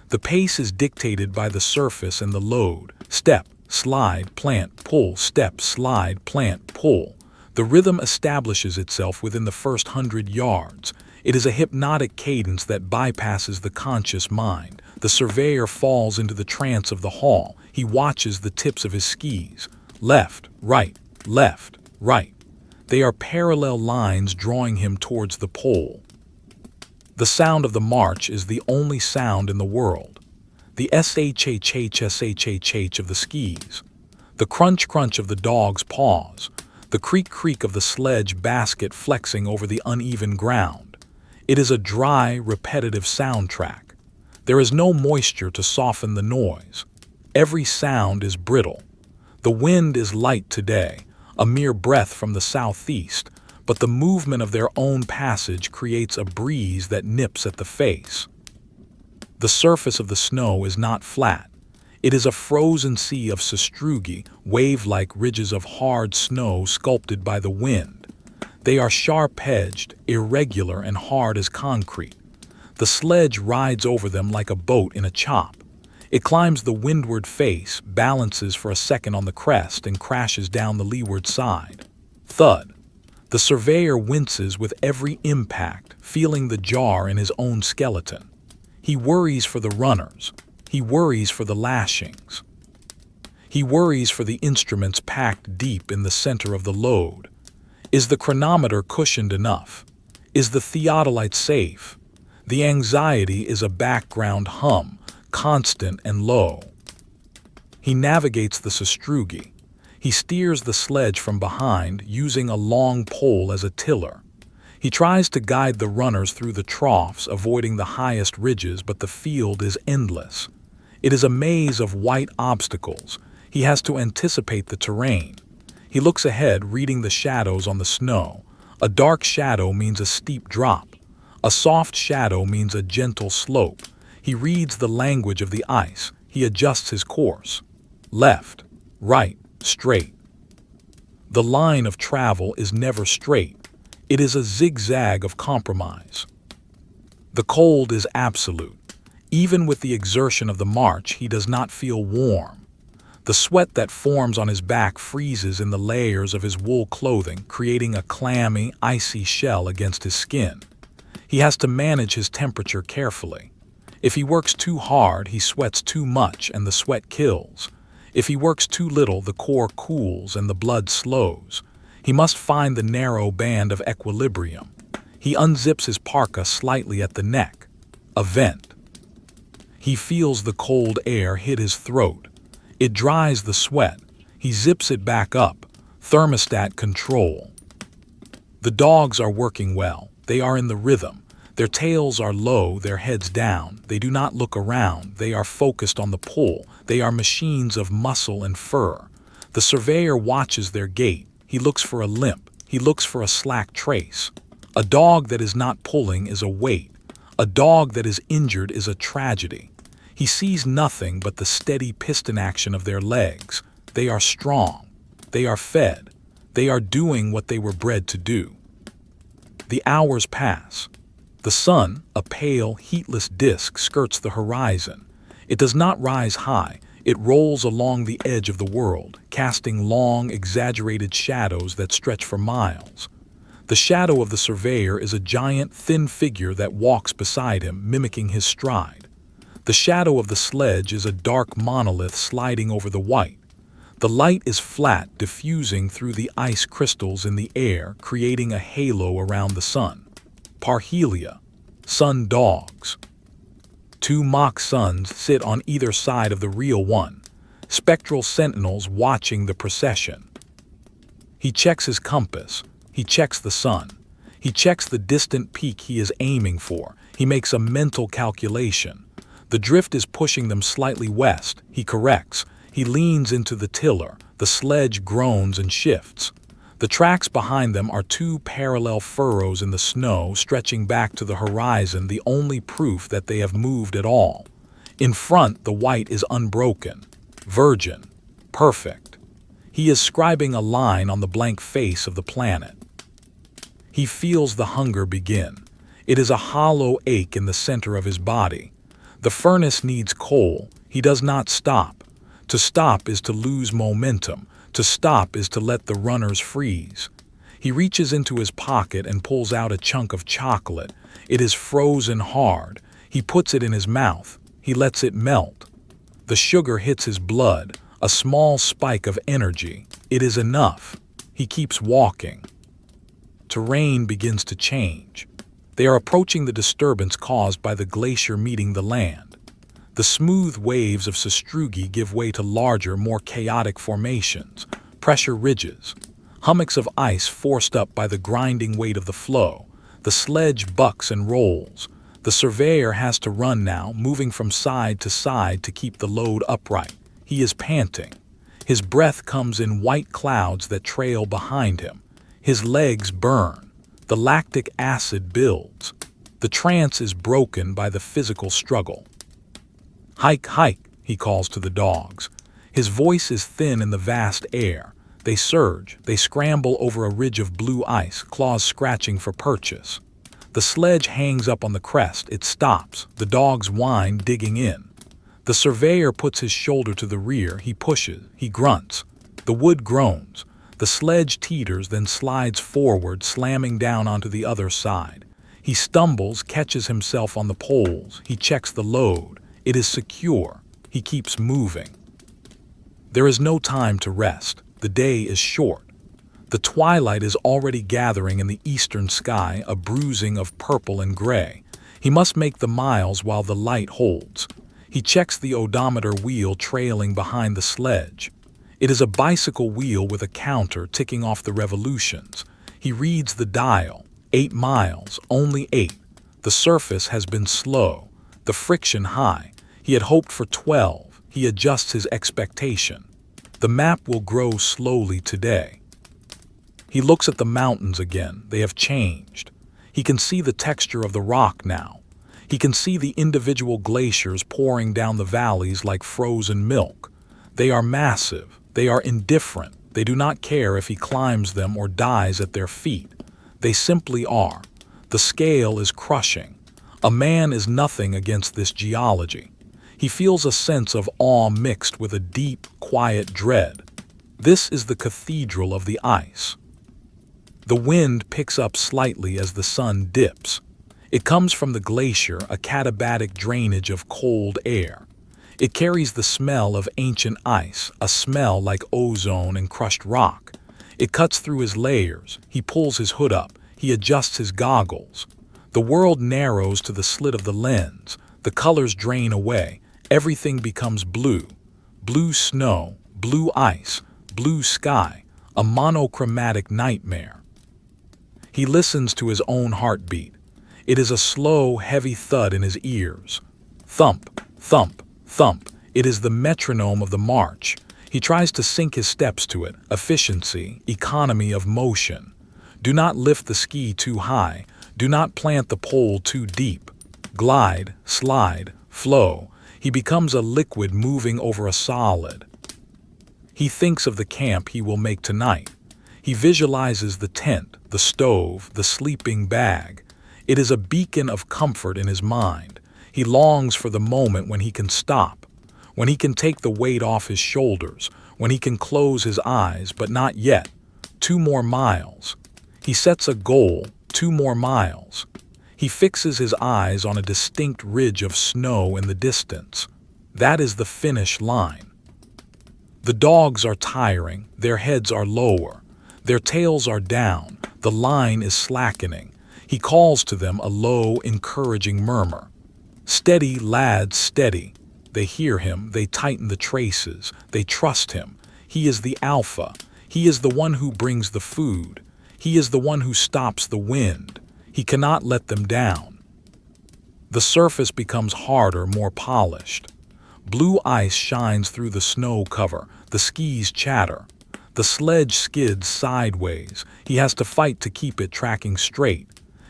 The pace is dictated by the surface and the load. Step, slide, plant, pull, step, slide, plant, pull. The rhythm establishes itself within the first 100 yards. It is a hypnotic cadence that bypasses the conscious mind. The surveyor falls into the trance of the haul. He watches the tips of his skis. Left, right, left, right. They are parallel lines drawing him towards the pole. The sound of the march is the only sound in the world. The shhhshhh of the skis. The crunch-crunch of the dog's paws. The creak-creak of the sledge basket flexing over the uneven ground. It is a dry, repetitive soundtrack. There is no moisture to soften the noise. Every sound is brittle. The wind is light today, a mere breath from the southeast, but the movement of their own passage creates a breeze that nips at the face. The surface of the snow is not flat. It is a frozen sea of sastrugi, wave-like ridges of hard snow sculpted by the wind. They are sharp-edged, irregular, and hard as concrete. The sledge rides over them like a boat in a chop. It climbs the windward face, balances for a second on the crest, and crashes down the leeward side. Thud. The surveyor winces with every impact, feeling the jar in his own skeleton. He worries for the runners. He worries for the lashings. He worries for the instruments packed deep in the center of the load. Is the chronometer cushioned enough? Is the theodolite safe? The anxiety is a background hum, constant and low. He navigates the sastrugi. He steers the sledge from behind, using a long pole as a tiller. He tries to guide the runners through the troughs, avoiding the highest ridges, but the field is endless. It is a maze of white obstacles. He has to anticipate the terrain. He looks ahead, reading the shadows on the snow. A dark shadow means a steep drop. A soft shadow means a gentle slope. He reads the language of the ice. He adjusts his course. Left, right, straight. The line of travel is never straight. It is a zigzag of compromise. The cold is absolute. Even with the exertion of the march, he does not feel warm. The sweat that forms on his back freezes in the layers of his wool clothing, creating a clammy, icy shell against his skin. He has to manage his temperature carefully. If he works too hard, he sweats too much and the sweat kills. If he works too little, the core cools and the blood slows. He must find the narrow band of equilibrium. He unzips his parka slightly at the neck. A vent. He feels the cold air hit his throat. It dries the sweat. He zips it back up. Thermostat control. The dogs are working well. They are in the rhythm. Their tails are low, their heads down. They do not look around. They are focused on the pull. They are machines of muscle and fur. The surveyor watches their gait. He looks for a limp. He looks for a slack trace. A dog that is not pulling is a weight. A dog that is injured is a tragedy. He sees nothing but the steady piston action of their legs. They are strong. They are fed. They are doing what they were bred to do. The hours pass. The sun, a pale, heatless disk, skirts the horizon. It does not rise high, it rolls along the edge of the world, casting long, exaggerated shadows that stretch for miles. The shadow of the surveyor is a giant, thin figure that walks beside him, mimicking his stride. The shadow of the sledge is a dark monolith sliding over the white. The light is flat, diffusing through the ice crystals in the air, creating a halo around the sun. Parhelia, sun dogs. Two mock suns sit on either side of the real one, spectral sentinels watching the procession. He checks his compass. He checks the sun. He checks the distant peak he is aiming for. He makes a mental calculation. The drift is pushing them slightly west. He corrects. He leans into the tiller. The sledge groans and shifts. The tracks behind them are two parallel furrows in the snow stretching back to the horizon, the only proof that they have moved at all. In front, the white is unbroken, virgin, perfect. He is scribing a line on the blank face of the planet. He feels the hunger begin. It is a hollow ache in the center of his body. The furnace needs coal. He does not stop. To stop is to lose momentum. To stop is to let the runners freeze. He reaches into his pocket and pulls out a chunk of chocolate. It is frozen hard. He puts it in his mouth. He lets it melt. The sugar hits his blood, a small spike of energy. It is enough. He keeps walking. Terrain begins to change. They are approaching the disturbance caused by the glacier meeting the land. The smooth waves of sastrugi give way to larger, more chaotic formations, pressure ridges, hummocks of ice forced up by the grinding weight of the flow. The sledge bucks and rolls. The surveyor has to run now, moving from side to side to keep the load upright. He is panting. His breath comes in white clouds that trail behind him. His legs burn. The lactic acid builds. The trance is broken by the physical struggle. "Hike, hike," he calls to the dogs. His voice is thin in the vast air. They surge. They scramble over a ridge of blue ice, claws scratching for purchase. The sledge hangs up on the crest. It stops. The dogs whine, digging in. The surveyor puts his shoulder to the rear. He pushes. He grunts. The wood groans. The sledge teeters, then slides forward, slamming down onto the other side. He stumbles, catches himself on the poles. He checks the load. It is secure. He keeps moving. There is no time to rest. The day is short. The twilight is already gathering in the eastern sky, a bruising of purple and gray. He must make the miles while the light holds. He checks the odometer wheel trailing behind the sledge. It is a bicycle wheel with a counter ticking off the revolutions. He reads the dial. 8 miles, only 8. The surface has been slow, the friction high. He had hoped for 12. He adjusts his expectation. The map will grow slowly today. He looks at the mountains again. They have changed. He can see the texture of the rock now. He can see the individual glaciers pouring down the valleys like frozen milk. They are massive. They are indifferent. They do not care if he climbs them or dies at their feet. They simply are. The scale is crushing. A man is nothing against this geology. He feels a sense of awe mixed with a deep, quiet dread. This is the cathedral of the ice. The wind picks up slightly as the sun dips. It comes from the glacier, a katabatic drainage of cold air. It carries the smell of ancient ice, a smell like ozone and crushed rock. It cuts through his layers. He pulls his hood up. He adjusts his goggles. The world narrows to the slit of the lens. The colors drain away. Everything becomes blue. Blue snow, blue ice, blue sky, a monochromatic nightmare. He listens to his own heartbeat. It is a slow, heavy thud in his ears. Thump, thump, thump. It is the metronome of the march. He tries to sync his steps to it. Efficiency, economy of motion. Do not lift the ski too high. Do not plant the pole too deep. Glide, slide, flow. He becomes a liquid moving over a solid. He thinks of the camp he will make tonight. He visualizes the tent, the stove, the sleeping bag. It is a beacon of comfort in his mind. He longs for the moment when he can stop, when he can take the weight off his shoulders, when he can close his eyes, but not yet. 2 more miles. He sets a goal, 2 more miles. He fixes his eyes on a distinct ridge of snow in the distance. That is the finish line. The dogs are tiring, their heads are lower, their tails are down, the line is slackening. He calls to them a low, encouraging murmur. Steady, lads, steady. They hear him, they tighten the traces, they trust him. He is the alpha. He is the one who brings the food. He is the one who stops the wind. He cannot let them down. The surface becomes harder, more polished. Blue ice shines through the snow cover. The skis chatter. The sledge skids sideways. He has to fight to keep it tracking straight.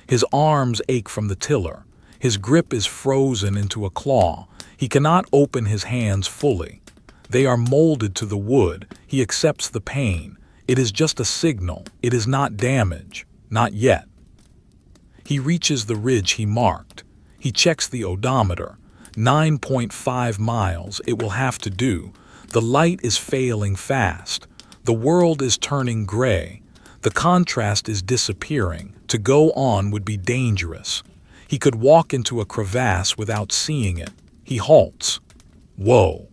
His arms ache from the tiller. His grip is frozen into a claw. He cannot open his hands fully. They are molded to the wood. He accepts the pain. It is just a signal. It is not damage. Not yet. He reaches the ridge he marked. He checks the odometer. 9.5 miles it will have to do. The light is failing fast. The world is turning gray. The contrast is disappearing. To go on would be dangerous. He could walk into a crevasse without seeing it. He halts. Whoa.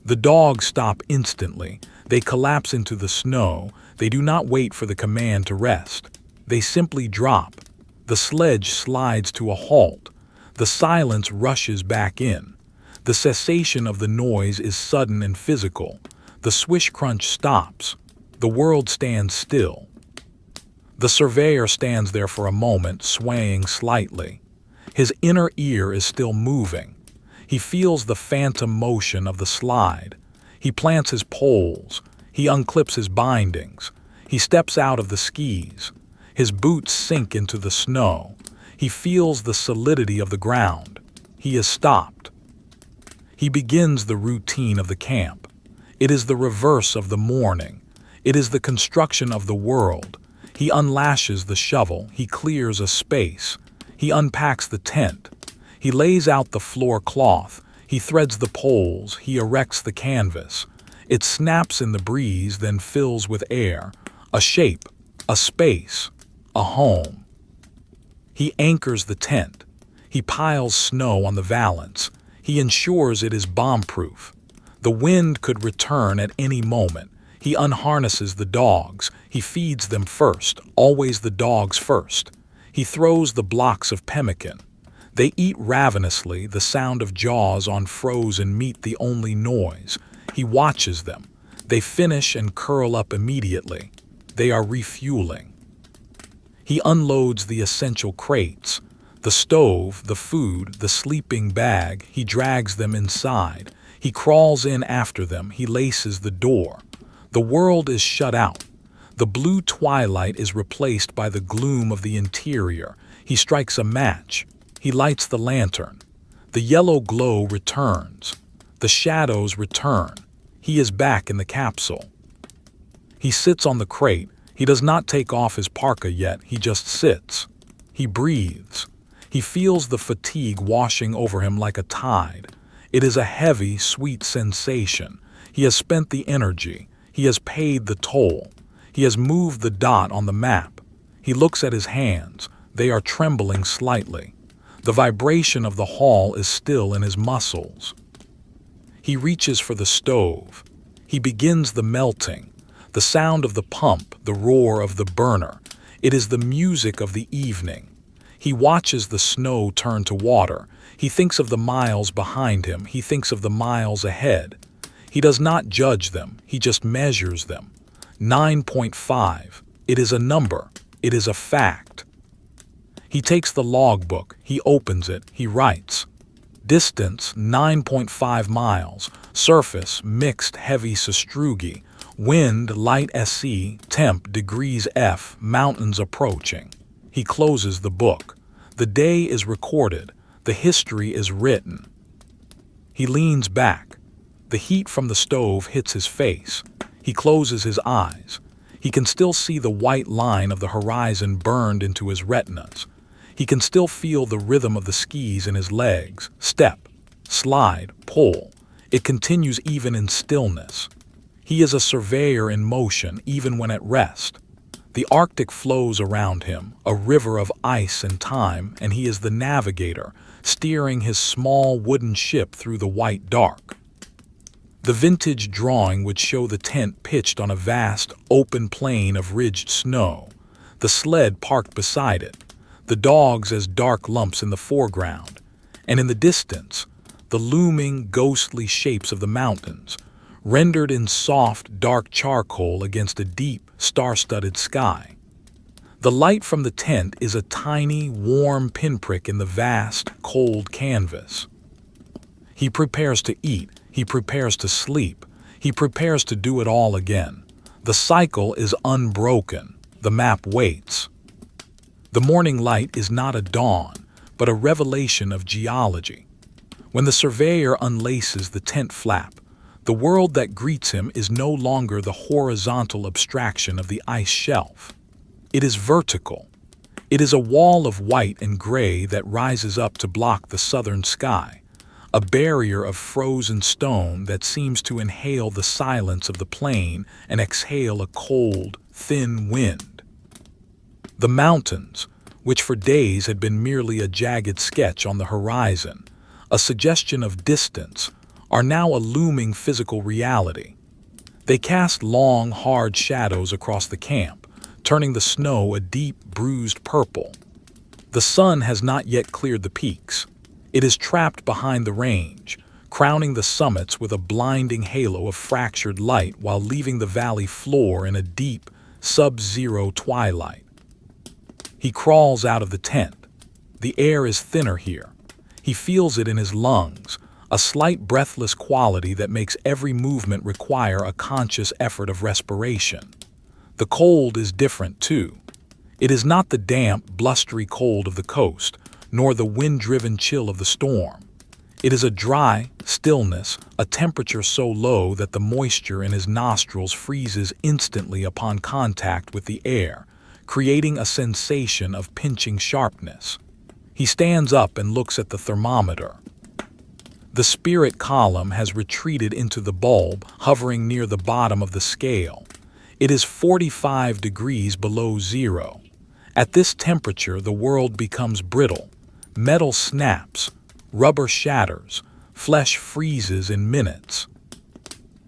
The dogs stop instantly. They collapse into the snow. They do not wait for the command to rest. They simply drop. The sledge slides to a halt. The silence rushes back in. The cessation of the noise is sudden and physical. The swish crunch stops. The world stands still. The surveyor stands there for a moment, swaying slightly. His inner ear is still moving. He feels the phantom motion of the slide. He plants his poles. He unclips his bindings. He steps out of the skis. His boots sink into the snow. He feels the solidity of the ground. He is stopped. He begins the routine of the camp. It is the reverse of the morning. It is the construction of the world. He unlashes the shovel. He clears a space. He unpacks the tent. He lays out the floor cloth. He threads the poles. He erects the canvas. It snaps in the breeze, then fills with air. A shape, a space, a home. He anchors the tent. He piles snow on the valance. He ensures it is bomb-proof. The wind could return at any moment. He unharnesses the dogs. He feeds them first, always the dogs first. He throws the blocks of pemmican. They eat ravenously, the sound of jaws on frozen meat the only noise. He watches them. They finish and curl up immediately. They are refueling. He unloads the essential crates. The stove, the food, the sleeping bag. He drags them inside. He crawls in after them. He laces the door. The world is shut out. The blue twilight is replaced by the gloom of the interior. He strikes a match. He lights the lantern. The yellow glow returns. The shadows return. He is back in the capsule. He sits on the crate. He does not take off his parka yet. He just sits. He breathes. He feels the fatigue washing over him like a tide. It is a heavy, sweet sensation. He has spent the energy. He has paid the toll. He has moved the dot on the map. He looks at his hands. They are trembling slightly. The vibration of the haul is still in his muscles. He reaches for the stove. He begins the melting. The sound of the pump, the roar of the burner. It is the music of the evening. He watches the snow turn to water. He thinks of the miles behind him. He thinks of the miles ahead. He does not judge them. He just measures them. 9.5. It is a number. It is a fact. He takes the logbook. He opens it. He writes. Distance 9.5 miles. Surface mixed heavy sastrugi. Wind light SE. Temp degrees F. Mountains approaching. He closes the book. The day is recorded. The history is written. He leans back. The heat from the stove hits his face. He closes his eyes. He can still see the white line of the horizon burned into his retinas. He can still feel the rhythm of the skis in his legs. Step, slide, pull. It continues even in stillness. He is a surveyor in motion even when at rest. The Arctic flows around him, a river of ice and time, and he is the navigator, steering his small wooden ship through the white dark. The vintage drawing would show the tent pitched on a vast, open plain of ridged snow, the sled parked beside it, the dogs as dark lumps in the foreground, and in the distance, the looming, ghostly shapes of the mountains, rendered in soft, dark charcoal against a deep, star-studded sky. The light from the tent is a tiny, warm pinprick in the vast, cold canvas. He prepares to eat, he prepares to sleep, he prepares to do it all again. The cycle is unbroken, the map waits. The morning light is not a dawn, but a revelation of geology. When the surveyor unlaces the tent flap, the world that greets him is no longer the horizontal abstraction of the ice shelf. It is vertical. It is a wall of white and gray that rises up to block the southern sky, a barrier of frozen stone that seems to inhale the silence of the plain and exhale a cold, thin wind. The mountains, which for days had been merely a jagged sketch on the horizon, a suggestion of distance, are now a looming physical reality. They cast long, hard shadows across the camp, turning the snow a deep, bruised purple. The sun has not yet cleared the peaks. It is trapped behind the range, crowning the summits with a blinding halo of fractured light while leaving the valley floor in a deep, sub-zero twilight. He crawls out of the tent. The air is thinner here. He feels it in his lungs, a slight breathless quality that makes every movement require a conscious effort of respiration. The cold is different, too. It is not the damp, blustery cold of the coast, nor the wind-driven chill of the storm. It is a dry stillness, a temperature so low that the moisture in his nostrils freezes instantly upon contact with the air, creating a sensation of pinching sharpness. He stands up and looks at the thermometer. The spirit column has retreated into the bulb, hovering near the bottom of the scale. It is 45 degrees below zero. At this temperature, the world becomes brittle. Metal snaps, rubber shatters, flesh freezes in minutes.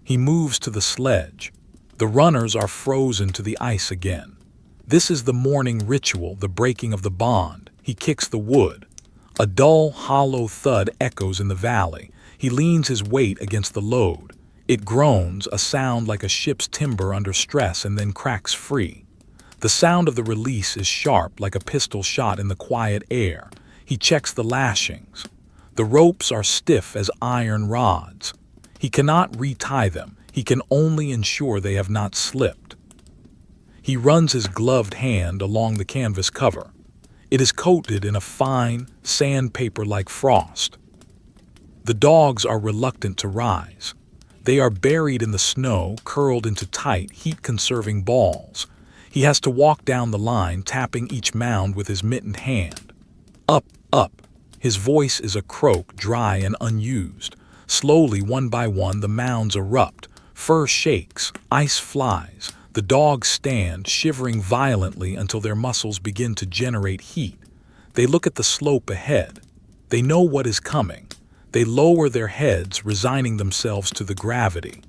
He moves to the sledge. The runners are frozen to the ice again. This is the morning ritual, the breaking of the bond. He kicks the wood. A dull, hollow thud echoes in the valley. He leans his weight against the load. It groans, a sound like a ship's timber under stress, and then cracks free. The sound of the release is sharp, like a pistol shot in the quiet air. He checks the lashings. The ropes are stiff as iron rods. He cannot retie them. He can only ensure they have not slipped. He runs his gloved hand along the canvas cover. It is coated in a fine, sandpaper-like frost. The dogs are reluctant to rise. They are buried in the snow, curled into tight, heat-conserving balls. He has to walk down the line, tapping each mound with his mittened hand. Up, up. His voice is a croak, dry and unused. Slowly, one by one, the mounds erupt. Fur shakes, ice flies. The dogs stand, shivering violently until their muscles begin to generate heat. They look at the slope ahead. They know what is coming. They lower their heads, resigning themselves to the gravity.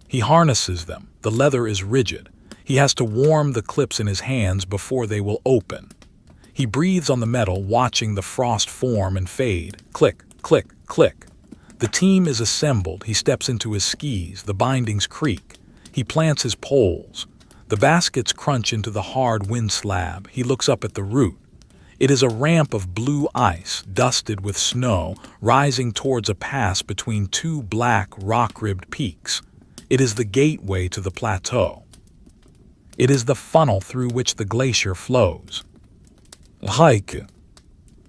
He harnesses them. The leather is rigid. He has to warm the clips in his hands before they will open. He breathes on the metal, watching the frost form and fade. Click, click, click. The team is assembled. He steps into his skis. The bindings creak. He plants his poles. The baskets crunch into the hard wind slab. He looks up at the route. It is a ramp of blue ice, dusted with snow, rising towards a pass between two black, rock-ribbed peaks. It is the gateway to the plateau. It is the funnel through which the glacier flows. Hike.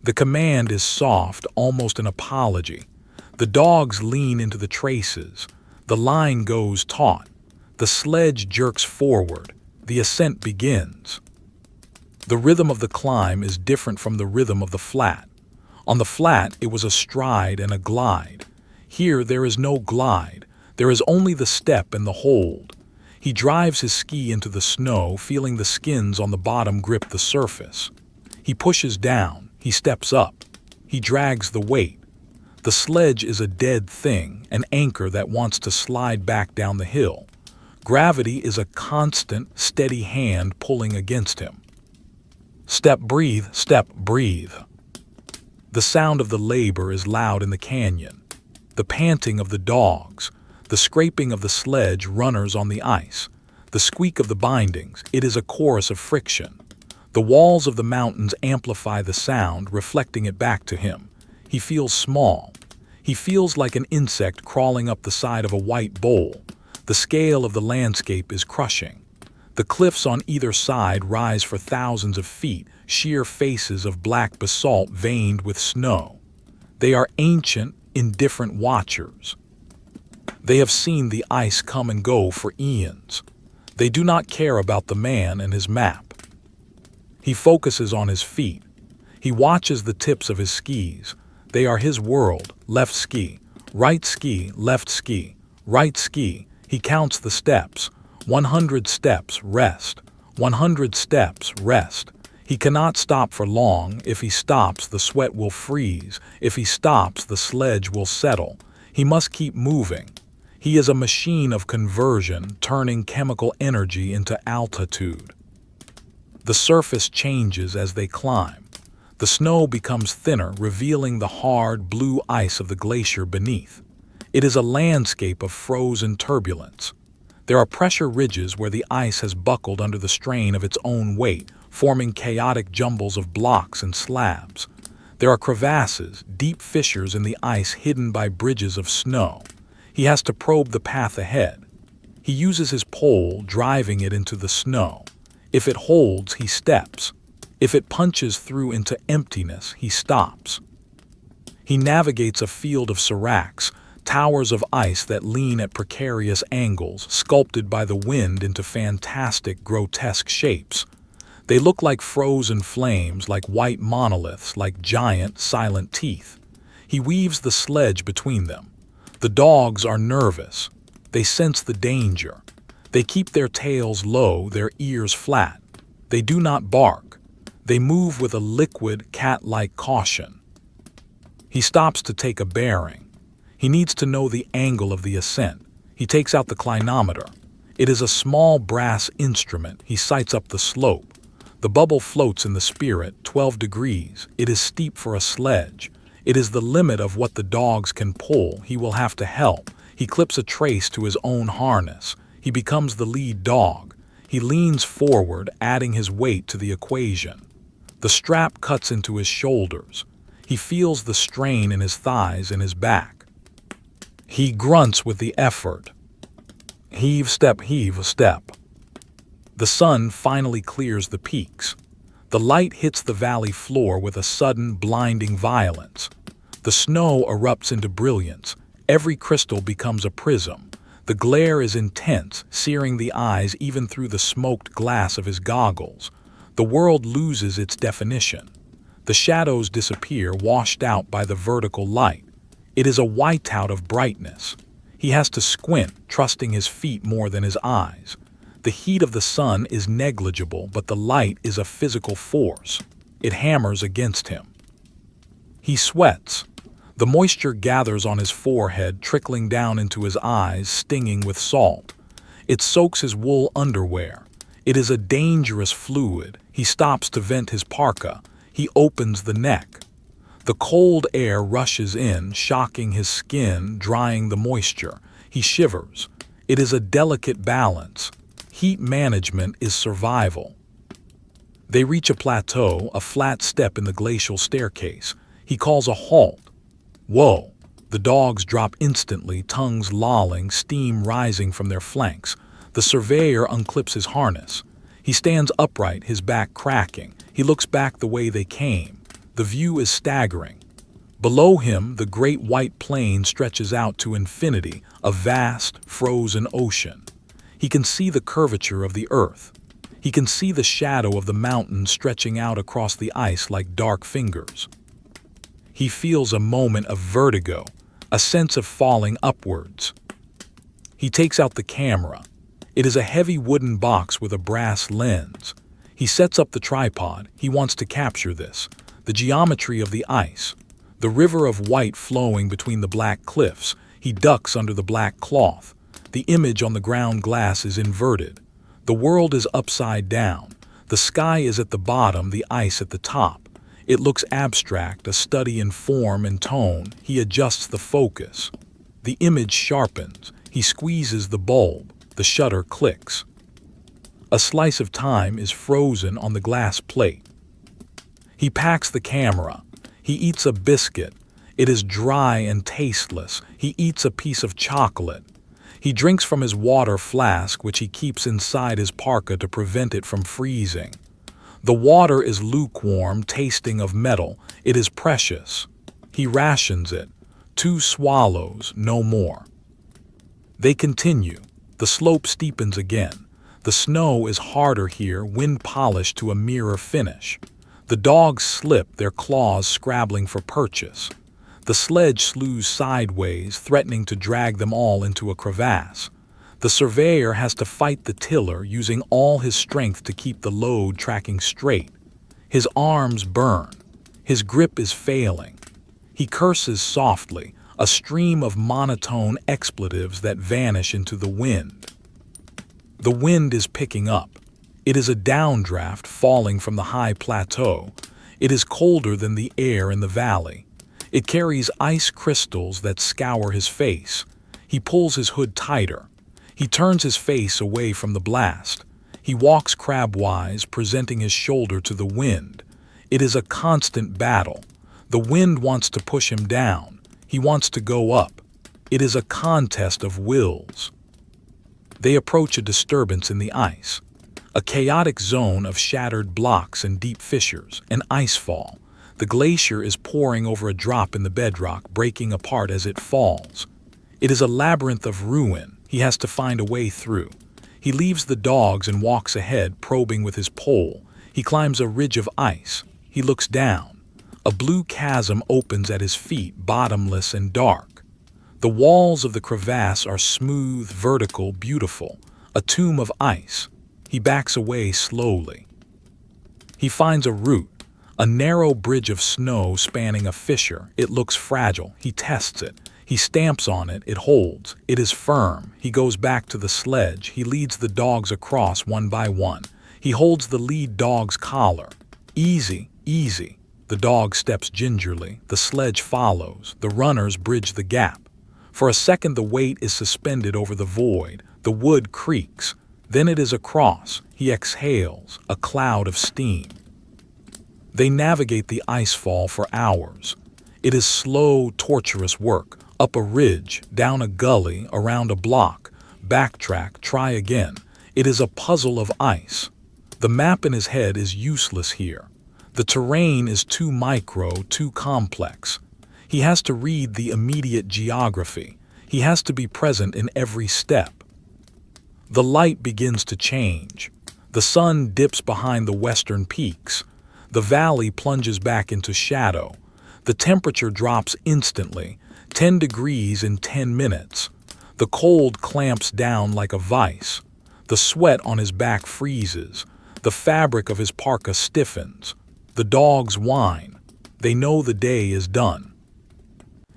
The command is soft, almost an apology. The dogs lean into the traces. The line goes taut. The sledge jerks forward. The ascent begins. The rhythm of the climb is different from the rhythm of the flat. On the flat, it was a stride and a glide. Here, there is no glide. There is only the step and the hold. He drives his ski into the snow, feeling the skins on the bottom grip the surface. He pushes down. He steps up. He drags the weight. The sledge is a dead thing, an anchor that wants to slide back down the hill. Gravity is a constant, steady hand pulling against him. Step, breathe, step, breathe. The sound of the labor is loud in the canyon. The panting of the dogs, the scraping of the sledge runners on the ice, the squeak of the bindings, it is a chorus of friction. The walls of the mountains amplify the sound, reflecting it back to him. He feels small. He feels like an insect crawling up the side of a white bowl. The scale of the landscape is crushing. The cliffs on either side rise for thousands of feet, sheer faces of black basalt veined with snow. They are ancient, indifferent watchers. They have seen the ice come and go for eons. They do not care about the man and his map. He focuses on his feet. He watches the tips of his skis. They are his world. Left ski, right ski, left ski, right ski. He counts the steps. 100 steps, rest. 100 steps, rest. He cannot stop for long. If he stops, the sweat will freeze. If he stops, the sledge will settle. He must keep moving. He is a machine of conversion, turning chemical energy into altitude. The surface changes as they climb. The snow becomes thinner, revealing the hard, blue ice of the glacier beneath. It is a landscape of frozen turbulence. There are pressure ridges where the ice has buckled under the strain of its own weight, forming chaotic jumbles of blocks and slabs. There are crevasses, deep fissures in the ice hidden by bridges of snow. He has to probe the path ahead. He uses his pole, driving it into the snow. If it holds, he steps. If it punches through into emptiness, he stops. He navigates a field of seracs, towers of ice that lean at precarious angles, sculpted by the wind into fantastic, grotesque shapes. They look like frozen flames, like white monoliths, like giant, silent teeth. He weaves the sledge between them. The dogs are nervous. They sense the danger. They keep their tails low, their ears flat. They do not bark. They move with a liquid, cat-like caution. He stops to take a bearing. He needs to know the angle of the ascent. He takes out the clinometer. It is a small brass instrument. He sights up the slope. The bubble floats in the spirit, 12 degrees. It is steep for a sledge. It is the limit of what the dogs can pull. He will have to help. He clips a trace to his own harness. He becomes the lead dog. He leans forward, adding his weight to the equation. The strap cuts into his shoulders. He feels the strain in his thighs and his back. He grunts with the effort. Heave, step, heave, step. The sun finally clears the peaks. The light hits the valley floor with a sudden, blinding violence. The snow erupts into brilliance. Every crystal becomes a prism. The glare is intense, searing the eyes even through the smoked glass of his goggles. The world loses its definition. The shadows disappear, washed out by the vertical light. It is a whiteout of brightness. He has to squint, trusting his feet more than his eyes. The heat of the sun is negligible, but the light is a physical force. It hammers against him. He sweats. The moisture gathers on his forehead, trickling down into his eyes, stinging with salt. It soaks his wool underwear. It is a dangerous fluid. He stops to vent his parka. He opens the neck. The cold air rushes in, shocking his skin, drying the moisture. He shivers. It is a delicate balance. Heat management is survival. They reach a plateau, a flat step in the glacial staircase. He calls a halt. Whoa! The dogs drop instantly, tongues lolling, steam rising from their flanks. The surveyor unclips his harness. He stands upright, his back cracking. He looks back the way they came. The view is staggering. Below him, the great white plain stretches out to infinity, a vast, frozen ocean. He can see the curvature of the earth. He can see the shadow of the mountain stretching out across the ice like dark fingers. He feels a moment of vertigo, a sense of falling upwards. He takes out the camera. It is a heavy wooden box with a brass lens. He sets up the tripod. He wants to capture this. The geometry of the ice. The river of white flowing between the black cliffs. He ducks under the black cloth. The image on the ground glass is inverted. The world is upside down. The sky is at the bottom, the ice at the top. It looks abstract, a study in form and tone. He adjusts the focus. The image sharpens. He squeezes the bulb. The shutter clicks. A slice of time is frozen on the glass plate. He packs the camera. He eats a biscuit. It is dry and tasteless. He eats a piece of chocolate. He drinks from his water flask, which he keeps inside his parka to prevent it from freezing. The water is lukewarm, tasting of metal. It is precious. He rations it. 2 swallows, no more. They continue. The slope steepens again. The snow is harder here, wind polished to a mirror finish. The dogs slip, their claws scrabbling for purchase. The sledge slews sideways, threatening to drag them all into a crevasse. The surveyor has to fight the tiller, using all his strength to keep the load tracking straight. His arms burn. His grip is failing. He curses softly, a stream of monotone expletives that vanish into the wind. The wind is picking up. It is a downdraft falling from the high plateau. It is colder than the air in the valley. It carries ice crystals that scour his face. He pulls his hood tighter. He turns his face away from the blast. He walks crabwise, presenting his shoulder to the wind. It is a constant battle. The wind wants to push him down. He wants to go up. It is a contest of wills. They approach a disturbance in the ice. A chaotic zone of shattered blocks and deep fissures, an icefall. The glacier is pouring over a drop in the bedrock, breaking apart as it falls. It is a labyrinth of ruin. He has to find a way through. He leaves the dogs and walks ahead, probing with his pole. He climbs a ridge of ice. He looks down. A blue chasm opens at his feet, bottomless and dark. The walls of the crevasse are smooth, vertical, beautiful, a tomb of ice. He backs away slowly. He finds a route. A narrow bridge of snow spanning a fissure. It looks fragile. He tests it. He stamps on it. It holds. It is firm. He goes back to the sledge. He leads the dogs across one by one. He holds the lead dog's collar. Easy, easy. The dog steps gingerly. The sledge follows. The runners bridge the gap. For a second the weight is suspended over the void. The wood creaks. Then it is across. He exhales. A cloud of steam. They navigate the icefall for hours. It is slow, torturous work. Up a ridge, down a gully, around a block. Backtrack, try again. It is a puzzle of ice. The map in his head is useless here. The terrain is too micro, too complex. He has to read the immediate geography. He has to be present in every step. The light begins to change. The sun dips behind the western peaks. The valley plunges back into shadow. The temperature drops instantly, 10 degrees in 10 minutes. The cold clamps down like a vice. The sweat on his back freezes. The fabric of his parka stiffens. The dogs whine. They know the day is done.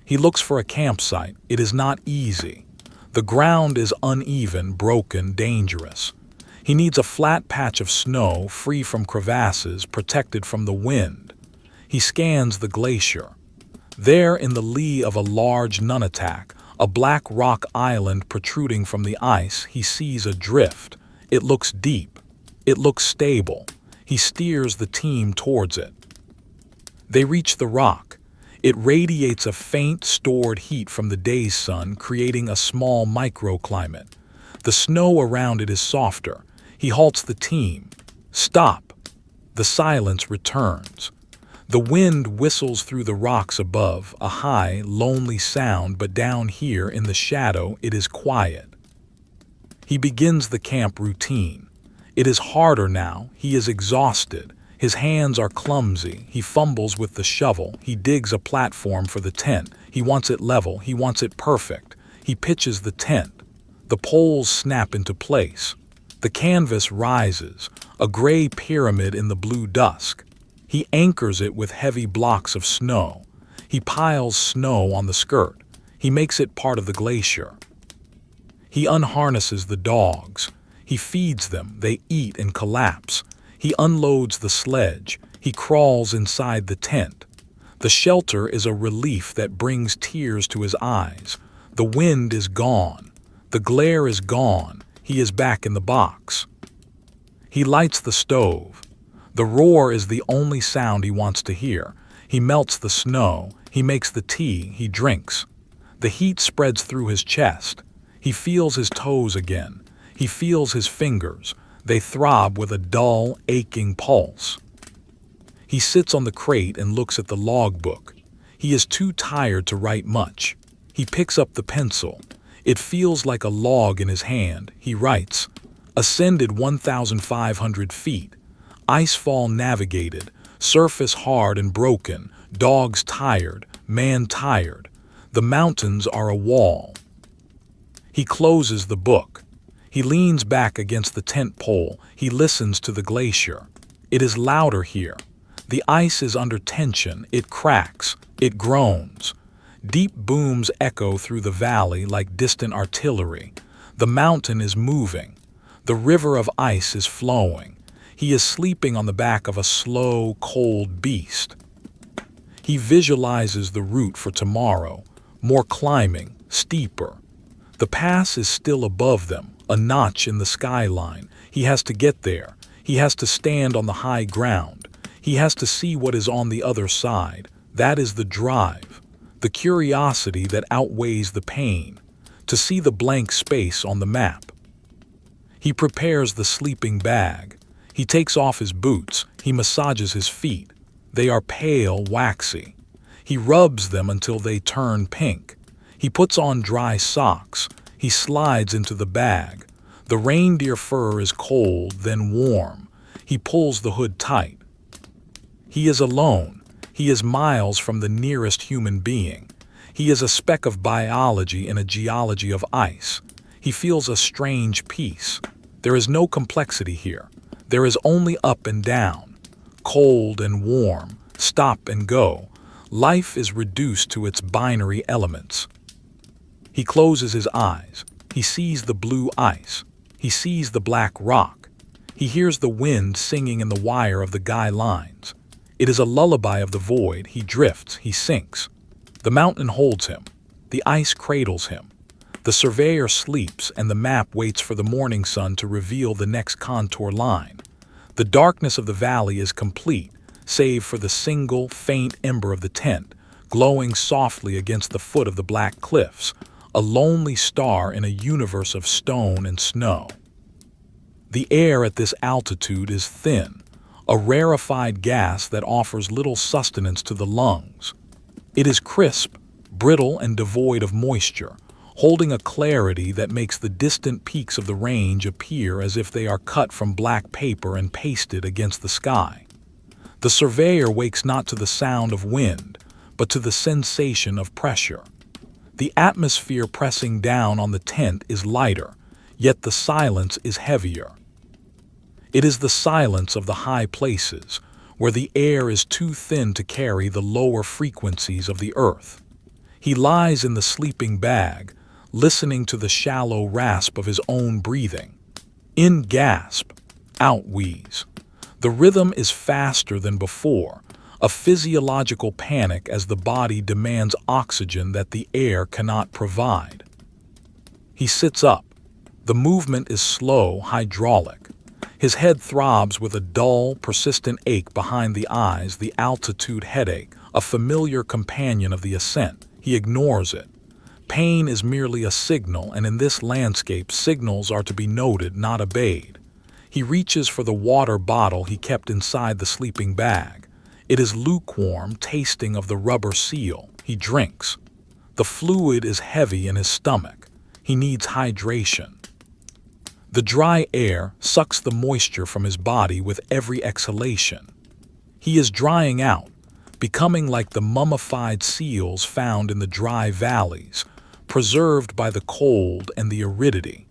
He looks for a campsite. It is not easy. The ground is uneven, broken, dangerous. He needs a flat patch of snow, free from crevasses, protected from the wind. He scans the glacier. There, in the lee of a large nunatak, a black rock island protruding from the ice, he sees a drift. It looks deep. It looks stable. He steers the team towards it. They reach the rock. It radiates a faint, stored heat from the day's sun, creating a small microclimate. The snow around it is softer. He halts the team. Stop. The silence returns. The wind whistles through the rocks above, a high, lonely sound, but down here in the shadow it is quiet. He begins the camp routine. It is harder now. He is exhausted. His hands are clumsy. He fumbles with the shovel. He digs a platform for the tent. He wants it level. He wants it perfect. He pitches the tent. The poles snap into place. The canvas rises, a gray pyramid in the blue dusk. He anchors it with heavy blocks of snow. He piles snow on the skirt. He makes it part of the glacier. He unharnesses the dogs. He feeds them. They eat and collapse. He unloads the sledge. He crawls inside the tent. The shelter is a relief that brings tears to his eyes. The wind is gone. The glare is gone. He is back in the box. He lights the stove. The roar is the only sound he wants to hear. He melts the snow. He makes the tea. He drinks. The heat spreads through his chest. He feels his toes again. He feels his fingers. They throb with a dull, aching pulse. He sits on the crate and looks at the logbook. He is too tired to write much. He picks up the pencil. It feels like a log in his hand. He writes, "Ascended 1,500 feet. Icefall navigated. Surface hard and broken. Dogs tired. Man tired. The mountains are a wall." He closes the book. He leans back against the tent pole. He listens to the glacier. It is louder here. The ice is under tension. It cracks. It groans. Deep booms echo through the valley like distant artillery. The mountain is moving. The river of ice is flowing. He is sleeping on the back of a slow, cold beast. He visualizes the route for tomorrow. More climbing, steeper. The pass is still above them, a notch in the skyline. He has to get there. He has to stand on the high ground. He has to see what is on the other side. That is the drive, the curiosity that outweighs the pain, to see the blank space on the map. He prepares the sleeping bag. He takes off his boots. He massages his feet. They are pale, waxy. He rubs them until they turn pink. He puts on dry socks. He slides into the bag. The reindeer fur is cold, then warm. He pulls the hood tight. He is alone. He is miles from the nearest human being. He is a speck of biology in a geology of ice. He feels a strange peace. There is no complexity here. There is only up and down, cold and warm, stop and go. Life is reduced to its binary elements. He closes his eyes. He sees the blue ice. He sees the black rock. He hears the wind singing in the wire of the guy lines. It is a lullaby of the void. He drifts. He sinks. The mountain holds him. The ice cradles him. The surveyor sleeps, and the map waits for the morning sun to reveal the next contour line. The darkness of the valley is complete, save for the single, faint ember of the tent, glowing softly against the foot of the black cliffs, a lonely star in a universe of stone and snow. The air at this altitude is thin, a rarefied gas that offers little sustenance to the lungs. It is crisp, brittle, and devoid of moisture, holding a clarity that makes the distant peaks of the range appear as if they are cut from black paper and pasted against the sky. The surveyor wakes not to the sound of wind, but to the sensation of pressure. The atmosphere pressing down on the tent is lighter, yet the silence is heavier. It is the silence of the high places, where the air is too thin to carry the lower frequencies of the earth. He lies in the sleeping bag, listening to the shallow rasp of his own breathing. In gasp, out wheeze. The rhythm is faster than before, a physiological panic as the body demands oxygen that the air cannot provide. He sits up. The movement is slow, hydraulic. His head throbs with a dull, persistent ache behind the eyes, the altitude headache, a familiar companion of the ascent. He ignores it. Pain is merely a signal, and in this landscape, signals are to be noted, not obeyed. He reaches for the water bottle he kept inside the sleeping bag. It is lukewarm, tasting of the rubber seal. He drinks. The fluid is heavy in his stomach. He needs hydration. The dry air sucks the moisture from his body with every exhalation. He is drying out, becoming like the mummified seals found in the dry valleys, preserved by the cold and the aridity.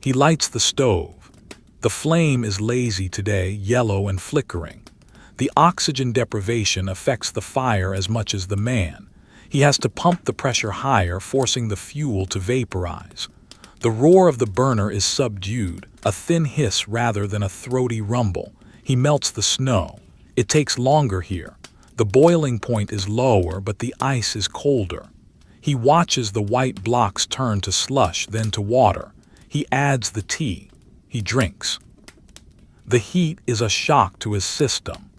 He lights the stove. The flame is lazy today, yellow and flickering. The oxygen deprivation affects the fire as much as the man. He has to pump the pressure higher, forcing the fuel to vaporize. The roar of the burner is subdued, a thin hiss rather than a throaty rumble. He melts the snow. It takes longer here. The boiling point is lower, but the ice is colder. He watches the white blocks turn to slush, then to water. He adds the tea. He drinks. The heat is a shock to his system,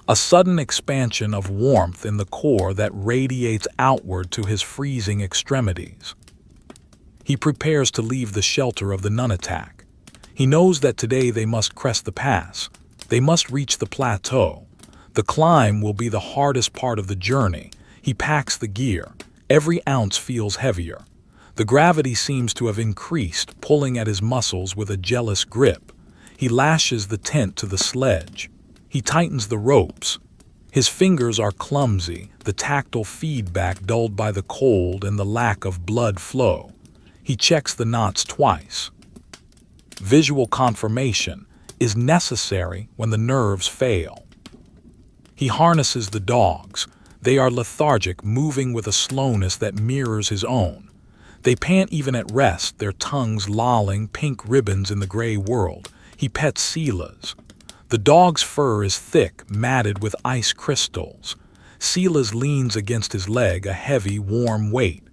a sudden expansion of warmth in the core that radiates outward to his freezing extremities. He prepares to leave the shelter of the nunatak. He knows that today they must crest the pass. They must reach the plateau. The climb will be the hardest part of the journey. He packs the gear. Every ounce feels heavier. The gravity seems to have increased, pulling at his muscles with a jealous grip. He lashes the tent to the sledge. He tightens the ropes. His fingers are clumsy, the tactile feedback dulled by the cold and the lack of blood flow. He checks the knots twice. Visual confirmation is necessary when the nerves fail. He harnesses the dogs. They are lethargic, moving with a slowness that mirrors his own. They pant even at rest, their tongues lolling pink ribbons in the gray world. He pets Silas. The dog's fur is thick, matted with ice crystals. Silas leans against his leg, a heavy, warm weight.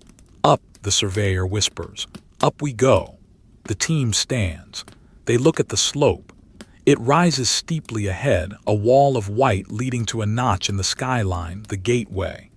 Up, the surveyor whispers. Up we go. The team stands. They look at the slope. It rises steeply ahead, a wall of white leading to a notch in the skyline, the gateway.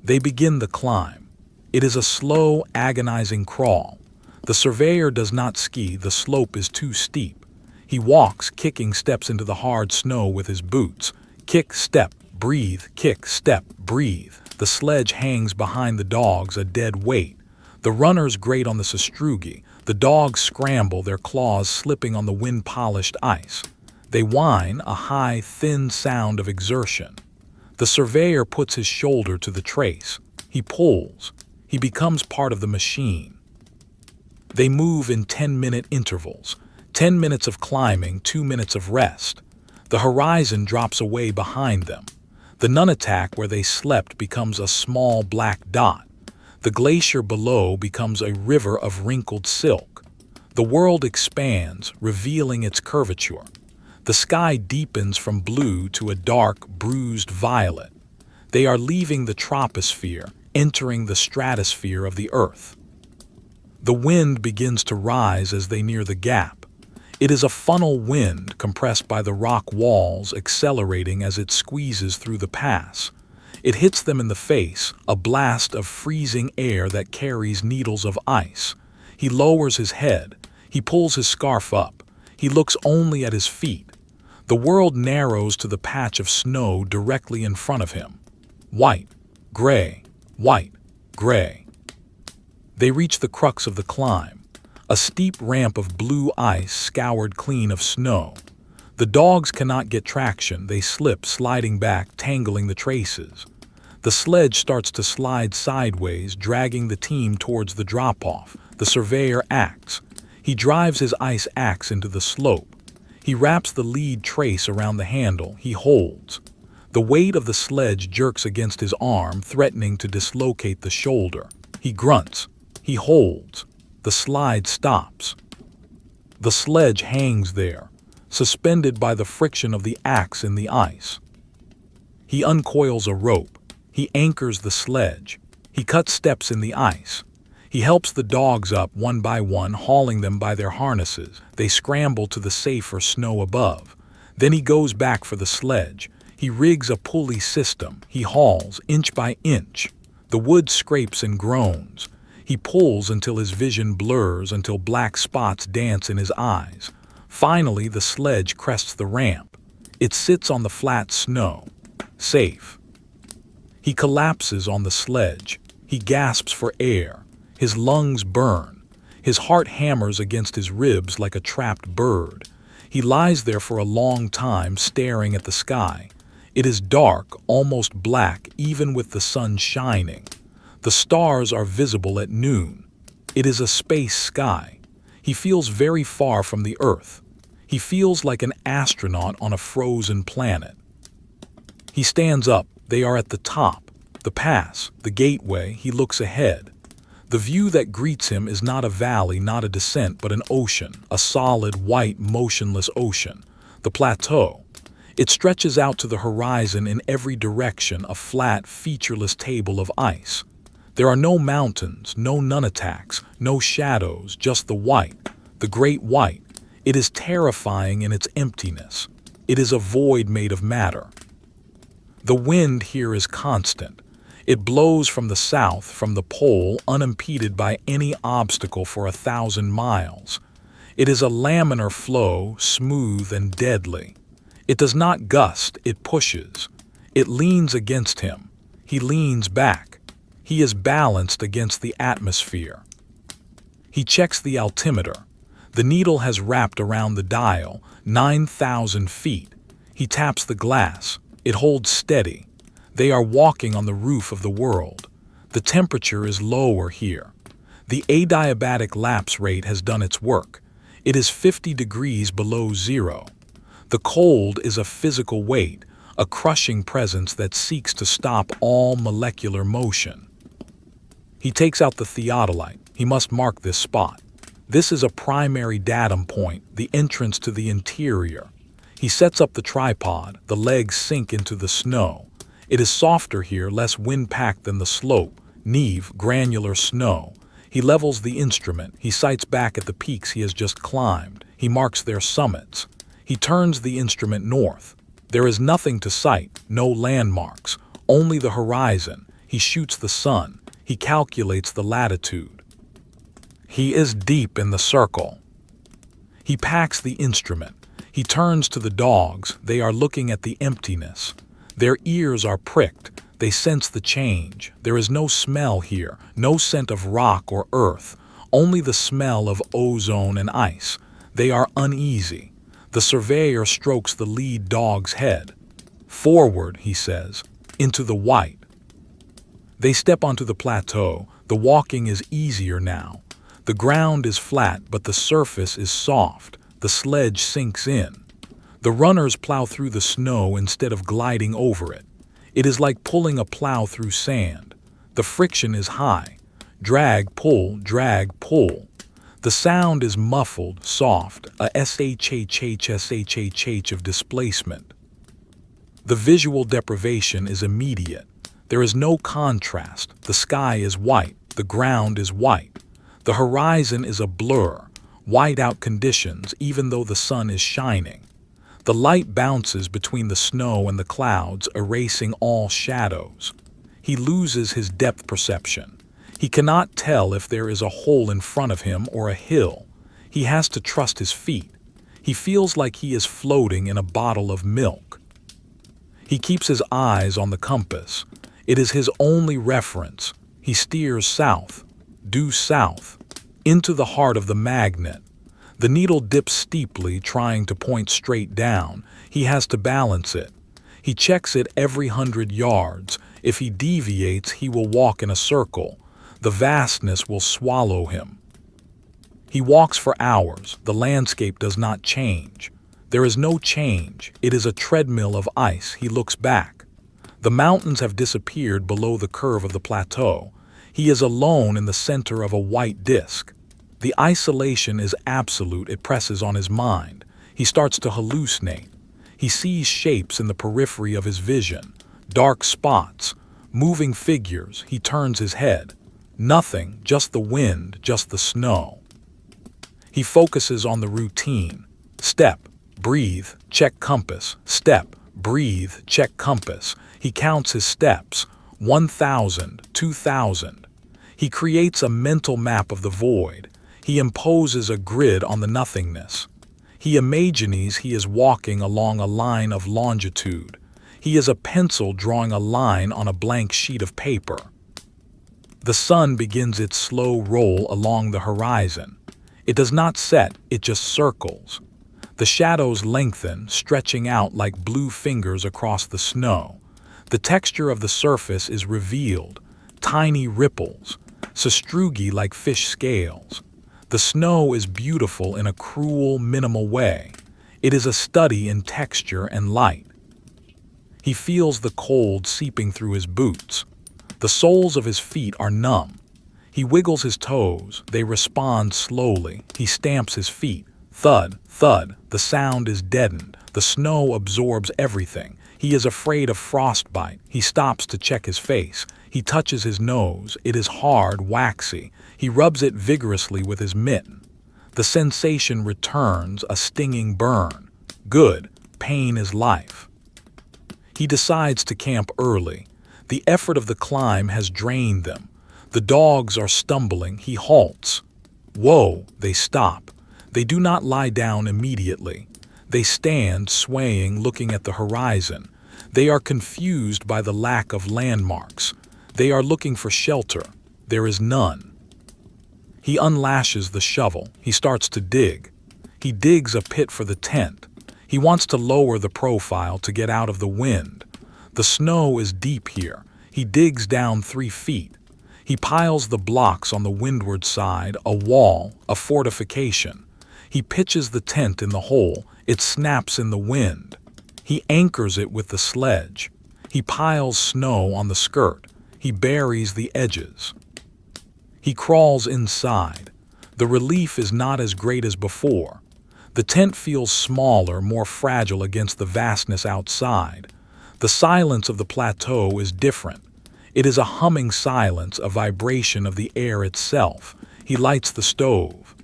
They begin the climb. It is a slow, agonizing crawl. The surveyor does not ski, the slope is too steep. He walks, kicking steps into the hard snow with his boots. Kick, step, breathe, kick, step, breathe. The sledge hangs behind the dogs, a dead weight. The runners grate on the sastrugi. The dogs scramble, their claws slipping on the wind-polished ice. They whine, a high, thin sound of exertion. The surveyor puts his shoulder to the trace. He pulls. He becomes part of the machine. They move in 10-minute intervals. 10 minutes of climbing, 2 minutes of rest. The horizon drops away behind them. The nunatak where they slept becomes a small black dot. The glacier below becomes a river of wrinkled silk. The world expands, revealing its curvature. The sky deepens from blue to a dark, bruised violet. They are leaving the troposphere, entering the stratosphere of the Earth. The wind begins to rise as they near the gap. It is a funnel wind compressed by the rock walls, accelerating as it squeezes through the pass. It hits them in the face, a blast of freezing air that carries needles of ice. He lowers his head. He pulls his scarf up. He looks only at his feet. The world narrows to the patch of snow directly in front of him. White, gray, white, gray. They reach the crux of the climb, a steep ramp of blue ice scoured clean of snow. The dogs cannot get traction. They slip, sliding back, tangling the traces. The sledge starts to slide sideways, dragging the team towards the drop-off. The surveyor acts. He drives his ice axe into the slope. He wraps the lead trace around the handle. He holds. The weight of the sledge jerks against his arm, threatening to dislocate the shoulder. He grunts. He holds. The slide stops. The sledge hangs there, suspended by the friction of the axe in the ice. He uncoils a rope. He anchors the sledge. He cuts steps in the ice. He helps the dogs up one by one, hauling them by their harnesses. They scramble to the safer snow above. Then he goes back for the sledge. He rigs a pulley system. He hauls inch by inch. The wood scrapes and groans. He pulls until his vision blurs, until black spots dance in his eyes. Finally, the sledge crests the ramp. It sits on the flat snow. Safe. He collapses on the sledge. He gasps for air. His lungs burn. His heart hammers against his ribs like a trapped bird. He lies there for a long time staring at the sky. It is dark, almost black, even with the sun shining. The stars are visible at noon. It is a space sky. He feels very far from the Earth. He feels like an astronaut on a frozen planet. He stands up. They are at the top. The pass, the gateway. He looks ahead. The view that greets him is not a valley, not a descent, but an ocean, a solid, white, motionless ocean. The plateau. It stretches out to the horizon in every direction, a flat, featureless table of ice. There are no mountains, no nunataks, no shadows, just the white, the great white. It is terrifying in its emptiness. It is a void made of matter. The wind here is constant. It blows from the south, from the pole, unimpeded by any obstacle for 1,000 miles. It is a laminar flow, smooth and deadly. It does not gust, it pushes. It leans against him. He leans back. He is balanced against the atmosphere. He checks the altimeter. The needle has wrapped around the dial, 9,000 feet. He taps the glass. It holds steady. They are walking on the roof of the world. The temperature is lower here. The adiabatic lapse rate has done its work. It is 50 degrees below zero. The cold is a physical weight, a crushing presence that seeks to stop all molecular motion. He takes out the theodolite. He must mark this spot. This is a primary datum point, the entrance to the interior. He sets up the tripod. The legs sink into the snow. It is softer here, less wind-packed than the slope, neve, granular snow. He levels the instrument. He sights back at the peaks he has just climbed. He marks their summits. He turns the instrument north. There is nothing to sight, no landmarks, only the horizon. He shoots the sun. He calculates the latitude. He is deep in the circle. He packs the instrument. He turns to the dogs. They are looking at the emptiness. Their ears are pricked. They sense the change. There is no smell here, no scent of rock or earth, only the smell of ozone and ice. They are uneasy. The surveyor strokes the lead dog's head. "Forward," he says, "into the white." They step onto the plateau. The walking is easier now. The ground is flat, but the surface is soft. The sledge sinks in. The runners plow through the snow instead of gliding over it. It is like pulling a plow through sand. The friction is high. Drag, pull, drag, pull. The sound is muffled, soft, a shhh of displacement. The visual deprivation is immediate. There is no contrast. The sky is white. The ground is white. The horizon is a blur. Whiteout conditions, even though the sun is shining. The light bounces between the snow and the clouds, erasing all shadows. He loses his depth perception. He cannot tell if there is a hole in front of him or a hill. He has to trust his feet. He feels like he is floating in a bottle of milk. He keeps his eyes on the compass. It is his only reference. He steers south, due south, into the heart of the magnet. The needle dips steeply, trying to point straight down. He has to balance it. He checks it every 100 yards. If he deviates, he will walk in a circle. The vastness will swallow him. He walks for hours. The landscape does not change. There is no change. It is a treadmill of ice. He looks back. The mountains have disappeared below the curve of the plateau. He is alone in the center of a white disk. The isolation is absolute. It presses on his mind. He starts to hallucinate. He sees shapes in the periphery of his vision, dark spots, moving figures. He turns his head. Nothing, just the wind, just the snow. He focuses on the routine. Step, breathe, check compass. Step, breathe, check compass. He counts his steps. 1,000, 2,000. He creates a mental map of the void. He imposes a grid on the nothingness. He imagines he is walking along a line of longitude. He is a pencil drawing a line on a blank sheet of paper. The sun begins its slow roll along the horizon. It does not set, it just circles. The shadows lengthen, stretching out like blue fingers across the snow. The texture of the surface is revealed, tiny ripples, sastrugi like fish scales. The snow is beautiful in a cruel, minimal way. It is a study in texture and light. He feels the cold seeping through his boots. The soles of his feet are numb. He wiggles his toes. They respond slowly. He stamps his feet. Thud, thud. The sound is deadened. The snow absorbs everything. He is afraid of frostbite. He stops to check his face. He touches his nose. It is hard, waxy. He rubs it vigorously with his mitten. The sensation returns, a stinging burn. Good. Pain is life. He decides to camp early. The effort of the climb has drained them. The dogs are stumbling. He halts. Whoa, they stop. They do not lie down immediately. They stand, swaying, looking at the horizon. They are confused by the lack of landmarks. They are looking for shelter. There is none. He unlashes the shovel. He starts to dig. He digs a pit for the tent. He wants to lower the profile to get out of the wind. The snow is deep here. He digs down 3 feet. He piles the blocks on the windward side, a wall, a fortification. He pitches the tent in the hole. It snaps in the wind. He anchors it with the sledge. He piles snow on the skirt. He buries the edges. He crawls inside. The relief is not as great as before. The tent feels smaller, more fragile against the vastness outside. The silence of the plateau is different. It is a humming silence, a vibration of the air itself. He lights the stove.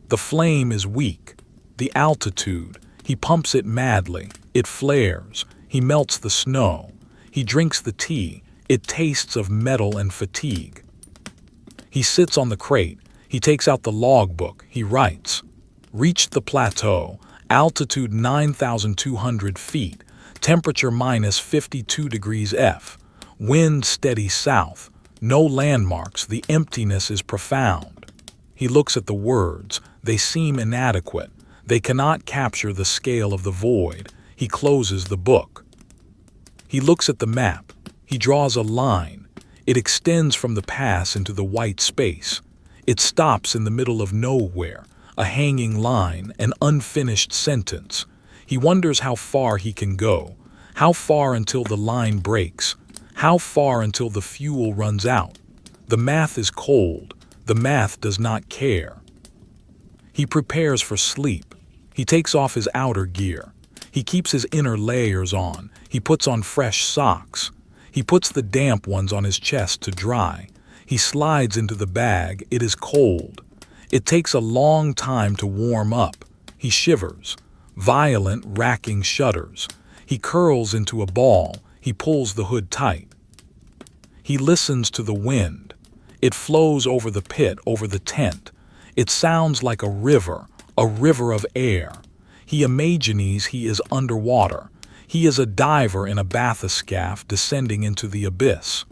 The flame is weak. The altitude. He pumps it madly. It flares. He melts the snow. He drinks the tea. It tastes of metal and fatigue. He sits on the crate. He takes out the logbook. He writes. Reached the plateau. Altitude 9,200 feet. Temperature minus 52 degrees F. Wind steady south. No landmarks. The emptiness is profound. He looks at the words. They seem inadequate. They cannot capture the scale of the void. He closes the book. He looks at the map. He draws a line. It extends from the pass into the white space. It stops in the middle of nowhere, a hanging line, an unfinished sentence. He wonders how far he can go, how far until the line breaks, how far until the fuel runs out. The math is cold. The math does not care. He prepares for sleep. He takes off his outer gear. He keeps his inner layers on. He puts on fresh socks. He puts the damp ones on his chest to dry. He slides into the bag. It is cold. It takes a long time to warm up. He shivers. Violent, racking shudders. He curls into a ball. He pulls the hood tight. He listens to the wind. It flows over the pit, over the tent. It sounds like a river of air. He imagines he is underwater. He is a diver in a bathyscaphe descending into the abyss.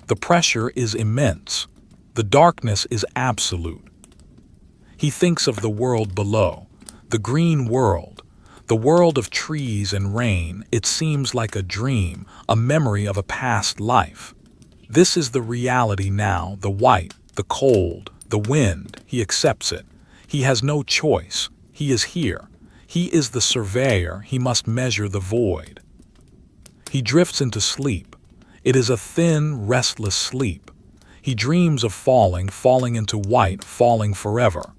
The pressure is immense. The darkness is absolute. He thinks of the world below, the green world, the world of trees and rain. It seems like a dream, a memory of a past life. This is the reality now, the white, the cold, the wind. He accepts it. He has no choice. He is here. He is the surveyor. He must measure the void. He drifts into sleep. It is a thin, restless sleep. He dreams of falling into white, falling forever.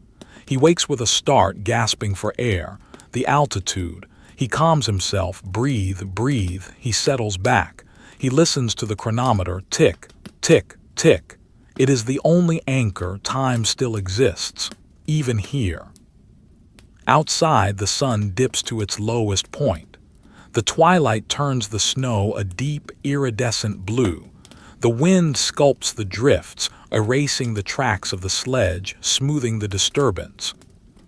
He wakes with a start, gasping for air. The altitude. He calms himself. Breathe, breathe. He settles back. He listens to the chronometer. Tick, tick, tick. It is the only anchor. Time still exists, even here. Outside, the sun dips to its lowest point. The twilight turns the snow a deep, iridescent blue. The wind sculpts the drifts, erasing the tracks of the sledge, smoothing the disturbance.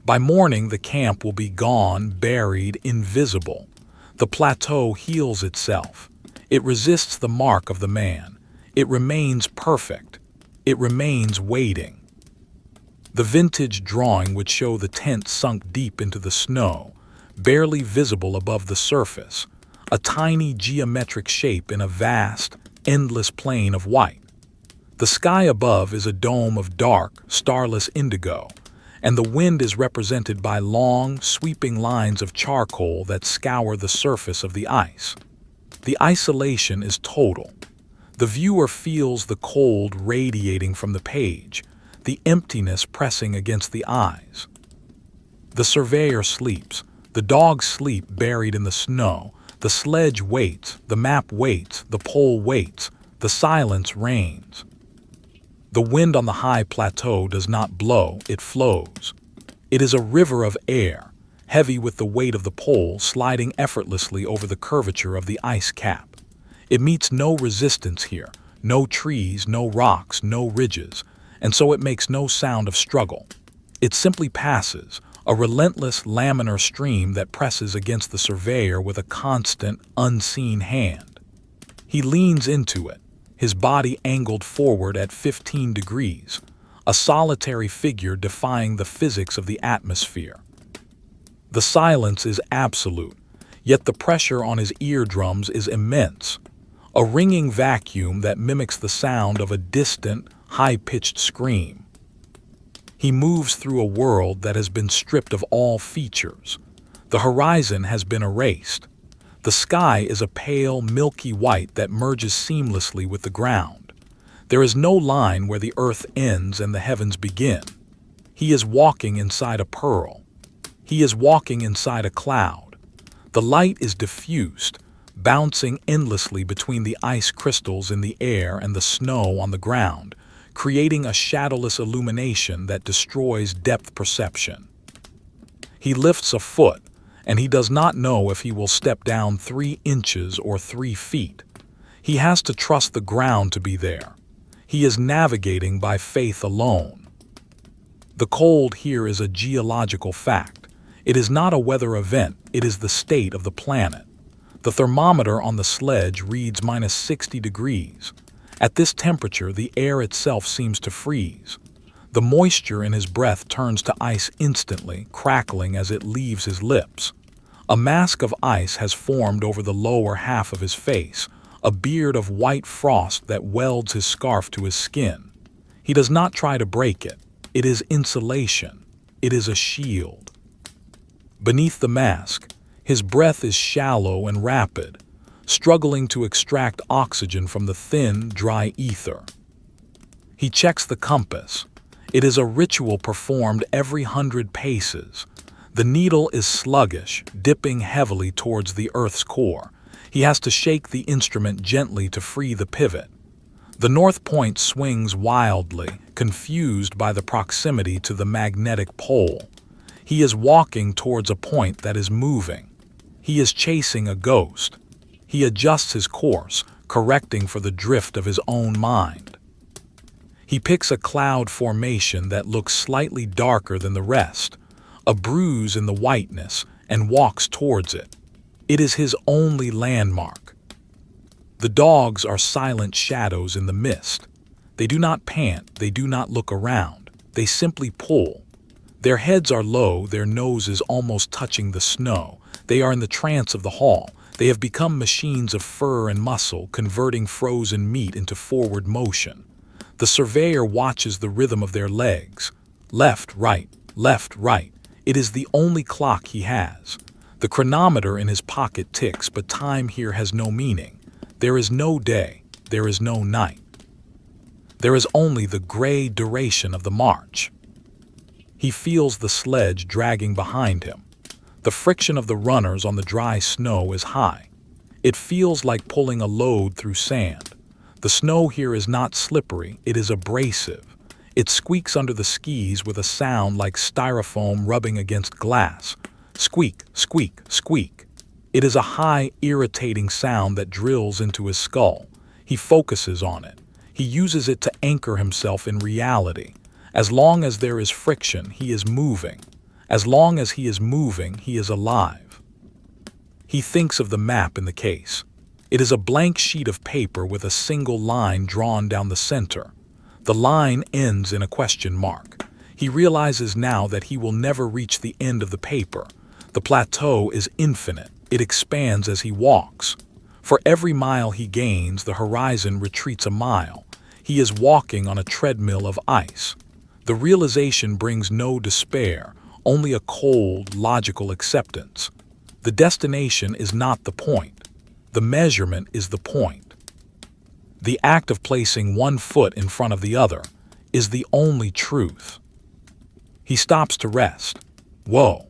By morning, the camp will be gone, buried, invisible. The plateau heals itself. It resists the mark of the man. It remains perfect. It remains waiting. The vintage drawing would show the tent sunk deep into the snow, barely visible above the surface, a tiny geometric shape in a vast, endless plain of white. The sky above is a dome of dark, starless indigo, and the wind is represented by long, sweeping lines of charcoal that scour the surface of the ice. The isolation is total. The viewer feels the cold radiating from the page, the emptiness pressing against the eyes. The surveyor sleeps. The dogs sleep buried in the snow. The sledge waits. The map waits. The pole waits. The silence reigns. The wind on the high plateau does not blow, it flows. It is a river of air, heavy with the weight of the pole sliding effortlessly over the curvature of the ice cap. It meets no resistance here, no trees, no rocks, no ridges, and so it makes no sound of struggle. It simply passes, a relentless laminar stream that presses against the surveyor with a constant, unseen hand. He leans into it, his body angled forward at 15 degrees, a solitary figure defying the physics of the atmosphere. The silence is absolute, yet the pressure on his eardrums is immense, a ringing vacuum that mimics the sound of a distant, high-pitched scream. He moves through a world that has been stripped of all features. The horizon has been erased. The sky is a pale, milky white that merges seamlessly with the ground. There is no line where the earth ends and the heavens begin. He is walking inside a pearl. He is walking inside a cloud. The light is diffused, bouncing endlessly between the ice crystals in the air and the snow on the ground, creating a shadowless illumination that destroys depth perception. He lifts a foot, and he does not know if he will step down 3 inches or 3 feet. He has to trust the ground to be there. He is navigating by faith alone. The cold here is a geological fact. It is not a weather event, it is the state of the planet. The thermometer on the sledge reads -60 degrees. At this temperature, the air itself seems to freeze. The moisture in his breath turns to ice instantly, crackling as it leaves his lips. A mask of ice has formed over the lower half of his face, a beard of white frost that welds his scarf to his skin. He does not try to break it. It is insulation. It is a shield. Beneath the mask, his breath is shallow and rapid, struggling to extract oxygen from the thin, dry ether. He checks the compass. It is a ritual performed every 100 paces. The needle is sluggish, dipping heavily towards the Earth's core. He has to shake the instrument gently to free the pivot. The North Point swings wildly, confused by the proximity to the magnetic pole. He is walking towards a point that is moving. He is chasing a ghost. He adjusts his course, correcting for the drift of his own mind. He picks a cloud formation that looks slightly darker than the rest, a bruise in the whiteness, and walks towards it. It is his only landmark. The dogs are silent shadows in the mist. They do not pant, they do not look around, they simply pull. Their heads are low, their noses almost touching the snow. They are in the trance of the haul. They have become machines of fur and muscle, converting frozen meat into forward motion. The surveyor watches the rhythm of their legs. Left, right, left, right. It is the only clock he has. The chronometer in his pocket ticks, but time here has no meaning. There is no day. There is no night. There is only the gray duration of the march. He feels the sledge dragging behind him. The friction of the runners on the dry snow is high. It feels like pulling a load through sand. The snow here is not slippery, it is abrasive. It squeaks under the skis with a sound like styrofoam rubbing against glass. Squeak, squeak, squeak. It is a high, irritating sound that drills into his skull. He focuses on it. He uses it to anchor himself in reality. As long as there is friction, he is moving. As long as he is moving, he is alive. He thinks of the map in the case. It is a blank sheet of paper with a single line drawn down the center. The line ends in a question mark. He realizes now that he will never reach the end of the paper. The plateau is infinite. It expands as he walks. For every mile he gains, the horizon retreats a mile. He is walking on a treadmill of ice. The realization brings no despair, only a cold, logical acceptance. The destination is not the point. The measurement is the point. The act of placing one foot in front of the other is the only truth. He stops to rest. Whoa!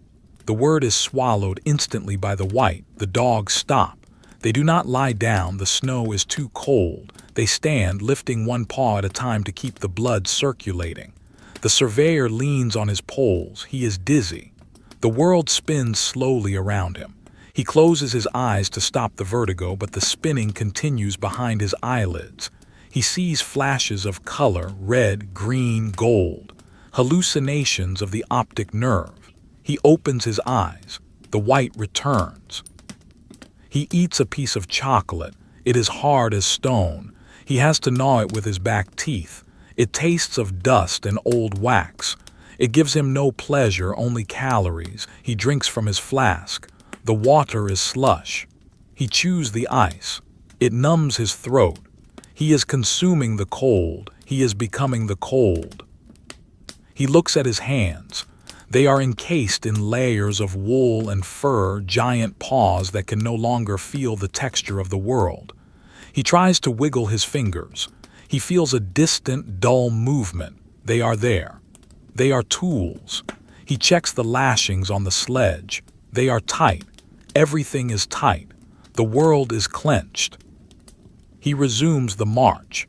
The word is swallowed instantly by the white. The dogs stop. They do not lie down. The snow is too cold. They stand, lifting one paw at a time to keep the blood circulating. The surveyor leans on his poles. He is dizzy. The world spins slowly around him. He closes his eyes to stop the vertigo, but the spinning continues behind his eyelids. He sees flashes of color, red, green, gold, hallucinations of the optic nerve. He opens his eyes. The white returns. He eats a piece of chocolate. It is hard as stone. He has to gnaw it with his back teeth. It tastes of dust and old wax. It gives him no pleasure, only calories. He drinks from his flask. The water is slush. He chews the ice. It numbs his throat. He is consuming the cold. He is becoming the cold. He looks at his hands. They are encased in layers of wool and fur, giant paws that can no longer feel the texture of the world. He tries to wiggle his fingers. He feels a distant, dull movement. They are there. They are tools. He checks the lashings on the sledge. They are tight. Everything is tight. The world is clenched. He resumes the march.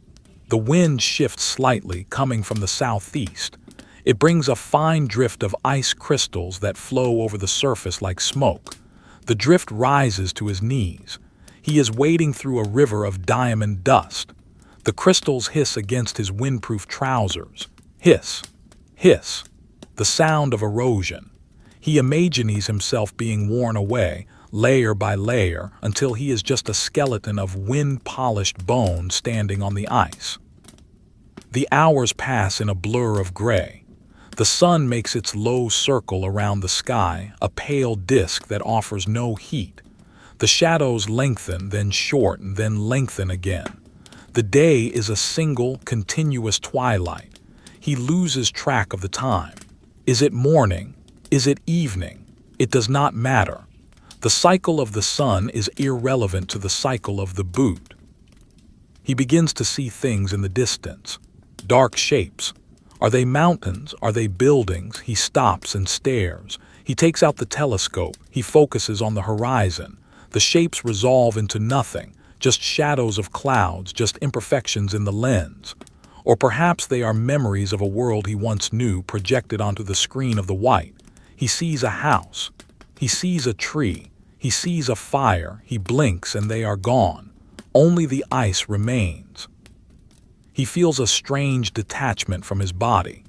The wind shifts slightly, coming from the southeast. It brings a fine drift of ice crystals that flow over the surface like smoke. The drift rises to his knees. He is wading through a river of diamond dust. The crystals hiss against his windproof trousers. Hiss. Hiss. The sound of erosion. He imagines himself being worn away, layer by layer, until he is just a skeleton of wind-polished bone standing on the ice. The hours pass in a blur of gray. The sun makes its low circle around the sky, a pale disk that offers no heat. The shadows lengthen, then shorten, then lengthen again. The day is a single, continuous twilight. He loses track of the time. Is it morning? Is it evening? It does not matter. The cycle of the sun is irrelevant to the cycle of the boot. He begins to see things in the distance. Dark shapes. Are they mountains? Are they buildings? He stops and stares. He takes out the telescope. He focuses on the horizon. The shapes resolve into nothing, just shadows of clouds, just imperfections in the lens. Or perhaps they are memories of a world he once knew projected onto the screen of the white. He sees a house. He sees a tree. He sees a fire. He blinks and they are gone. Only the ice remains. He feels a strange detachment from his body.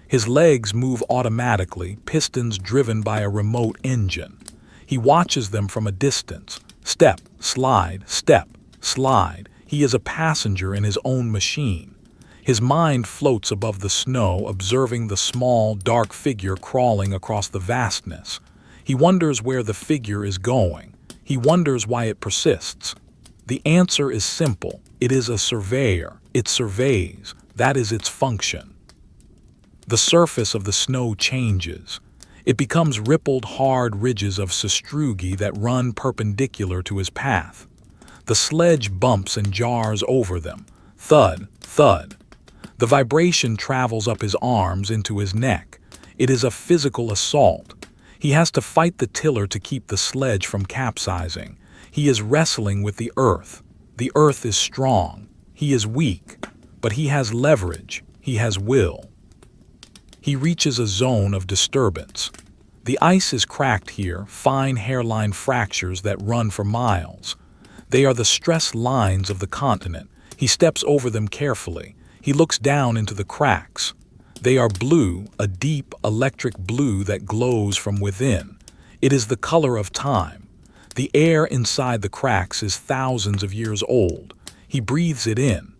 His legs move automatically, pistons driven by a remote engine. He watches them from a distance. Step, slide, step, slide. He is a passenger in his own machine. His mind floats above the snow, observing the small, dark figure crawling across the vastness. He wonders where the figure is going. He wonders why it persists. The answer is simple. It is a surveyor. It surveys. That is its function. The surface of the snow changes. It becomes rippled, hard ridges of sastrugi that run perpendicular to his path. The sledge bumps and jars over them. Thud, thud. The vibration travels up his arms into his neck. It is a physical assault. He has to fight the tiller to keep the sledge from capsizing. He is wrestling with the earth. The earth is strong. He is weak, but he has leverage. He has will. He reaches a zone of disturbance. The ice is cracked here, fine hairline fractures that run for miles. They are the stress lines of the continent. He steps over them carefully. He looks down into the cracks. They are blue, a deep electric blue that glows from within. It is the color of time. The air inside the cracks is thousands of years old. He breathes it in.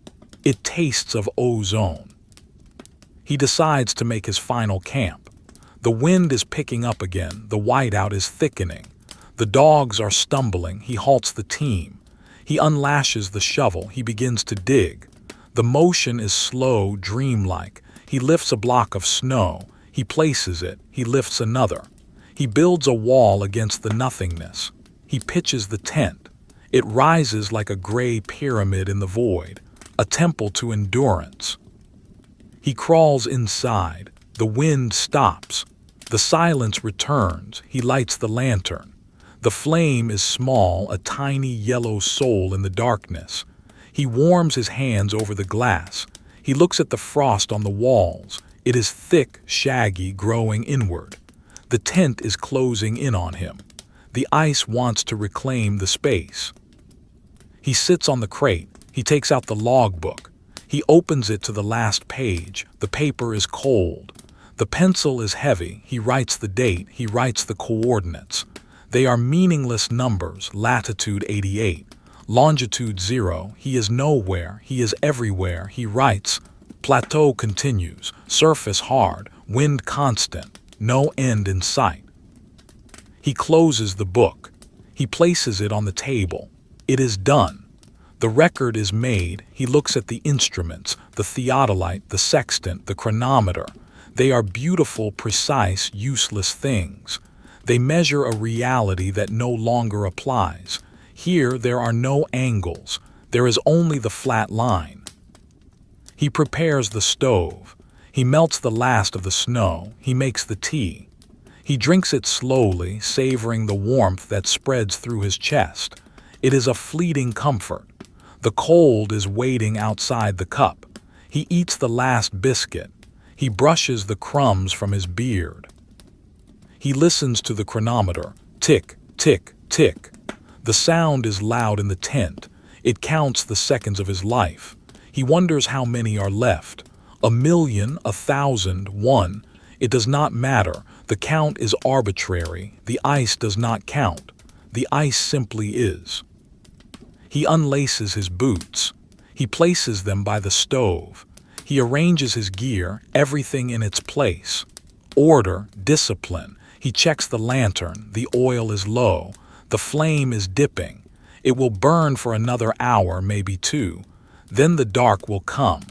It tastes of ozone. He decides to make his final camp. The wind is picking up again, the whiteout is thickening. The dogs are stumbling, he halts the team. He unlashes the shovel, he begins to dig. The motion is slow, dreamlike. He lifts a block of snow, he places it, he lifts another. He builds a wall against the nothingness. He pitches the tent. It rises like a gray pyramid in the void, a temple to endurance. He crawls inside. The wind stops. The silence returns. He lights the lantern. The flame is small, a tiny yellow soul in the darkness. He warms his hands over the glass. He looks at the frost on the walls. It is thick, shaggy, growing inward. The tent is closing in on him. The ice wants to reclaim the space. He sits on the crate. He takes out the logbook. He opens it to the last page. The paper is cold. The pencil is heavy. He writes the date. He writes the coordinates. They are meaningless numbers. Latitude 88. Longitude 0. He is nowhere. He is everywhere. He writes. Plateau continues. Surface hard. Wind constant. No end in sight. He closes the book. He places it on the table. It is done. The record is made. He looks at the instruments, the theodolite, the sextant, the chronometer. They are beautiful, precise, useless things. They measure a reality that no longer applies. Here there are no angles. There is only the flat line. He prepares the stove. He melts the last of the snow. He makes the tea. He drinks it slowly, savoring the warmth that spreads through his chest. It is a fleeting comfort. The cold is waiting outside the cup. He eats the last biscuit. He brushes the crumbs from his beard. He listens to the chronometer. Tick, tick, tick. The sound is loud in the tent. It counts the seconds of his life. He wonders how many are left. 1,000,000, 1,000, 1. It does not matter. The count is arbitrary. The ice does not count. The ice simply is. He unlaces his boots. He places them by the stove. He arranges his gear, everything in its place. Order, discipline. He checks the lantern. The oil is low. The flame is dipping. It will burn for another hour, maybe 2. Then the dark will come.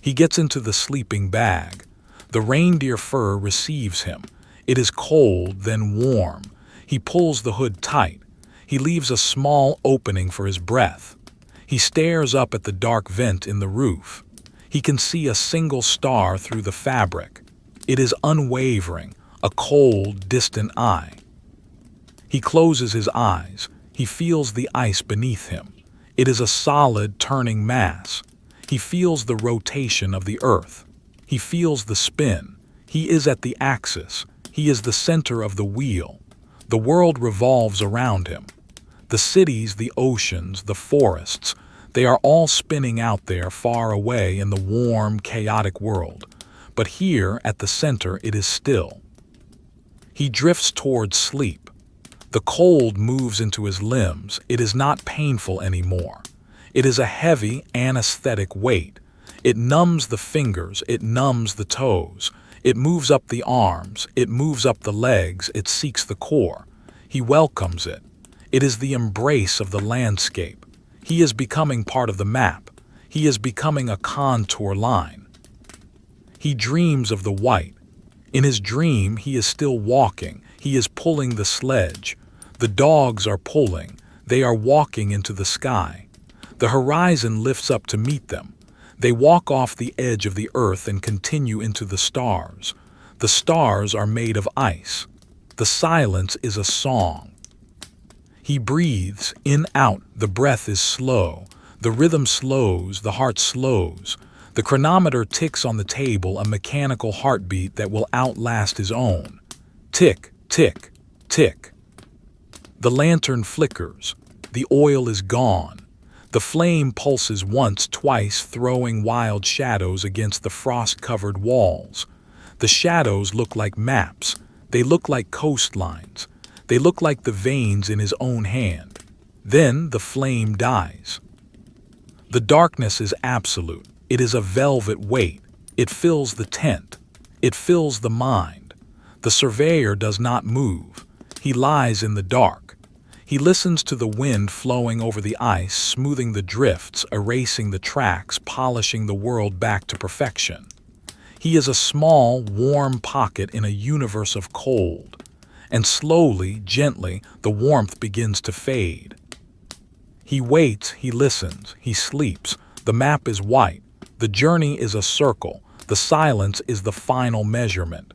He gets into the sleeping bag. The reindeer fur receives him. It is cold, then warm. He pulls the hood tight. He leaves a small opening for his breath. He stares up at the dark vent in the roof. He can see a single star through the fabric. It is unwavering, a cold, distant eye. He closes his eyes. He feels the ice beneath him. It is a solid, turning mass. He feels the rotation of the earth. He feels the spin. He is at the axis. He is the center of the wheel. The world revolves around him. The cities, the oceans, the forests, they are all spinning out there far away in the warm, chaotic world. But here, at the center, it is still. He drifts towards sleep. The cold moves into his limbs. It is not painful anymore. It is a heavy, anesthetic weight. It numbs the fingers. It numbs the toes. It moves up the arms. It moves up the legs. It seeks the core. He welcomes it. It is the embrace of the landscape. He is becoming part of the map. He is becoming a contour line. He dreams of the white. In his dream, he is still walking. He is pulling the sledge. The dogs are pulling. They are walking into the sky. The horizon lifts up to meet them. They walk off the edge of the earth and continue into the stars. The stars are made of ice. The silence is a song. He breathes, in, out. The breath is slow. The rhythm slows, the heart slows. The chronometer ticks on the table, a mechanical heartbeat that will outlast his own. Tick, tick, tick. The lantern flickers. The oil is gone. The flame pulses once, twice, throwing wild shadows against the frost-covered walls. The shadows look like maps. They look like coastlines. They look like the veins in his own hand. Then the flame dies. The darkness is absolute. It is a velvet weight. It fills the tent. It fills the mind. The surveyor does not move. He lies in the dark. He listens to the wind flowing over the ice, smoothing the drifts, erasing the tracks, polishing the world back to perfection. He is a small, warm pocket in a universe of cold. And slowly, gently, the warmth begins to fade. He waits, he listens, he sleeps. The map is white. The journey is a circle. The silence is the final measurement.